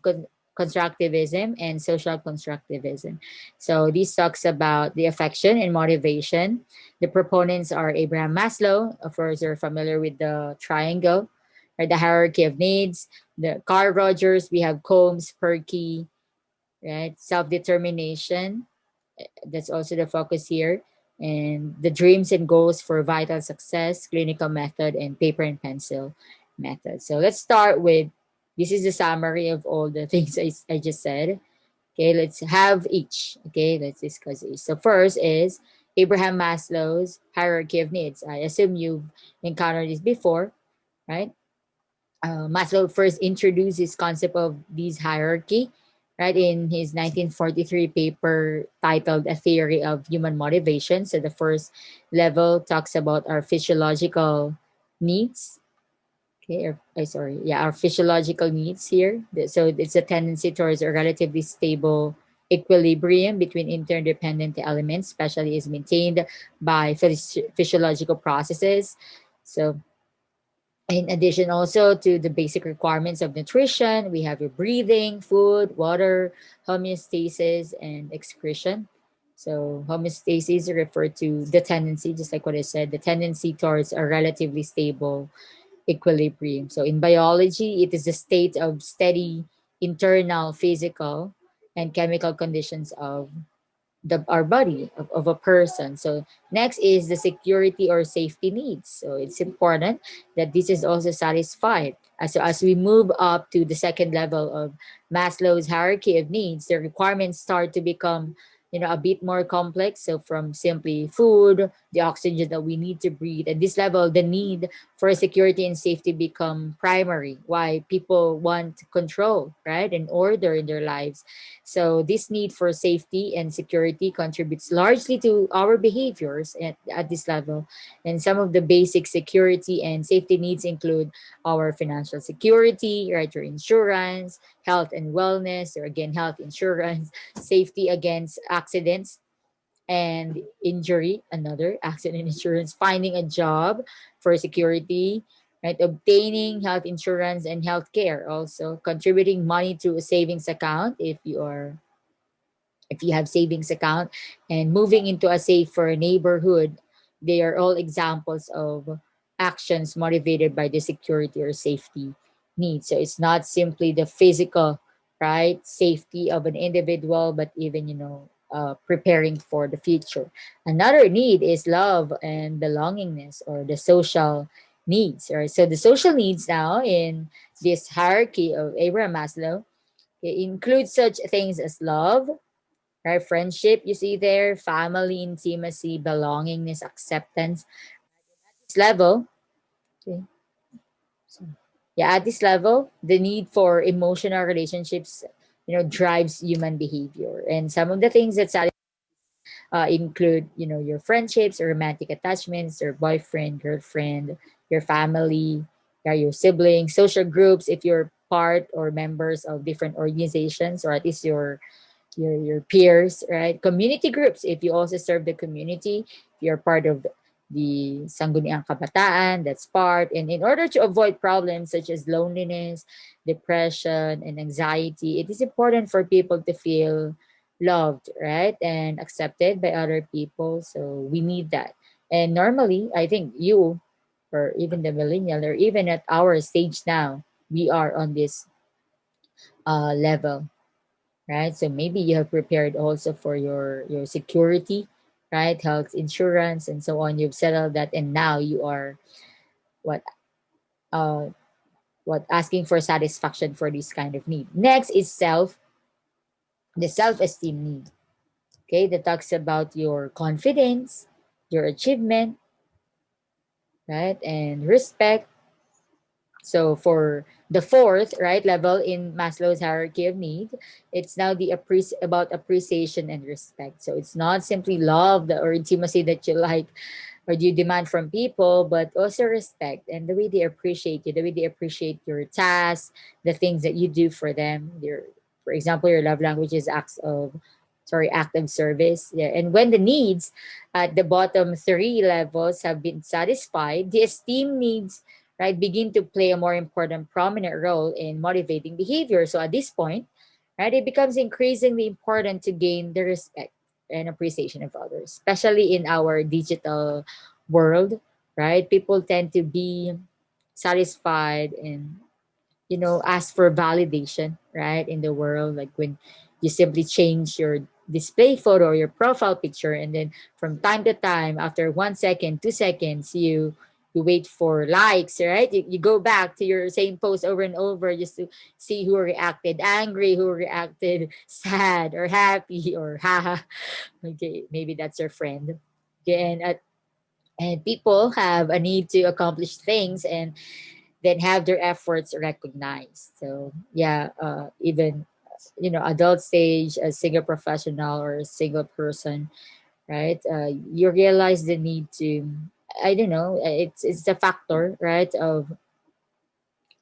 constructivism and social constructivism. So this talks about the affection and motivation. The proponents are Abraham Maslow. Of course, you're familiar with the triangle or the hierarchy of needs. The Carl Rogers, we have Combs, Perky, right? Self-determination, that's also the focus here. And the dreams and goals for vital success, clinical method, and paper and pencil method. So let's start with this is the summary of all the things I just said. Okay, let's have each. Okay, let's discuss each. So first is Abraham Maslow's hierarchy of needs. I assume you've encountered this before, right? Maslow first introduced this concept of this hierarchy, right, in his 1943 paper titled A Theory of Human Motivation. So the first level talks about our physiological needs. Okay, sorry, yeah, our physiological needs here. So it's a tendency towards a relatively stable equilibrium between interdependent elements, especially is maintained by physiological processes. So in addition, also to the basic requirements of nutrition, we have your breathing, food, water, homeostasis, and excretion. So homeostasis refer to the tendency, just like what I said, the tendency towards a relatively stable equilibrium. So in biology, it is the state of steady internal physical and chemical conditions of our body of a person. So next is the security or safety needs. So it's important that this is also satisfied. So as we move up to the second level of Maslow's hierarchy of needs, the requirements start to become a bit more complex. So from simply food, the oxygen that we need to breathe, at this level, the need for security and safety become primary. Why people want control, right, and order in their lives. So this need for safety and security contributes largely to our behaviors at this level. And some of the basic security and safety needs include our financial security, right, your insurance, health and wellness, or again, health insurance, safety against accidents and injury, another accident insurance, finding a job for security, right, obtaining health insurance and health care, also contributing money to a savings account if you have savings account, and moving into a safer neighborhood. They are all examples of actions motivated by the security or safety needs. So it's not simply the physical, right, safety of an individual, but even preparing for the future. Another need is love and belongingness, or the social needs. Right. So the social needs now in this hierarchy of Abraham Maslow, it includes such things as love, right? Friendship, you see there, family, intimacy, belongingness, acceptance. This level, okay, so, yeah, at this level, the need for emotional relationships, drives human behavior. And some of the things that include, your friendships or romantic attachments, your boyfriend, girlfriend, your family, your siblings, social groups, if you're part or members of different organizations, or at least your peers, right? Community groups, if you also serve the community, if you're part of the Sangguniang Kabataan, that's part. And in order to avoid problems such as loneliness, depression, and anxiety, it is important for people to feel loved, right? And accepted by other people. So we need that. And normally, I think you, or even the millennial, or even at our stage now, we are on this level, right? So maybe you have prepared also for your security, right? Health insurance and so on. You've settled that, and now you are what uh what asking for satisfaction for this kind of need. Next is the self-esteem need. Okay, that talks about your confidence, your achievement, right, and respect. So for the fourth, right, level in Maslow's hierarchy of need, it's now about appreciation and respect. So it's not simply love or intimacy that you like or you demand from people, but also respect and the way they appreciate you, the way they appreciate your tasks, the things that you do for them. For example, your love language is act of service. Yeah, and when the needs at the bottom three levels have been satisfied, the esteem needs, right, begin to play a more important prominent role in motivating behavior. So at this point, right? It becomes increasingly important to gain the respect and appreciation of others, especially in our digital world, right? People tend to be satisfied and ask for validation, right, in the world, like when you simply change your display photo or your profile picture, and then from time to time, after 1 second, 2 seconds, you wait for likes, right? You go back to your same post over and over just to see who reacted angry, who reacted sad or happy or haha. Okay, maybe that's your friend. Okay, and people have a need to accomplish things and then have their efforts recognized. So yeah, even adult stage, a single professional or a single person, right? You realize the need to, I don't know, it's the factor, right? Of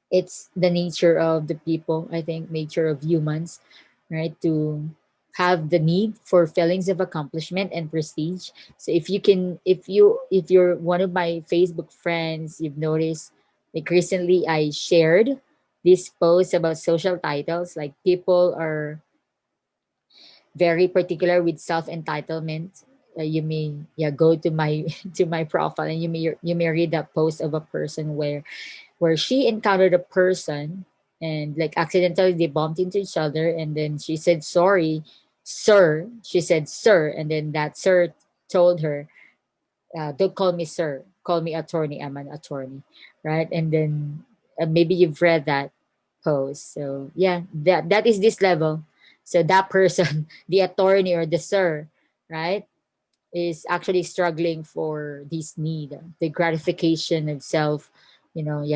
it's the nature of the people, I think, nature of humans, right? To have the need for feelings of accomplishment and prestige. So if you're one of my Facebook friends, you've noticed, like recently I shared this post about social titles. Like people are very particular with self entitlement. You may go to my to my profile, and you may read that post of a person where she encountered a person, and like accidentally they bumped into each other, and then she said sorry, sir. She said sir, and then that sir told her, don't call me sir, call me attorney, I'm an attorney, right? And then maybe you've read that post. So yeah, that is this level. So that person, the attorney or the sir, right, is actually struggling for this need, the gratification of self,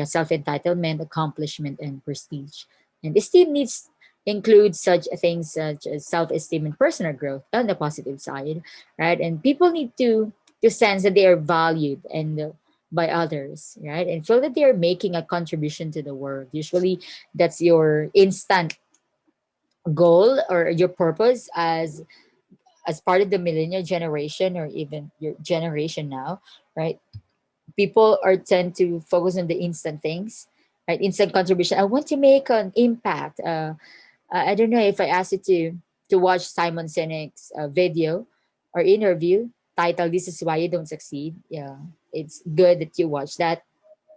self entitlement, accomplishment, and prestige. And esteem needs include such things such as self esteem and personal growth on the positive side, right? And people need to sense that they are valued and by others, right? And feel that they are making a contribution to the world. Usually, that's your instant goal or your purpose as part of the millennial generation or even your generation now, right? People are tend to focus on the instant things, right? Instant contribution. I want to make an impact. I don't know if I asked you to watch Simon Sinek's video or interview titled "This is Why You Don't Succeed." Yeah, it's good that you watch that.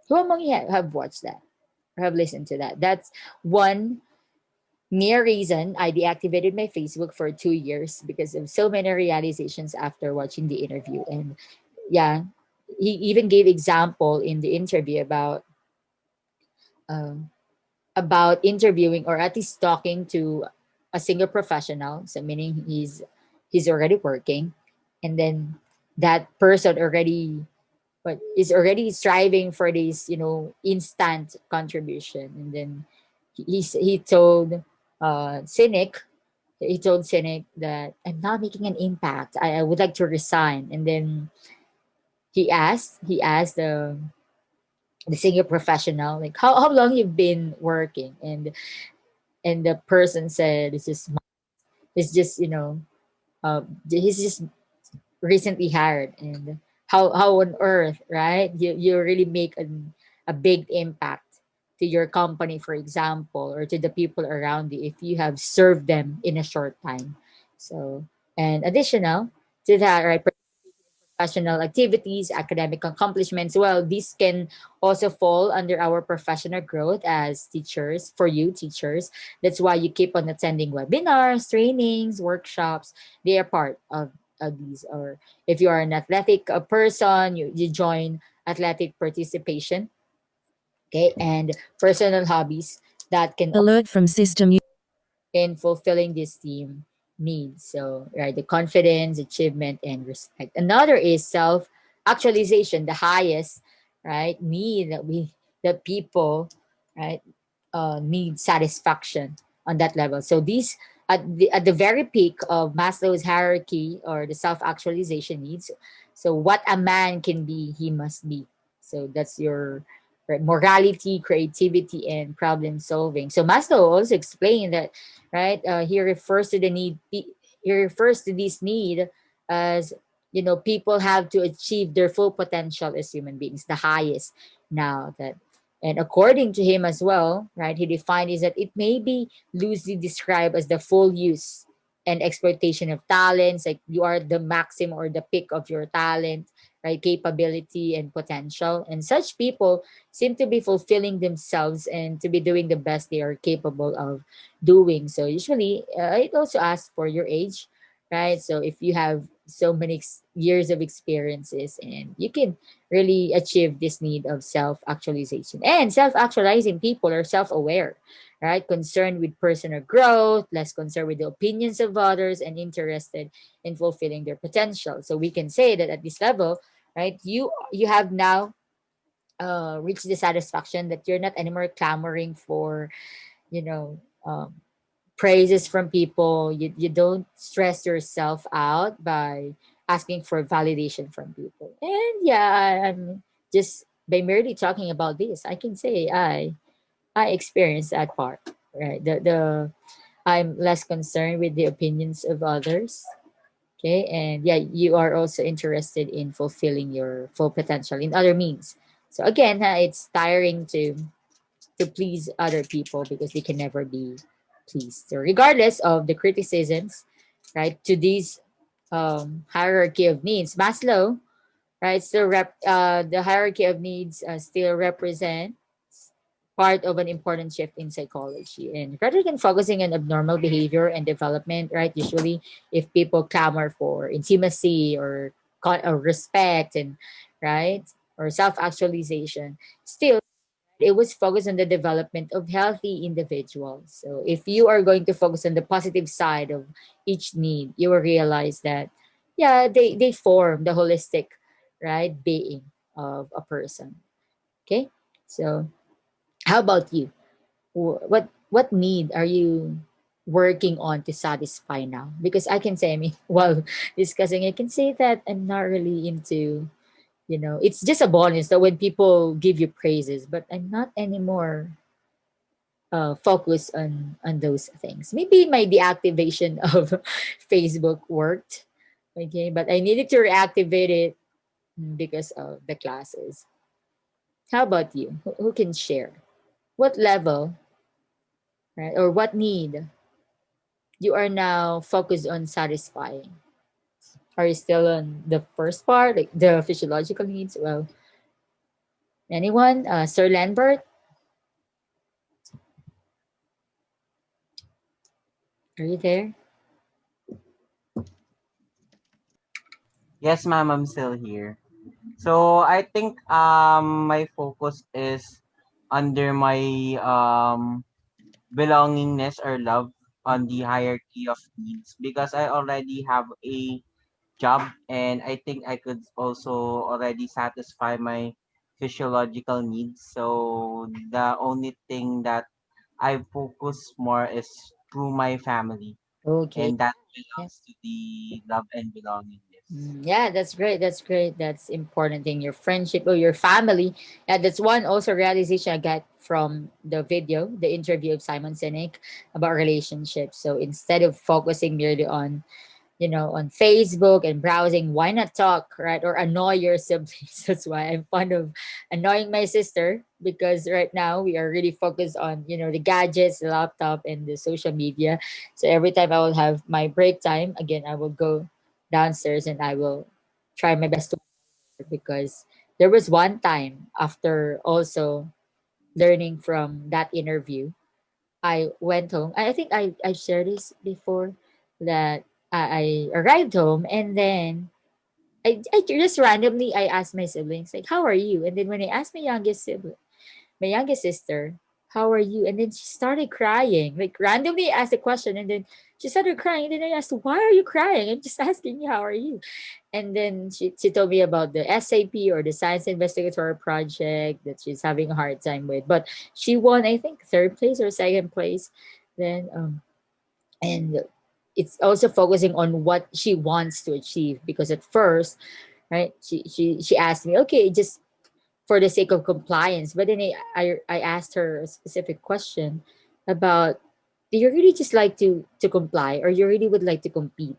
Who among you have watched that or have listened to that? That's one mere reason I deactivated my Facebook for 2 years because of so many realizations after watching the interview. And yeah, he even gave example in the interview um, about interviewing or at least talking to a single professional. So meaning he's already working, and then that person already but is already striving for this instant contribution, and then he told cynic he told cynic that I'm not making an impact. I would like to resign. And then he asked the senior professional, like, how long you've been working, and the person said it's just he's just recently hired. And how on earth, right, you really make a big impact to your company, for example, or to the people around you if you have served them in a short time. So, and additional to that, right, professional activities, academic accomplishments, well, these can also fall under our professional growth as teachers. For you teachers, that's why you keep on attending webinars, trainings, workshops. They are part of these. Or if you are an athletic person, you join athletic participation, okay, and personal hobbies that can Alert from system. in fulfilling this team needs. So, right, the confidence, achievement, and respect. Another is self actualization, the highest, right, need that people, right, need satisfaction on that level. So these at the very peak of Maslow's hierarchy or the self actualization needs. So what a man can be, he must be. So that's your right, morality, creativity, and problem solving. So Maslow also explained that, right? He refers to the need. He refers to this need as people have to achieve their full potential as human beings, the highest now that. And according to him as well, right, he defined is that it may be loosely described as the full use and exploitation of talents, like you are the maximum or the peak of your talent, right, capability and potential. And such people seem to be fulfilling themselves and to be doing the best they are capable of doing. So usually, it also asks for your age, right? So if you have so many years of experiences and you can really achieve this need of self actualization. And self actualizing people are self aware, right? Concerned with personal growth, less concerned with the opinions of others, and interested in fulfilling their potential. So we can say that at this level, right, you have now reached the satisfaction that you're not anymore clamoring for, you know, praises from people. You don't stress yourself out by asking for validation from people. And yeah, I'm just by merely talking about this, I can say I experienced that part. Right. The I'm less concerned with the opinions of others. Okay. And yeah, you are also interested in fulfilling your full potential in other means. So again, it's tiring to please other people because they can never be pleased. So regardless of the criticisms, right, to these hierarchy of needs, Maslow, right, the hierarchy of needs still represent part of an important shift in psychology. And rather than focusing on abnormal behavior and development, right, usually if people clamor for intimacy or respect and right or self-actualization, still it was focused on the development of healthy individuals. So if you are going to focus on the positive side of each need, you will realize that yeah, they form the holistic right being of a person. Okay. So how about you? What need are you working on to satisfy now? Because I can say, I mean, while discussing, I can say that I'm not really into, it's just a bonus that when people give you praises, but I'm not anymore focused on those things. Maybe my deactivation of Facebook worked, okay, but I needed to reactivate it because of the classes. How about you? Who can share? What level, right, or what need you are now focused on satisfying? Are you still on the first part, like the physiological needs? Well, anyone? Sir Lambert, are you there? Yes, ma'am, I'm still here. So I think my focus is under my belongingness or love on the hierarchy of needs because I already have a job and I think I could also already satisfy my physiological needs. So the only thing that I focus more is through my family, Okay. and that Yeah. belongs to the love and belongingness. Yeah, that's great. That's great. That's important thing. Your friendship or your family. Yeah, that's one also realization I got from the video, the interview of Simon Sinek about relationships. So instead of focusing merely on Facebook and browsing, why not talk, right? Or annoy your siblings. That's why I'm fond of annoying my sister because right now we are really focused on the gadgets, the laptop, and the social media. So every time I will have my break time, again, I will go downstairs and I will try my best to because there was one time after also learning from that interview I went home. I think I shared this before that I arrived home and then I just randomly I asked my siblings like how are you? And then when I asked my youngest sister, how are you? And then she started crying. Like randomly I asked a question and then she started crying. And then I asked, why are you crying? I'm just asking you, how are you? And then she told me about the SAP or the Science Investigator Project that she's having a hard time with. But she won, I think, third place or second place. Then and it's also focusing on what she wants to achieve because at first, right, she asked me, okay, just for the sake of compliance. But then I asked her a specific question about do you really just like to comply or you really would like to compete?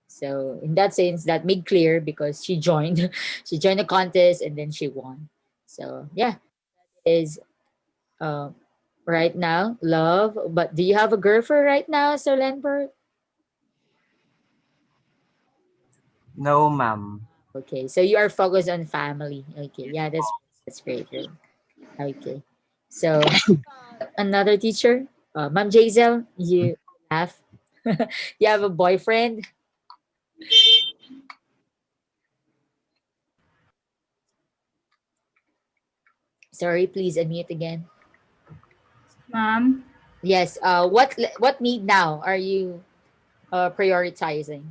So in that sense, that made clear because she joined, she joined the contest and then she won. So yeah, is uh, right now? Love. But do you have a girlfriend right now, Sir Lenbert? No, ma'am. Okay, so you are focused on family. Okay, yeah, that's great. Great. Okay, so another teacher, Ma'am Jazel, you laugh. You have a boyfriend. Sorry, please unmute again. Ma'am, Yes. What need now are you prioritizing?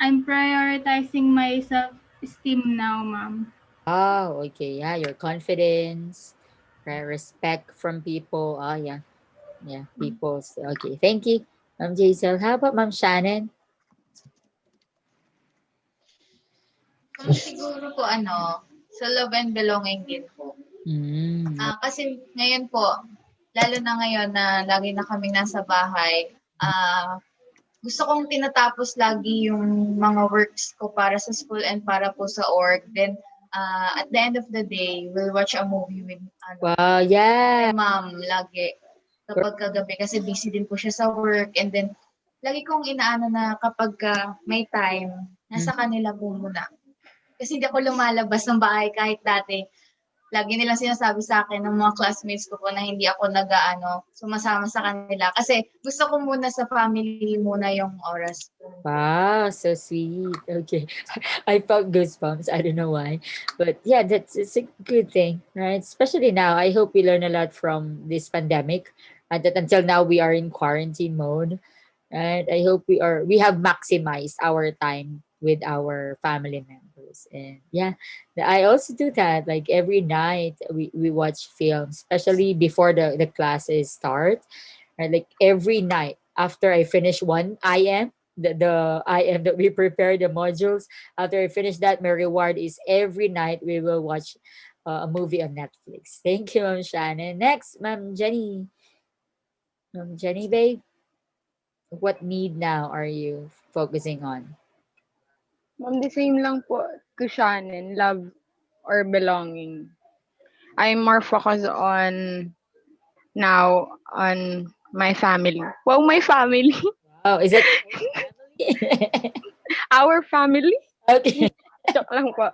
I'm prioritizing my self-esteem now, ma'am. Oh, okay. Yeah, your confidence, right? Respect from people. Oh, yeah. Yeah, people's. Okay, thank you, Ma'am Jaisel. How about Ma'am Shannon? Siguro po sa love and belonging din po. Mm. Kasi ngayon po, lalo na ngayon na lagi na kaming nasa bahay, gusto kong tinatapos lagi yung mga works ko para sa school and para po sa org. Then, at the end of the day, we'll watch a movie with Wow, my yeah. mom lagi kapag kagabi kasi busy din po siya sa work and then lagi kong inaano na kapag may time, nasa kanila po muna. Kasi hindi ako lumalabas ng bahay kahit dati. Lagi nilang sinasabi sa akin ng mga classmates ko po na hindi ako sumasama sa kanila. Kasi gusto ko muna sa family muna yung oras ko. Wow, so sweet. Okay. I felt goosebumps. I don't know why. But yeah, it's a good thing, right? Especially now. I hope we learn a lot from this pandemic. And that until now we are in quarantine mode. And I hope we have maximized our time with our family members. And yeah, I also do that. Like every night we watch films, especially before the classes start. Right? Like every night after I finish one IM, the IM that we prepare the modules, after I finish that, my reward is every night we will watch a movie on Netflix. Thank you, Ma'am Shannon. Next, Ma'am Jenny. Ma'am Jenny, babe, what need now are you focusing on? Ma'am, the same lang po to Shannon, love or belonging. I'm more focused on now on my family. Wow, my family. Oh, is it Our family? okay? Joke lang po.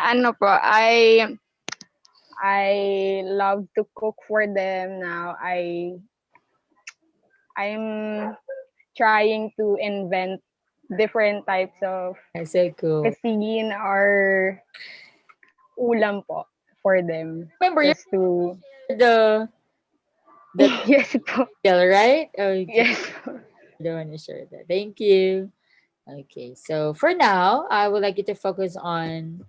Ano po, I love to cook for them now. I'm trying to invent different types of That's so cool. cuisine or ulam po for them. Remember, you Just to the the yes po. title, right? Okay, Yes. I don't want to share that. Thank you. Okay, so for now, I would like you to focus on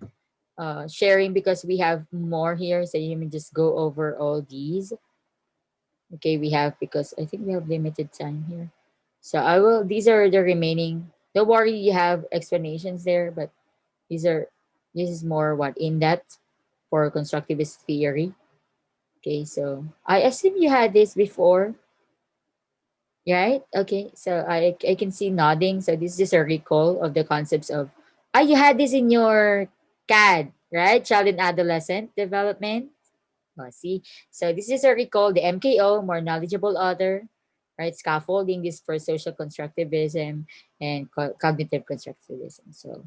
sharing because we have more here. So you may just go over all these. Okay, we have because I think we have limited time here. So I will. These are the remaining. Don't worry, you have explanations there, but these are. This is more what in depth for constructivist theory. Okay, so I assume you had this before, right? Okay, so I can see nodding. So this is just a recall of the concepts of you had this in your CAD, right? Child and adolescent development. Oh, see, so this is a recall the MKO, more knowledgeable other, right? Scaffolding this for social constructivism and cognitive constructivism. So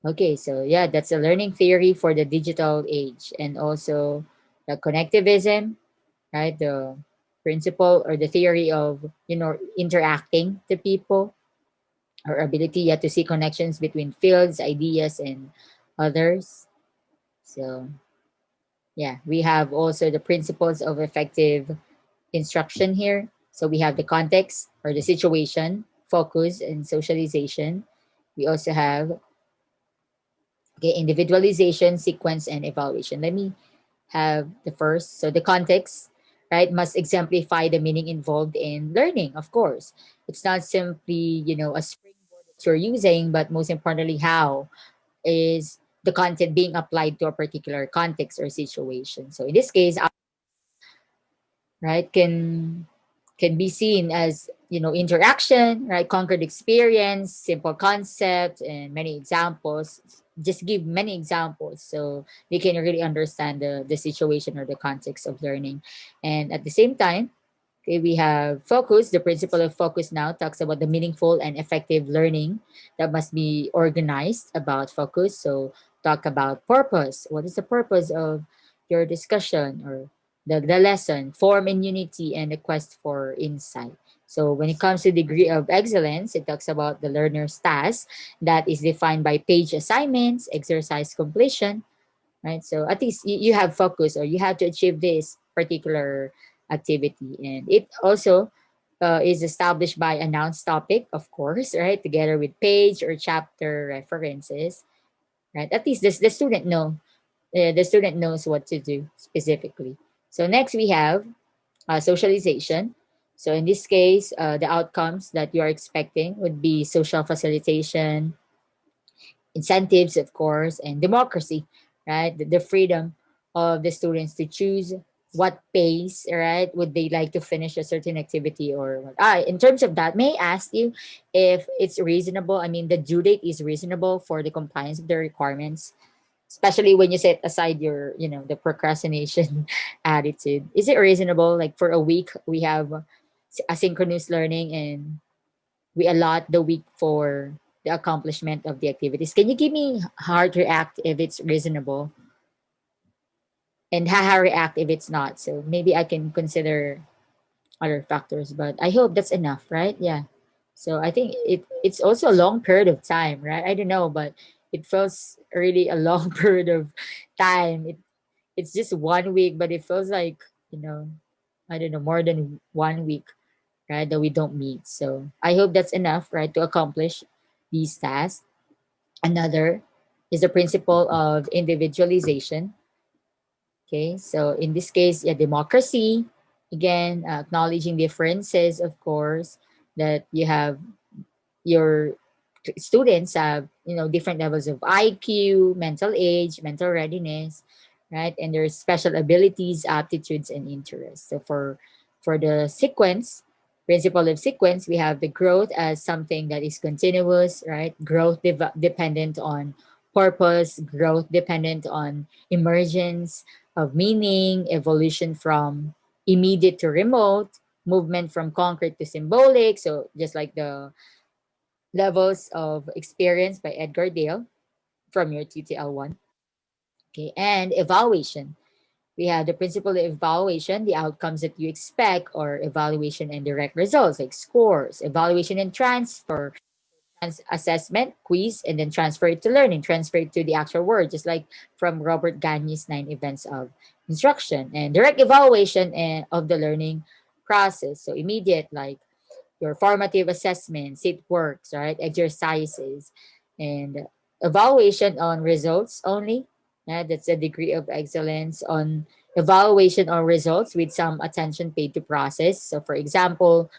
okay, so yeah, that's a learning theory for the digital age and also the connectivism, right? The principle or the theory of interacting to people, our ability to see connections between fields, ideas, and others. So yeah, we have also the principles of effective instruction here. So we have the context or the situation, focus, and socialization. We also have individualization, sequence, and evaluation. Let me have the first. So the context, right, must exemplify the meaning involved in learning, of course. It's not simply, a springboard that you're using, but most importantly, how is the content being applied to a particular context or situation. So in this case, right, can be seen as interaction, right, concrete experience, simple concept, and many examples just give many examples so they can really understand the situation or the context of learning. And at the same time, okay, we have focus. The principle of focus now talks about the meaningful and effective learning that must be organized about focus. So talk about purpose. What is the purpose of your discussion or the lesson? Form in unity and the quest for insight. So when it comes to degree of excellence, it talks about the learner's task that is defined by page assignments, exercise completion, right? So at least you have focus or you have to achieve this particular activity. And it also is established by announced topic, of course, right? Together with page or chapter references, right? At least the student the student knows what to do specifically. So next we have socialization. So in this case, the outcomes that you are expecting would be social facilitation, incentives, of course, and democracy, right? The freedom of the students to choose what pace, right, would they like to finish a certain activity or what. In terms of that, may I ask you if it's reasonable? I mean, the due date is reasonable for the compliance of the requirements, especially when you set aside your, the procrastination attitude. Is it reasonable? Like for a week, we have asynchronous learning and we allot the week for the accomplishment of the activities. Can you give me how to react if it's reasonable and how react if it's not? So maybe I can consider other factors, but I hope that's enough, right? Yeah. So I think it's also a long period of time, right? I don't know, but it feels really a long period of time. It's just 1 week, but it feels like, I don't know, more than 1 week, right, that we don't meet. So I hope that's enough, right, to accomplish these tasks. Another is the principle of individualization. Okay, so in this case, yeah, democracy, again, acknowledging differences, of course, that you have your students have different levels of IQ, mental age, mental readiness, right? And there's special abilities, aptitudes, and interests. So for the sequence, principle of sequence, we have the growth as something that is continuous, right? Growth dependent on purpose, growth dependent on emergence of meaning, evolution from immediate to remote, movement from concrete to symbolic. So just like the levels of experience by Edgar Dale from your TTL1. Okay, and evaluation. We have the principle of evaluation, the outcomes that you expect, or evaluation and direct results like scores, evaluation and transfer, assessment, quiz, and then transfer it to learning, transfer it to the actual word, just like from Robert Gagne's 9 events of instruction, and direct evaluation of the learning process. So immediate, like your formative assessments, it works, right? Exercises and evaluation on results only. That's a degree of excellence on evaluation on results with some attention paid to process. So, for example,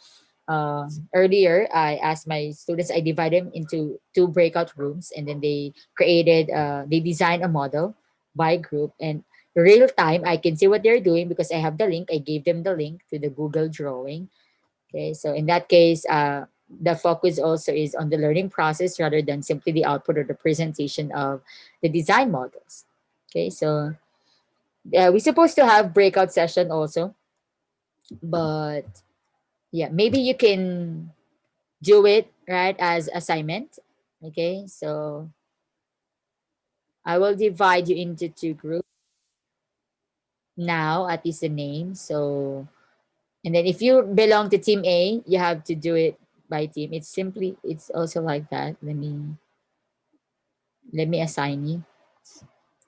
earlier I asked my students, I divide them into two breakout rooms, and then they designed a model by group, and real time I can see what they're doing because I have the link. I gave them the link to the Google drawing. Okay, so in that case, the focus also is on the learning process rather than simply the output or the presentation of the design models. Okay, so we're supposed to have breakout session also, but yeah, maybe you can do it right as assignment. Okay, so I will divide you into two groups now, at least the name. So, and then if you belong to team A, you have to do it by team. It's also like that. Let me assign you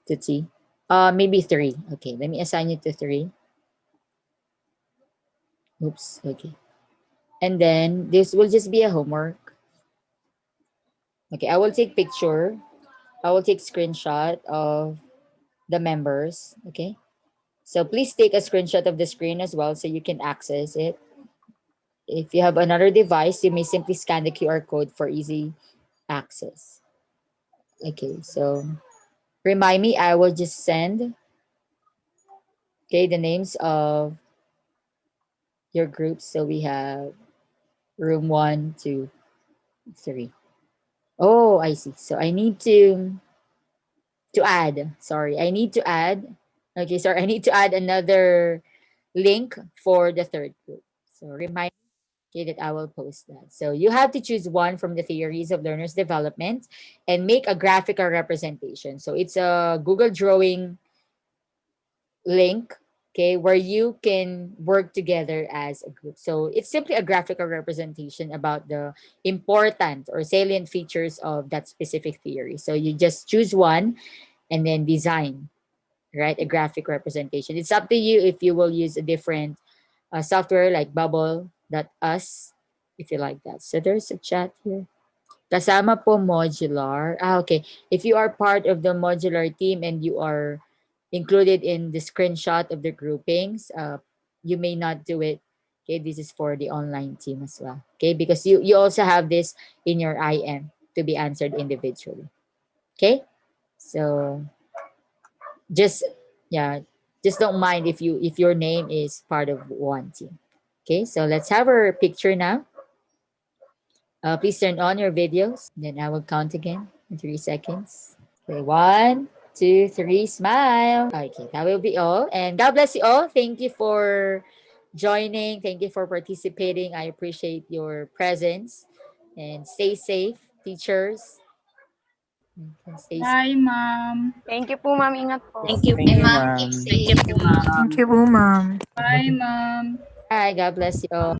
to T. Maybe three. Okay, let me assign you to three. Oops. Okay. And then this will just be a homework. Okay, I will take picture. I will take screenshot of the members. Okay. So please take a screenshot of the screen as well so you can access it. If you have another device, you may simply scan the QR code for easy access. Okay, so remind me, I will just send the names of your groups. So we have room 1, 2, 3. Oh, I see. So I need to to add. Sorry, I need to add. Okay, sorry, I need to add another link for the third group. So remind me that I will post that. So you have to choose one from the theories of learners development and make a graphical representation. So it's a Google Drawing link, okay, where you can work together as a group. So it's simply a graphical representation about the important or salient features of that specific theory. So you just choose one and then design, right, a graphic representation. It's up to you if you will use a different software like Bubble.us if you like that. So there's a chat here. Kasama po modular. Okay. If you are part of the modular team and you are included in the screenshot of the groupings, you may not do it. Okay, this is for the online team as well. Okay, because you also have this in your IM to be answered individually. Okay, so just yeah, just don't mind if your name is part of one team. Okay, so let's have our picture now. Please turn on your videos. Then I will count again in 3 seconds. Okay, 1, 2, 3, smile. Okay, that will be all. And God bless you all. Thank you for joining. Thank you for participating. I appreciate your presence. And stay safe, teachers. And stay safe. Bye, ma'am. Thank you po, ma'am. Ingat po. Thank you Thank po, you, ma'am. ma'am. Keep safe. Thank you, ma'am. Thank you po, ma'am. Bye, ma'am. Bye. God bless you all.